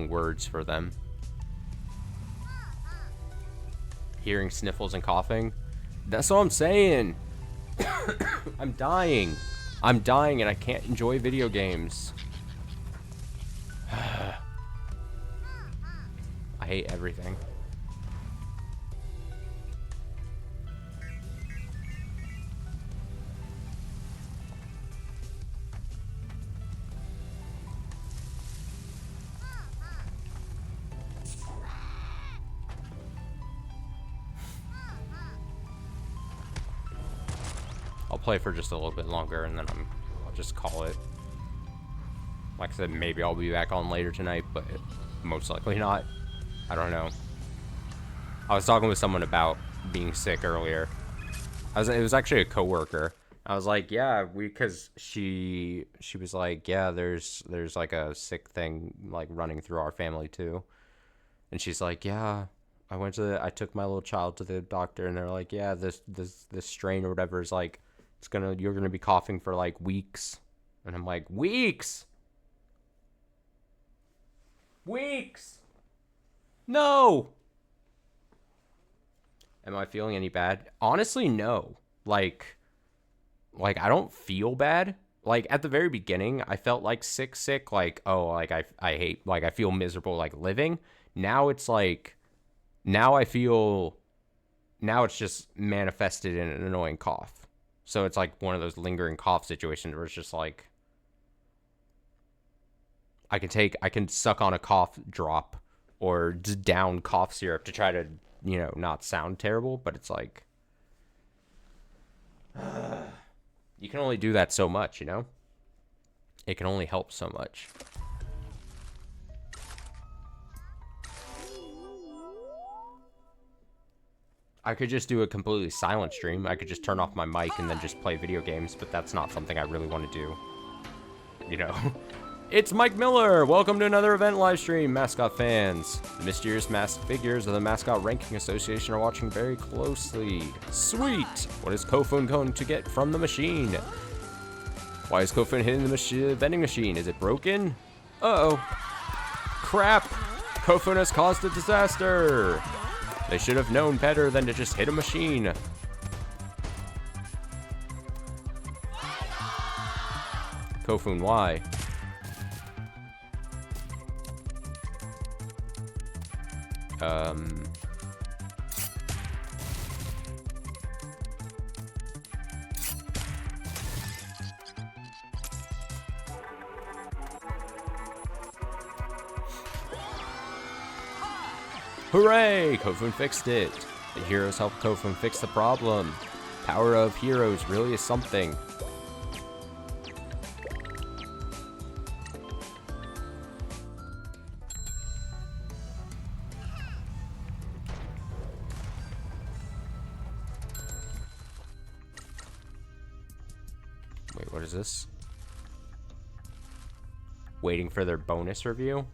words for them. Hearing sniffles and coughing. That's what I'm saying. I'm dying and I can't enjoy video games. I hate everything. I'll play for just a little bit longer and then I'll just call it. Like I said, maybe I'll be back on later tonight, but most likely not. I don't know. I was talking with someone about being sick earlier. It was actually a coworker. I was like, yeah, because she was like, yeah, there's like a sick thing like running through our family too. And she's like, yeah, I took my little child to the doctor and they're like, yeah, this strain or whatever is like, you're gonna be coughing for like weeks. And I'm like, weeks? No. Am I feeling any bad? Honestly, no. Like I don't feel bad. Like at the very beginning, I felt like sick, like, oh, like I hate, like I feel miserable like living. Now it's like, now it's just manifested in an annoying cough. So it's like one of those lingering cough situations where it's just like, I can suck on a cough drop or just down cough syrup to try to, you know, not sound terrible, but it's like, you can only do that so much, you know? It can only help so much. I could just do a completely silent stream. I could just turn off my mic and then just play video games, but that's not something I really want to do. You know? It's Mike Miller! Welcome to another event live stream, Mascot fans. The mysterious masked figures of the Mascot Ranking Association are watching very closely. Sweet! What is Kofun going to get from the machine? Why is Kofun hitting the vending machine? Is it broken? Uh-oh. Crap! Kofun has caused a disaster! They should have known better than to just hit a machine. Kofun, why? Hooray! Kofun fixed it. The heroes helped Kofun fix the problem. Power of heroes really is something. Wait, what is this? Waiting for their bonus review?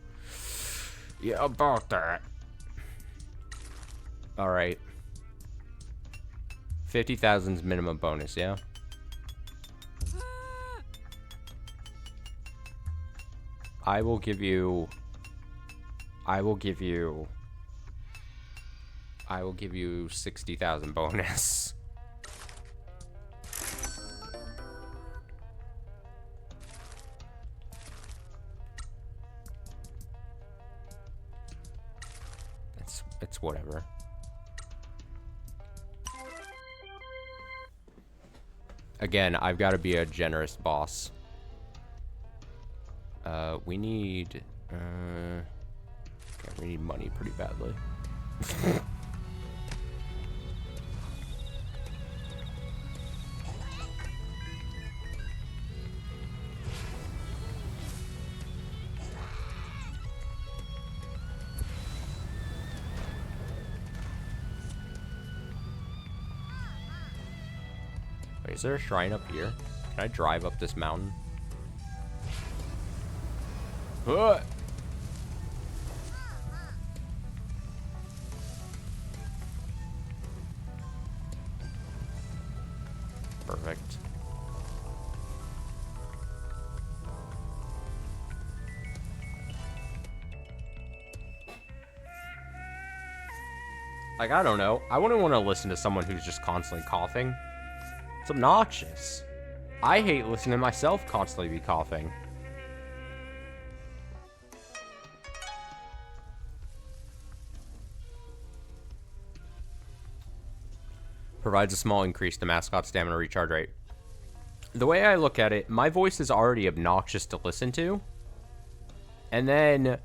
Yeah, about that. Alright. 50,000's minimum bonus, yeah? I will give you 60,000 bonus. It's whatever. Again, I've got to be a generous boss. We need money pretty badly. Wait, is there a shrine up here? Can I drive up this mountain? Perfect. Like, I don't know. I wouldn't want to listen to someone who's just constantly coughing. It's obnoxious. I hate listening to myself constantly be coughing. Provides a small increase to mascot stamina recharge rate. The way I look at it, my voice is already obnoxious to listen to. And then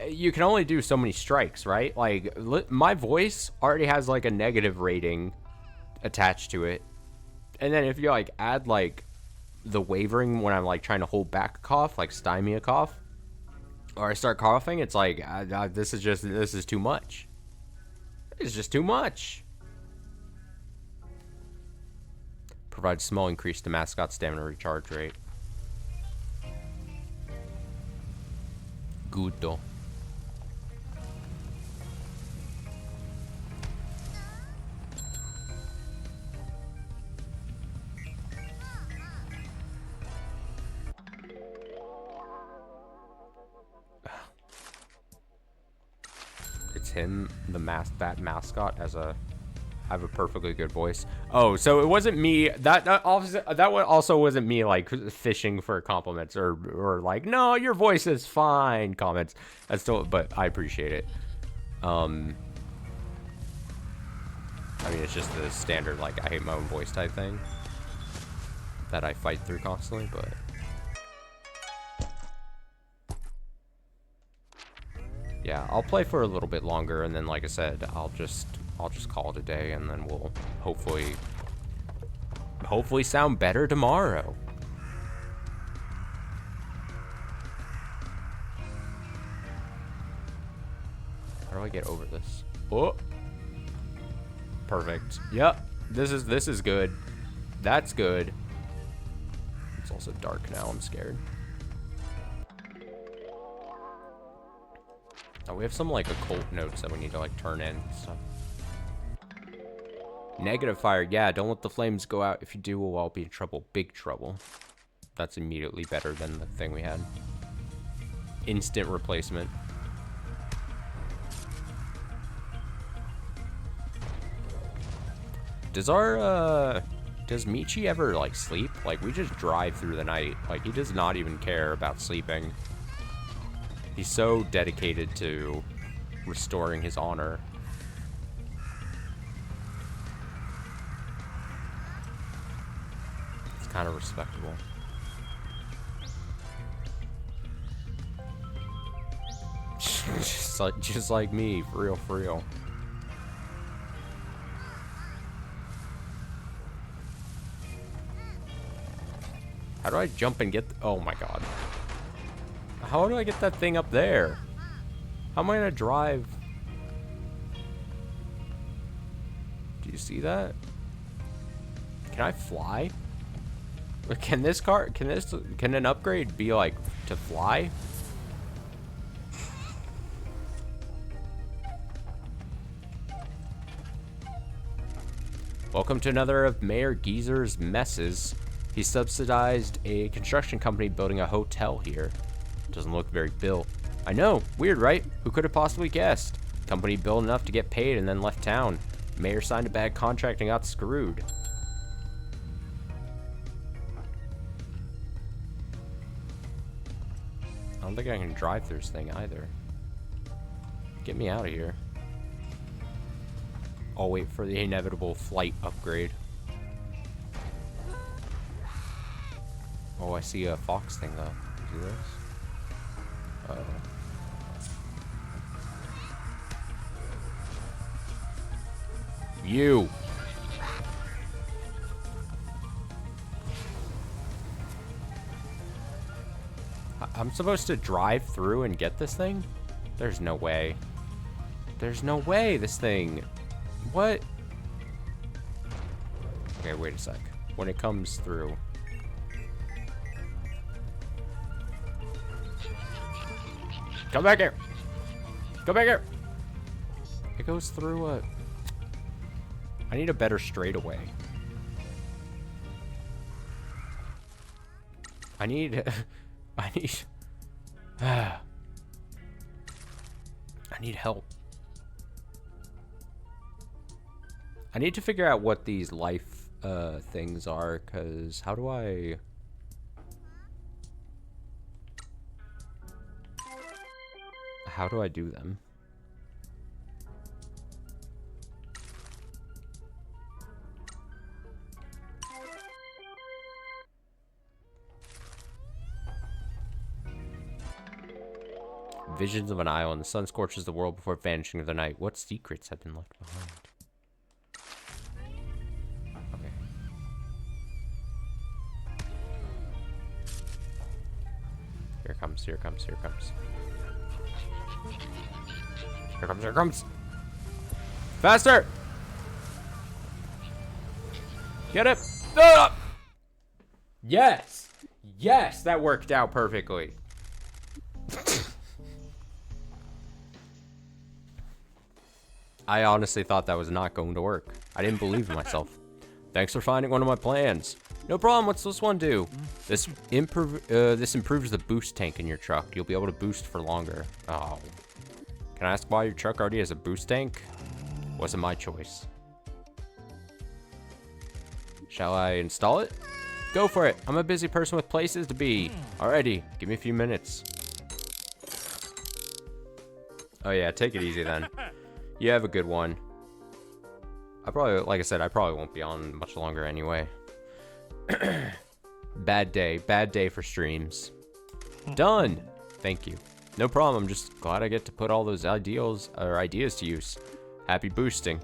you can only do so many strikes, right? Like, my voice already has like a negative rating attached to it. And then if you like add like the wavering when I'm like trying to hold back a cough, like stymie a cough, or I start coughing, it's like, this is too much. It's just too much. Provides small increase to mascot stamina recharge rate. Good though. It's him, that mascot, as a... I have a perfectly good voice. Oh, so it wasn't me. That also wasn't me like fishing for compliments or like, no, your voice is fine comments. That's still, but I appreciate it. I mean, it's just the standard like I hate my own voice type thing that I fight through constantly, but. Yeah, I'll play for a little bit longer, and then, like I said, I'll just call it a day, and then we'll hopefully sound better tomorrow. How do I get over this? Oh, perfect. Yep, this is good. That's good. It's also dark now. I'm scared. Oh, we have some like occult notes that we need to like turn in and stuff. Negative fire. Yeah, don't let the flames go out. If you do, we'll all be in trouble. Big trouble. That's immediately better than the thing we had. Instant replacement. Does Michi ever like sleep? Like, we just drive through the night. Like, he does not even care about sleeping. He's so dedicated to restoring his honor. It's kind of respectable. just like me, for real, for real. How do I jump and get? Oh my god. How do I get that thing up there? How am I gonna drive? Do you see that? Can I fly? Can an upgrade be like to fly? Welcome to another of Mayor Geezer's messes. He subsidized a construction company building a hotel here. Doesn't look very built. I know, weird, right? Who could have possibly guessed? Company built enough to get paid and then left town. Mayor signed a bad contract and got screwed. I don't think I can drive through this thing either. Get me out of here. I'll wait for the inevitable flight upgrade. Oh, I see a fox thing though. See this? Uh-oh. You! I'm supposed to drive through and get this thing? There's no way. There's no way this thing... What? Okay, wait a sec. when it comes through. Come back here. Come back here. It goes through a... I need a better straightaway. I need... I need help. I need to figure out what these life things are, because how do I... How do I do them? Visions of an island. The sun scorches the world before vanishing of the night. What secrets have been left behind? Okay. Here it comes, here it comes, here it comes. Here it comes, here it comes. Faster! Get it! Ah! Yes! Yes, that worked out perfectly. I honestly thought that was not going to work. I didn't believe in myself. Thanks for finding one of my plans. No problem, what's this one do? This improves the boost tank in your truck. You'll be able to boost for longer. Oh. Can I ask why your truck already has a boost tank? Wasn't my choice. Shall I install it? Go for it. I'm a busy person with places to be. Alrighty, give me a few minutes. Oh yeah, take it easy then. You have a good one. I probably, like I said, I probably won't be on much longer anyway. Bad day for streams. Done. Thank you. No problem. I'm just glad I get to put all those ideas to use. Happy boosting.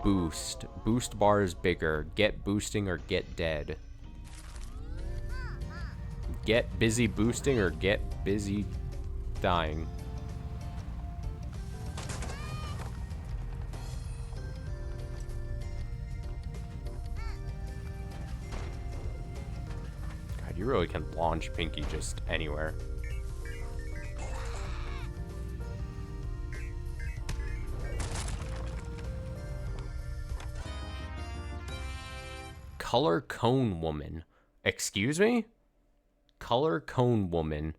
Boost. Boost bar is bigger. Get boosting or get dead. Get busy boosting or get busy dying. You really can launch Pinky just anywhere. Color cone woman. Excuse me? Color cone woman.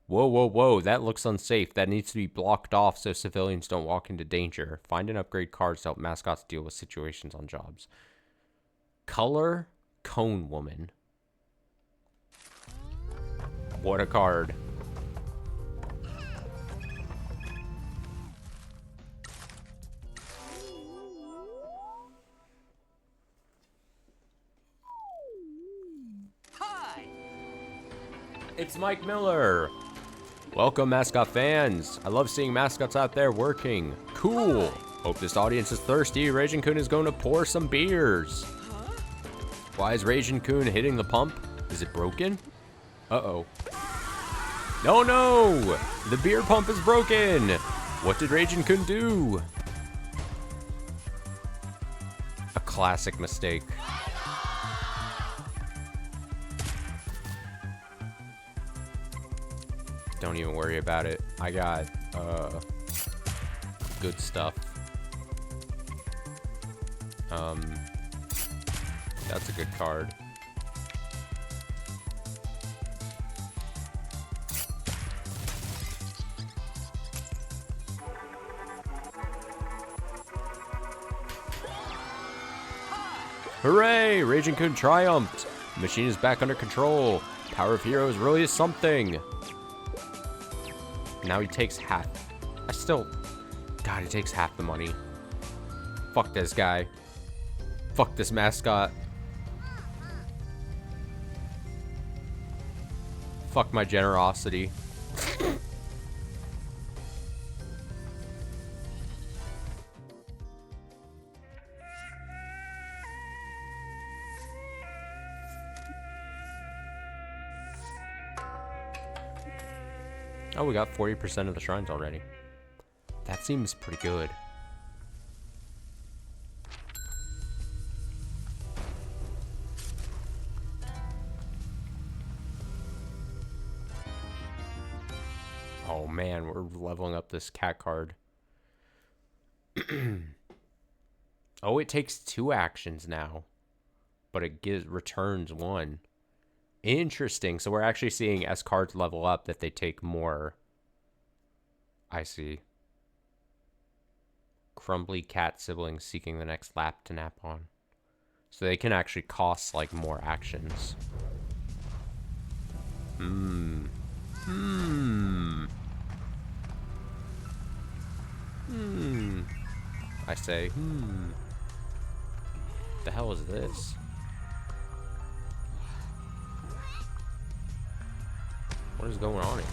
Whoa, whoa, whoa. That looks unsafe. That needs to be blocked off so civilians don't walk into danger. Find and upgrade cars to help mascots deal with situations on jobs. Color cone woman. What a card. Hi. It's Mike Miller. Welcome, Mascot fans. I love seeing mascots out there working. Cool. Hope this audience is thirsty. Raging-kun is going to pour some beers. Why is Raging-kun hitting the pump? Is it broken? Uh-oh. No, no! The beer pump is broken! What did Raging-kun do? A classic mistake. Don't even worry about it. I got, good stuff. That's a good card. Hooray! Raging-kun triumphed! The machine is back under control. Power of Heroes really is something. Now he takes half. God, he takes half the money. Fuck this guy. Fuck this mascot. Fuck my generosity. Oh, we got 40% of the shrines already. That seems pretty good. Oh man, we're leveling up this cat card. Oh, it takes 2 actions now, but it returns 1. Interesting. So we're actually seeing as cards level up that they take more. I see. Crumbly cat siblings seeking the next lap to nap on. So they can actually cost like more actions. I say, the hell is this? What is going on here?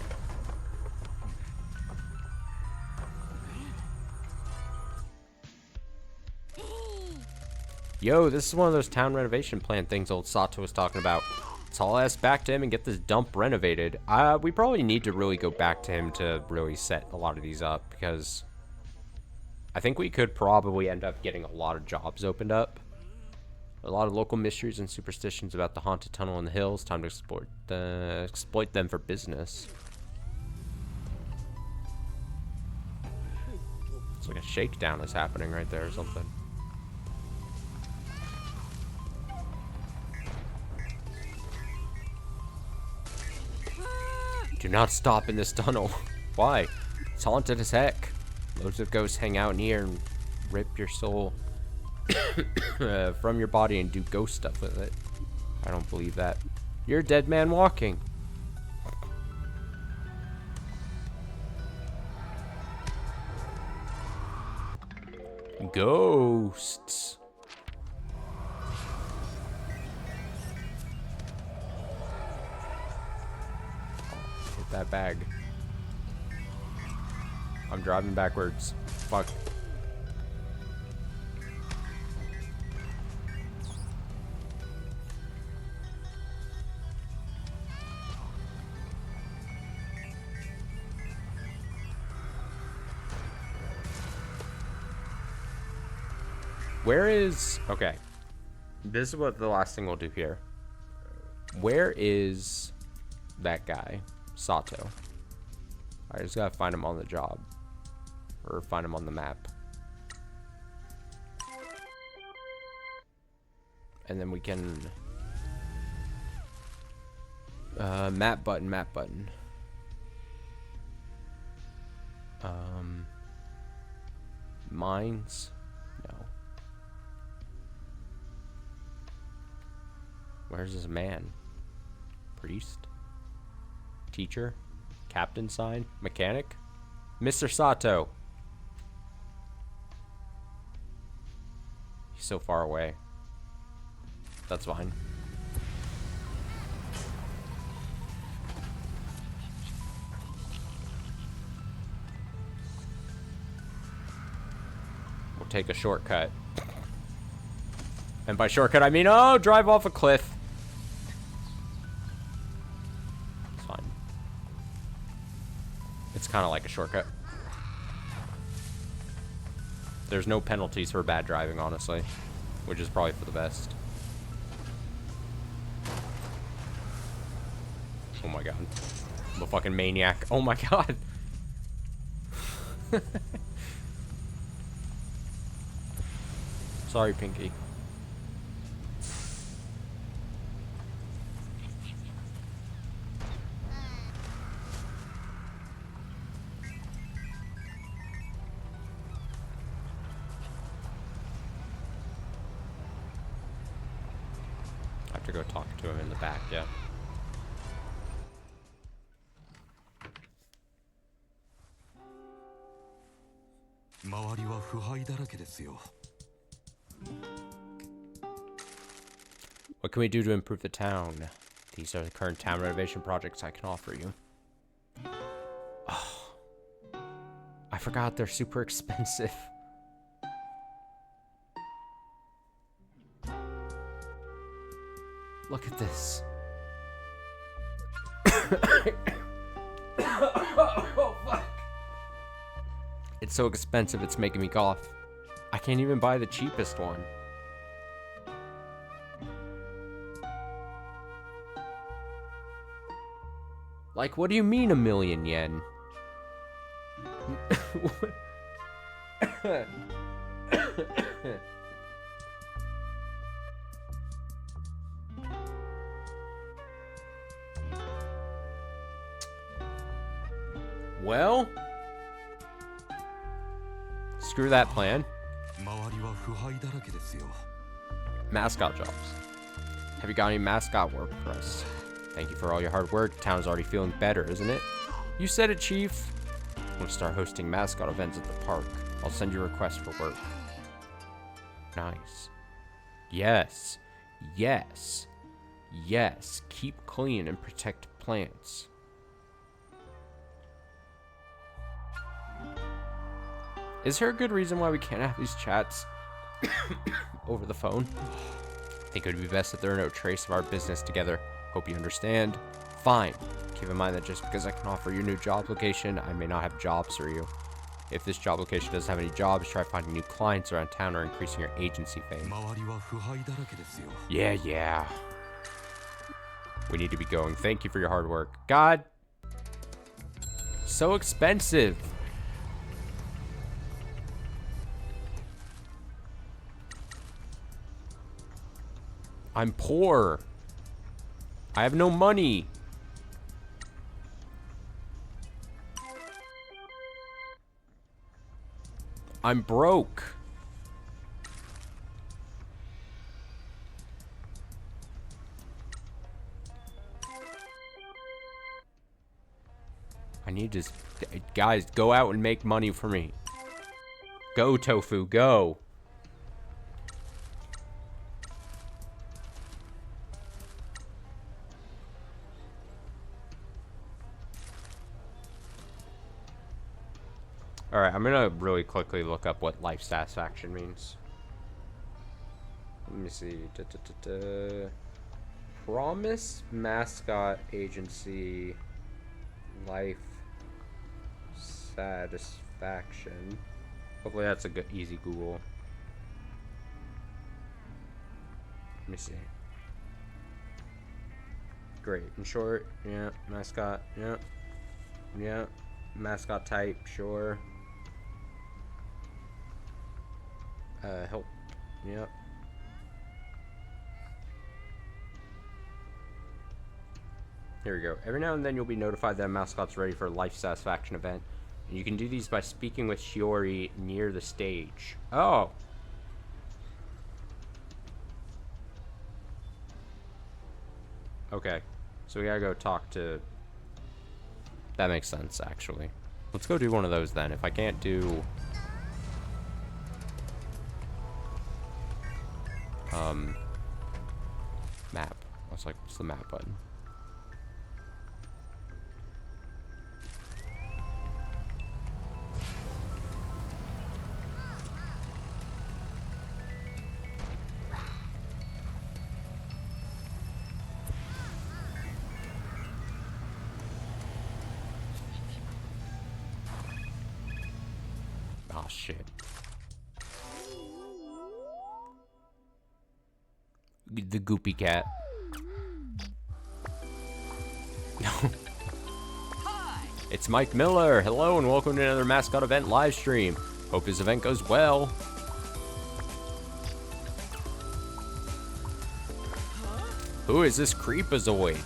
Yo, this is one of those town renovation plan things old Sato was talking about. So I'll ask back to him and get this dump renovated. We probably need to really go back to him to really set a lot of these up, because I think we could probably end up getting a lot of jobs opened up. A lot of local mysteries and superstitions about the haunted tunnel in the hills. Time to exploit them for business. It's like a shakedown is happening right there or something. Do not stop in this tunnel. Why? It's haunted as heck. Loads of ghosts hang out near and rip your soul from your body and do ghost stuff with it. I don't believe that. You're a dead man walking. Ghosts. Hit that bag. I'm driving backwards. Fuck. Where is... Okay. This is what the last thing we'll do here. Where is that guy? Sato. I just gotta find him on the job. Or find him on the map. And then we can... map button, map button. Mines? No. Where's this man? Priest? Teacher? Captain sign? Mechanic? Mr. Sato. He's so far away. That's fine. We'll take a shortcut. And by shortcut, I mean, oh, drive off a cliff. It's fine. It's kind of like a shortcut. There's no penalties for bad driving, honestly. Which is probably for the best. Oh my god. I'm a fucking maniac. Oh my god. Sorry, Pinky. I have to go talk to him in the back, yeah. What can we do to improve the town? These are the current town renovation projects I can offer you. Oh, I forgot they're super expensive. Look at this. Oh, fuck. It's so expensive, it's making me cough. I can't even buy the cheapest one. Like, what do you mean 1,000,000 yen? Well, screw that plan. Mascot jobs. Have you got any mascot work for us? Thank you for all your hard work. Town's already feeling better, isn't it? You said it, Chief. We'll start hosting mascot events at the park. I'll send you a request for work. Nice. Yes. Yes. Yes. Keep clean and protect plants. Is there a good reason why we can't have these chats over the phone? I think it would be best if there are no trace of our business together. Hope you understand. Fine. Keep in mind that just because I can offer you a new job location, I may not have jobs for you. If this job location doesn't have any jobs, try finding new clients around town or increasing your agency fame. Yeah. We need to be going. Thank you for your hard work. God. So expensive. I'm poor. I have no money. I'm broke. I need to... Guys, go out and make money for me. Go, Tofu, go. Alright, I'm gonna really quickly look up what life satisfaction means. Let me see. Promise Mascot Agency life satisfaction. Hopefully that's a good, easy Google. Let me see. Great. In short, yeah. Mascot, yeah. Yeah. Mascot type, sure. Help. Yep. Here we go. Every now and then you'll be notified that a mascot's ready for a life satisfaction event. And you can do these by speaking with Shiori near the stage. Oh! Okay. So we gotta go talk to... That makes sense, actually. Let's go do one of those then. If I can't do... map. I was like, what's the map button? Oh, shit. The goopy cat. It's Mike Miller. Hello and welcome to another Mascot event live stream. Hope this event goes well. Who is this creepazoid?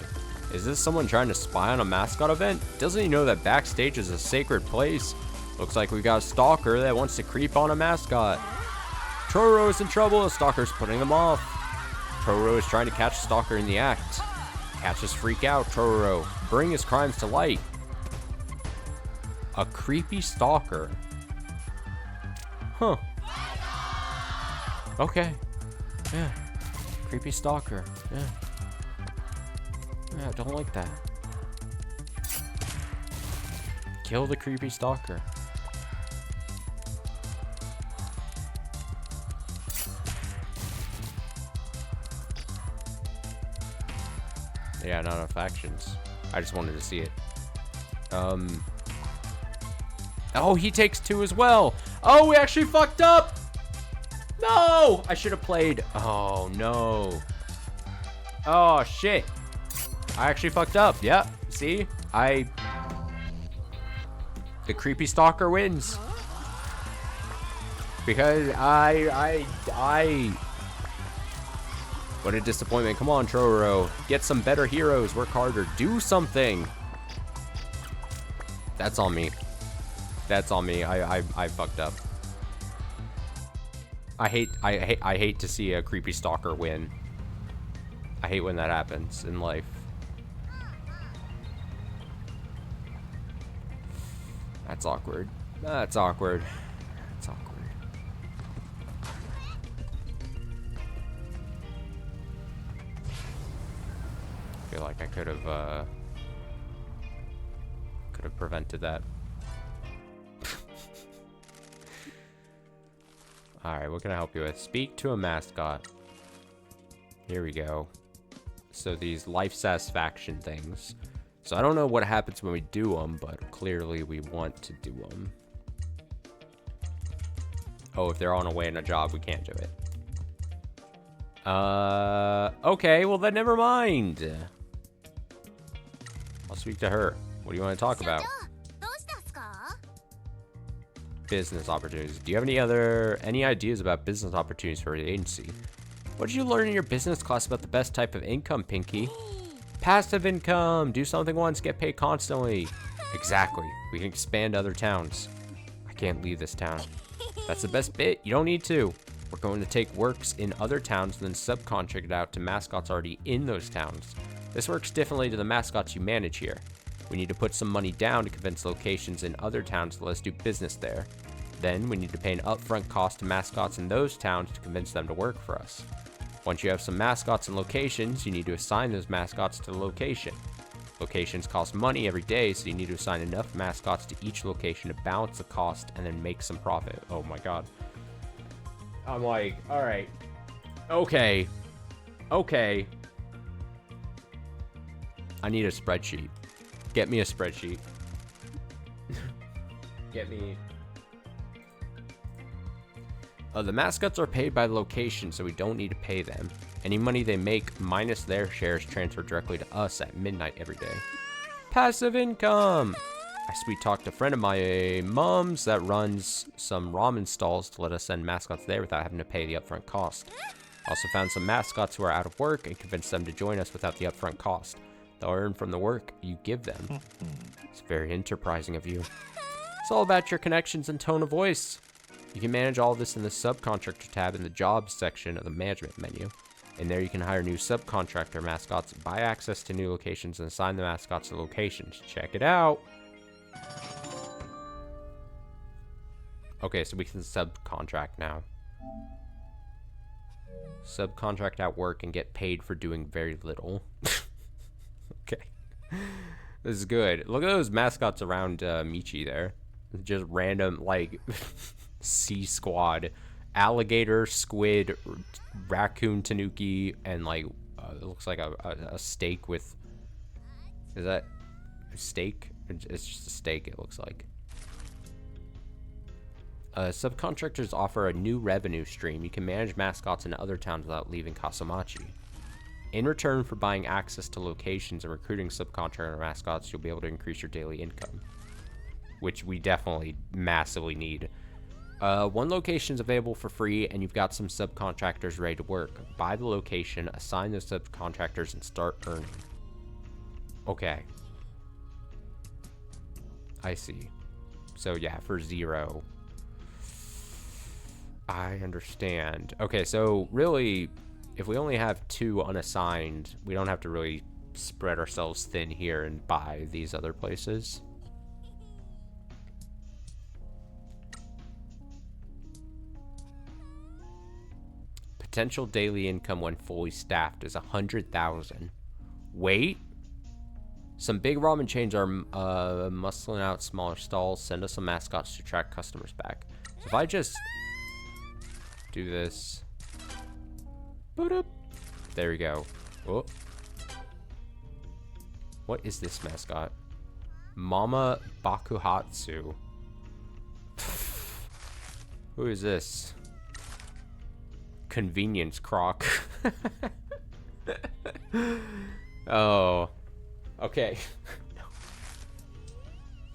Is this someone trying to spy on a mascot event? Doesn't he know that backstage is a sacred place? Looks like we got a stalker that wants to creep on a mascot. Troro is in trouble. The stalker's putting them off. Troro is trying to catch the stalker in the act. Catch his freak out, Troro. Bring his crimes to light. A creepy stalker. Huh. Okay. Yeah. Creepy stalker. Yeah. Yeah, I don't like that. Kill the creepy stalker. Yeah, not enough actions. I just wanted to see it. Oh, he takes 2 as well. Oh, we actually fucked up. No, I should have played. Oh, no. Oh, shit. I actually fucked up. Yep. See? The creepy stalker wins. Because what a disappointment. Come on, Troro. Get some better heroes. Work harder. Do something. That's on me. That's on me. I fucked up. I hate to see a creepy stalker win. I hate when that happens in life. That's awkward. That's awkward. That's awkward. I feel like I could have prevented that. Alright, what can I help you with? Speak to a mascot. Here we go. So these life satisfaction things. So I don't know what happens when we do them, but clearly we want to do them. Oh, if they're on a way in a job, we can't do it. Okay, well then never mind. I'll speak to her. What do you want to talk about? Business opportunities. Do you have any ideas about business opportunities for the agency? What did you learn in your business class about the best type of income, Pinky? Passive income. Do something once, get paid constantly. Exactly. We can expand to other towns. I can't leave this town. That's the best bit. You don't need to. We're going to take works in other towns and then subcontract it out to mascots already in those towns. This works differently to the mascots you manage here. We need to put some money down to convince locations in other towns to let us do business there. Then we need to pay an upfront cost to mascots in those towns to convince them to work for us. Once you have some mascots and locations, you need to assign those mascots to the location. Locations cost money every day, so you need to assign enough mascots to each location to balance the cost and then make some profit. Oh my god. I'm like, alright. Okay. Okay. I need a spreadsheet. Get me a spreadsheet. Get me... the mascots are paid by location, so we don't need to pay them. Any money they make minus their shares transfer directly to us at midnight every day. Passive income! I sweet-talked a friend of my mom's that runs some ramen stalls to let us send mascots there without having to pay the upfront cost. Also found some mascots who are out of work and convinced them to join us without the upfront cost. They'll earn from the work you give them. It's very enterprising of you. It's all about your connections and tone of voice. You can manage all of this in the subcontractor tab in the jobs section of the management menu. In there you can hire new subcontractor mascots, buy access to new locations, and assign the mascots to locations. Check it out. Okay, so we can subcontract now. Subcontract out work and get paid for doing very little. Okay. This is good. Look at those mascots around Michi there. Just random, like, sea squad. Alligator, squid, raccoon, tanuki, and, like, it looks like a steak with... Is that a steak? It's just a steak, it looks like. Subcontractors offer a new revenue stream. You can manage mascots in other towns without leaving Kasamachi. In return for buying access to locations and recruiting subcontractor mascots, you'll be able to increase your daily income, which we definitely massively need. One location is available for free, and you've got some subcontractors ready to work. Buy the location, assign those subcontractors, and start earning. Okay. I see. So yeah, for 0. I understand. Okay, so really, if we only have 2 unassigned, we don't have to really spread ourselves thin here and buy these other places. Potential daily income when fully staffed is 100,000. Wait. Some big ramen chains are muscling out smaller stalls. Send us some mascots to attract customers back. So if I just do this. There we go. Oh. What is this mascot? Mama Bakuhatsu. Who is this? Convenience croc. Oh. Okay.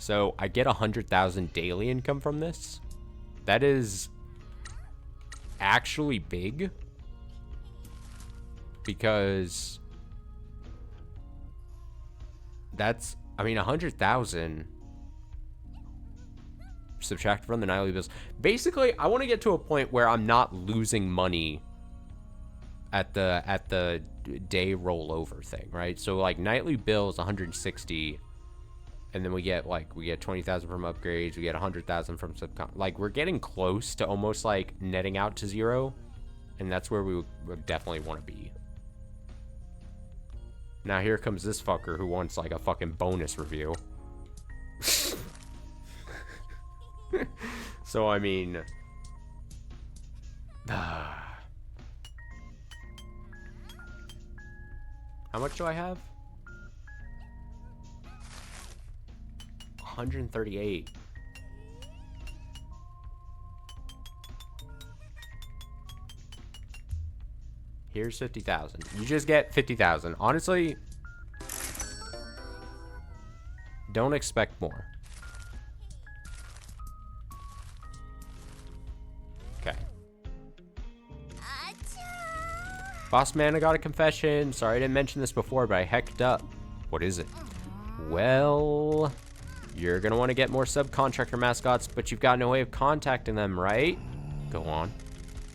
So I get 100,000 daily income from this. That is actually big. Because that's, I mean, 100,000 subtracted from the nightly bills. Basically, I want to get to a point where I'm not losing money at the day rollover thing, right? So like nightly bills 160, and then we get 20,000 from upgrades, we get 100,000 from subcon. Like we're getting close to almost like netting out to zero, and that's where we would definitely want to be. Now here comes this fucker who wants like a fucking bonus review. So I mean, how much do I have? 138. Here's 50,000. You just get 50,000. Honestly, don't expect more. Okay. Boss man, I got a confession. Sorry I didn't mention this before, but I hecked up. What is it? Well, you're gonna want to get more subcontractor mascots, but you've got no way of contacting them, right? Go on.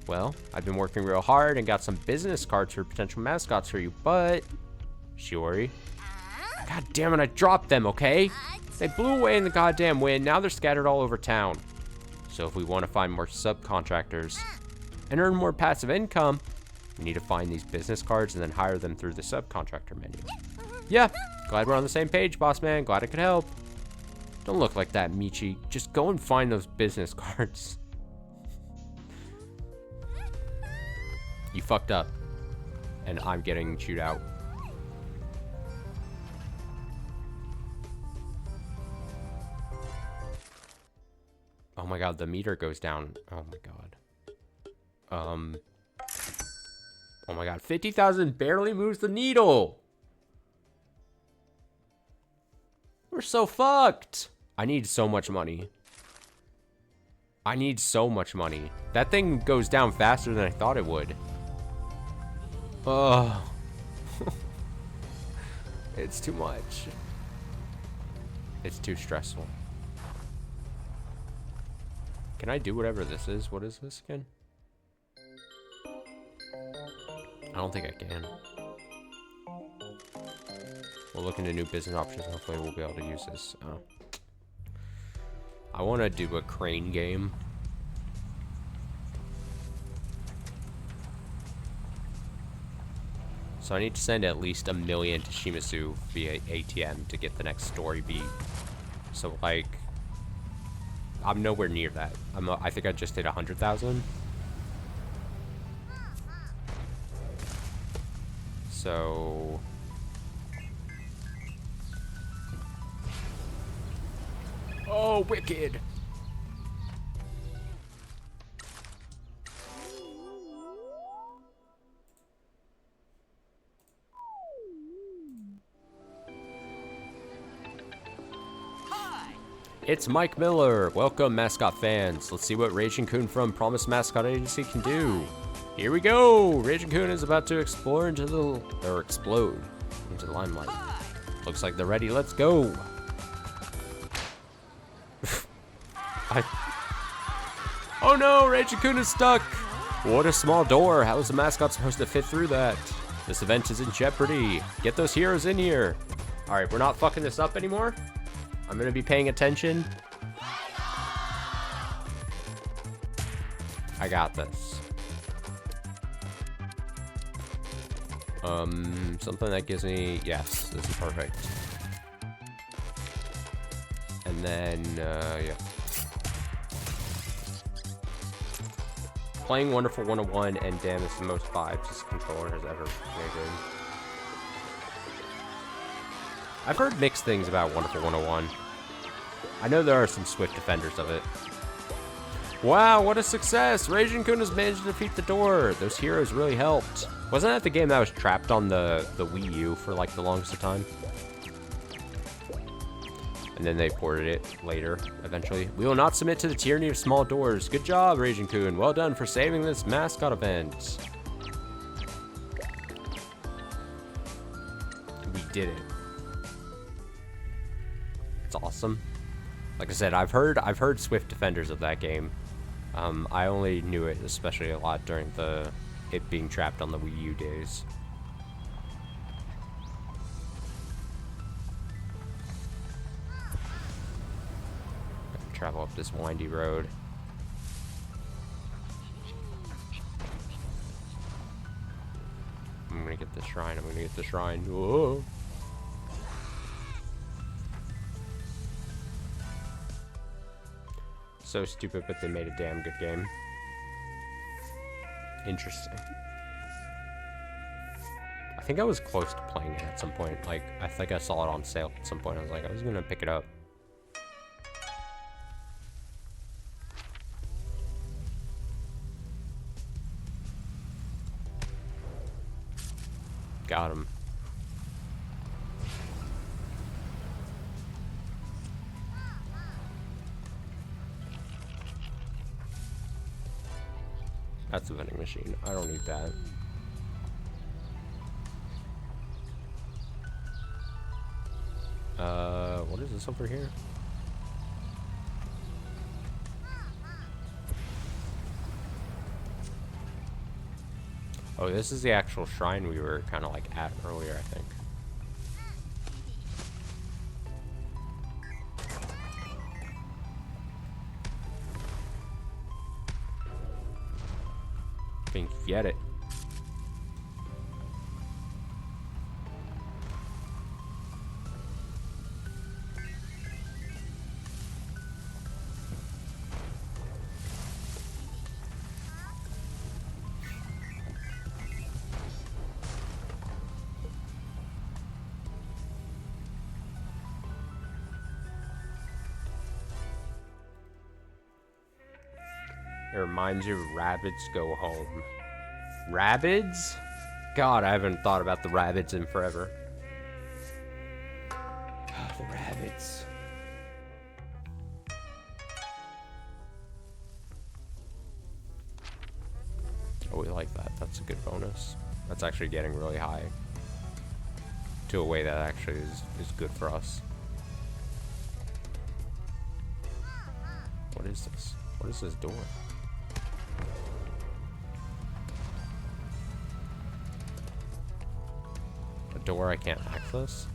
Well, I've been working real hard and got some business cards for potential mascots for you, but Shiori. God damn it, I dropped them, okay? They blew away in the goddamn wind. Now they're scattered all over town. So if we want to find more subcontractors and earn more passive income, we need to find these business cards and then hire them through the subcontractor menu. Yeah, glad we're on the same page, boss man. Glad I could help. Don't look like that, Michi. Just go and find those business cards. You fucked up, and I'm getting chewed out. Oh my god, the meter goes down. Oh my god. Oh my god, 50,000 barely moves the needle. We're so fucked. I need so much money. I need so much money. That thing goes down faster than I thought it would. Oh. It's too much. It's too stressful. Can I do whatever this is? What is this again? I don't think I can. We'll look into new business options. Hopefully we'll be able to use this. Oh. I want to do a crane game. So I need to send at least 1 million to Shimazu via ATM to get the next story beat. So like, I'm nowhere near that. I think I just hit 100,000. So oh, wicked. It's Mike Miller. Welcome, Mascot fans. Let's see what Raging-kun from Promise Mascot Agency can do. Here we go. Raging-kun is about to explode into the limelight. Looks like they're ready. Let's go. Oh no, Raging-kun is stuck. What a small door. How is the mascot supposed to fit through that? This event is in jeopardy. Get those heroes in here. All right, we're not fucking this up anymore. I'm gonna be paying attention. I got this. Something that gives me, yes, this is perfect. And then, yeah. Playing Wonderful 101 and damn is the most vibes this controller has ever made. I've heard mixed things about Wonderful 101. I know there are some swift defenders of it. Wow, what a success! Raging-kun has managed to defeat the door. Those heroes really helped. Wasn't that the game that was trapped on the Wii U for like the longest of time? And then they ported it later, eventually. We will not submit to the tyranny of small doors. Good job, Raging Coon. Well done for saving this mascot event. We did it. It's awesome. Like I said, I've heard swift defenders of that game. I only knew it especially a lot during it being trapped on the Wii U days. Travel up this windy road. I'm gonna get the shrine. I'm gonna get the shrine. Whoa. So stupid, but they made a damn good game. Interesting. I think I was close to playing it at some point. Like, I think I saw it on sale at some point. I was like, I was gonna pick it up. Got him. That's a vending machine. I don't need that. What is this over here? Oh, this is the actual shrine we were kind of like at earlier, I think. Get it. It reminds you of Rabbids Go Home. Rabbids? God, I haven't thought about the Rabbids in forever. The Rabbids. Oh, we like that. That's a good bonus. That's actually getting really high. To a way that actually is good for us. What is this? What is this door? A door I can't access?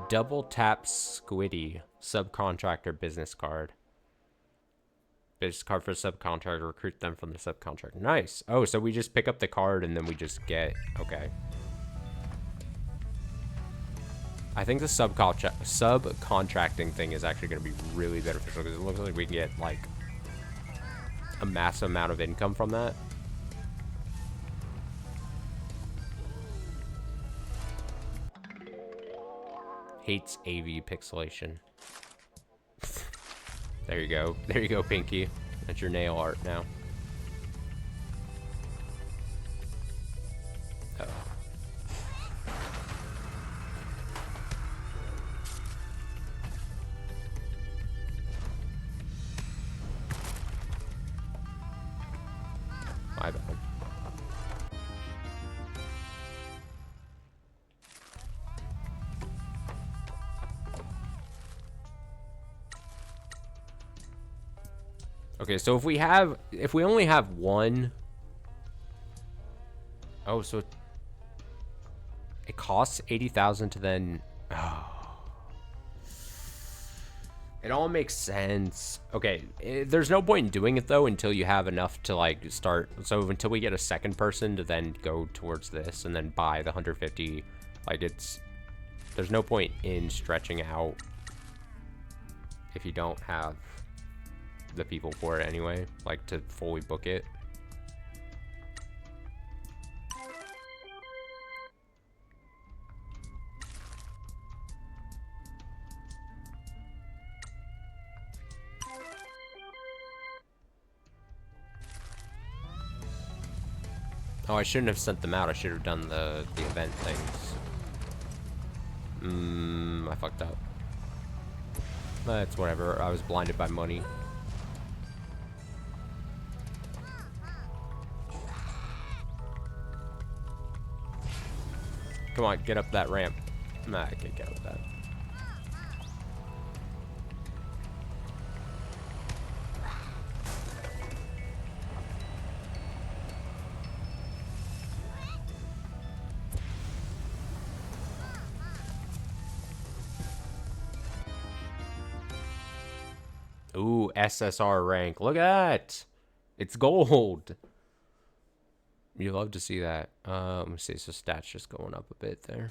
Double tap Squiddy subcontractor business card. Business card for subcontractor. Recruit them from the subcontractor. Nice. Oh, so we just pick up the card and then we just get. Okay. I think the subcontracting thing is actually going to be really beneficial because it looks like we can get like a massive amount of income from that. Hates AV pixelation. There you go. There you go, Pinky. That's your nail art now. Uh-oh. My bad. Okay, so if we only have one. Oh, so it costs 80,000 to then. Oh. It all makes sense. Okay, there's no point in doing it though until you have enough to like start. So until we get a second person to then go towards this and then buy the 150, like there's no point in stretching out if you don't have the people for it anyway, like to fully book it. Oh, I shouldn't have sent them out. I should have done the event things. I fucked up. That's whatever. I was blinded by money. Come on, get up that ramp. Nah, I can't get up that. Ooh, SSR rank. Look at that. It's gold. You love to see that. Let me see. So stats just going up a bit there.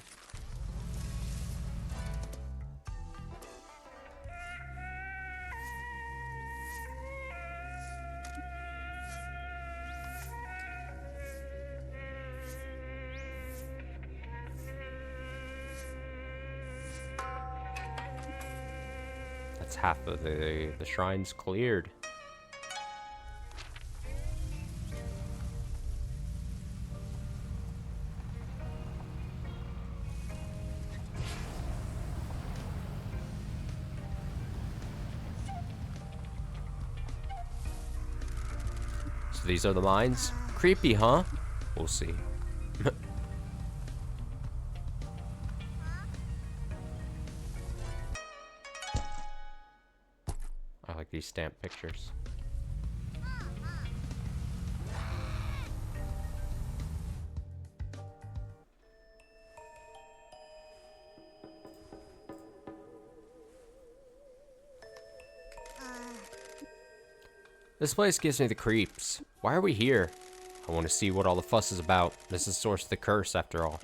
That's half of the shrines cleared. So these are the mines? Creepy, huh? We'll see. I like these stamp pictures. This place gives me the creeps. Why are we here? I want to see what all the fuss is about. This is the source of the curse, after all.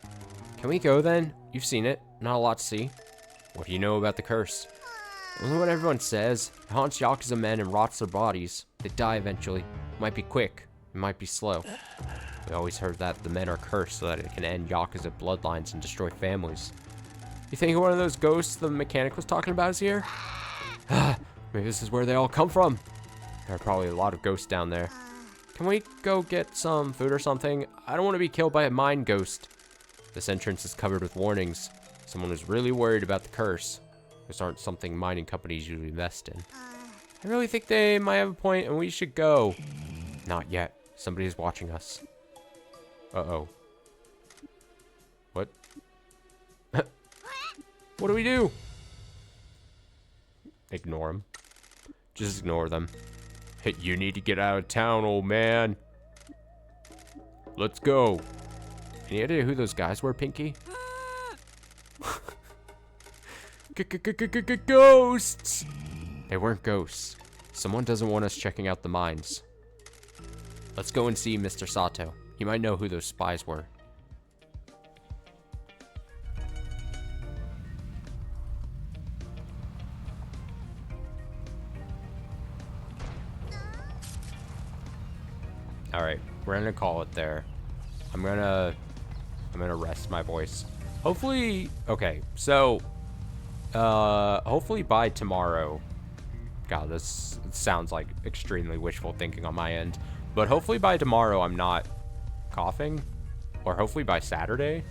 Can we go then? You've seen it. Not a lot to see. What do you know about the curse? Well, what everyone says. It haunts Yakuza men and rots their bodies. They die eventually. It might be quick. It might be slow. We always heard that the men are cursed so that it can end Yakuza bloodlines and destroy families. You think one of those ghosts the mechanic was talking about is here? Maybe this is where they all come from. There are probably a lot of ghosts down there. Can we go get some food or something? I don't want to be killed by a mine ghost. This entrance is covered with warnings. Someone is really worried about the curse. Those aren't something mining companies usually invest in. I really think they might have a point and we should go. Not yet. Somebody is watching us. Uh-oh. What? What do we do? Ignore them. Just ignore them. Hey, you need to get out of town, old man. Let's go. Any idea who those guys were, Pinky? Ghosts! They weren't ghosts. Someone doesn't want us checking out the mines. Let's go and see Mr. Sato. He might know who those spies were. Alright, we're gonna call it there. I'm gonna rest my voice. Hopefully, okay, so, hopefully by tomorrow, God, this sounds like extremely wishful thinking on my end, but hopefully by tomorrow I'm not coughing, or hopefully by Saturday.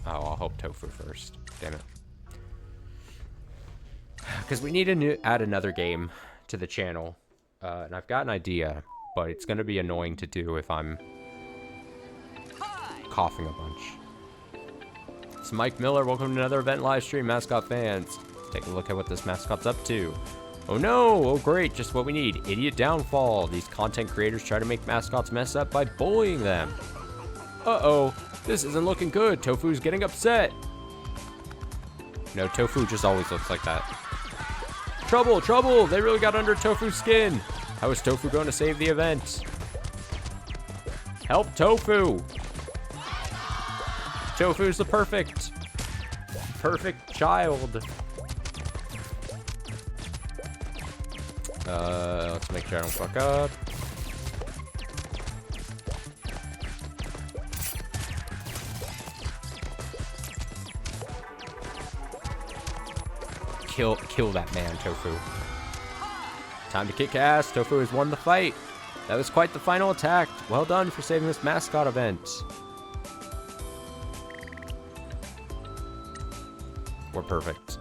Oh, I'll hope tofu first, damn it. Because we need to add another game to the channel. And I've got an idea, but it's going to be annoying to do if I'm coughing a bunch. It's Mike Miller. Welcome to another event live stream, Mascot fans. Let's take a look at what this mascot's up to. Oh no! Oh great, just what we need. Idiot downfall. These content creators try to make mascots mess up by bullying them. Uh-oh. This isn't looking good. Tofu's getting upset. No, Tofu just always looks like that. Trouble! Trouble! They really got under Tofu's skin. How is Tofu going to save the event? Help Tofu! Tofu's the perfect child. Let's make sure I don't fuck up. Kill that man, Tofu. Time to kick ass. Tofu has won the fight. That was quite the final attack. Well done for saving this mascot event. We're perfect.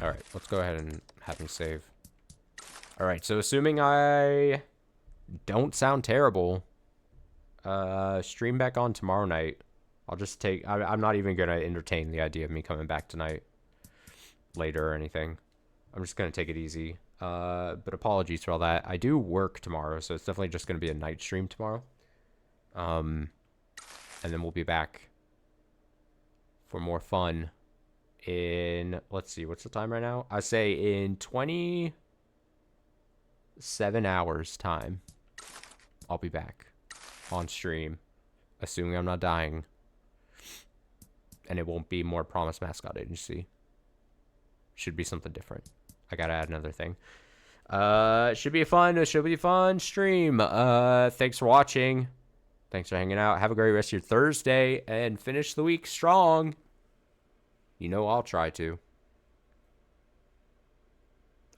Alright, let's go ahead and have him save. Alright, so assuming I don't sound terrible, stream back on tomorrow night. I'll just take... I'm not even going to entertain the idea of me coming back tonight later or anything. I'm just going to take it easy. But apologies for all that. I do work tomorrow, so it's definitely just going to be a night stream tomorrow. And then we'll be back for more fun in... Let's see, what's the time right now? I say in 27 hours time. I'll be back on stream, assuming I'm not dying. And it won't be more Promise Mascot Agency. Should be something different. I gotta add another thing. It should be a fun stream. Thanks for watching. Thanks for hanging out. Have a great rest of your Thursday and finish the week strong. You know I'll try to.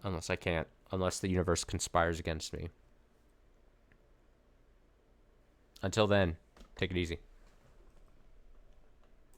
Unless I can't. Unless the universe conspires against me. Until then, take it easy.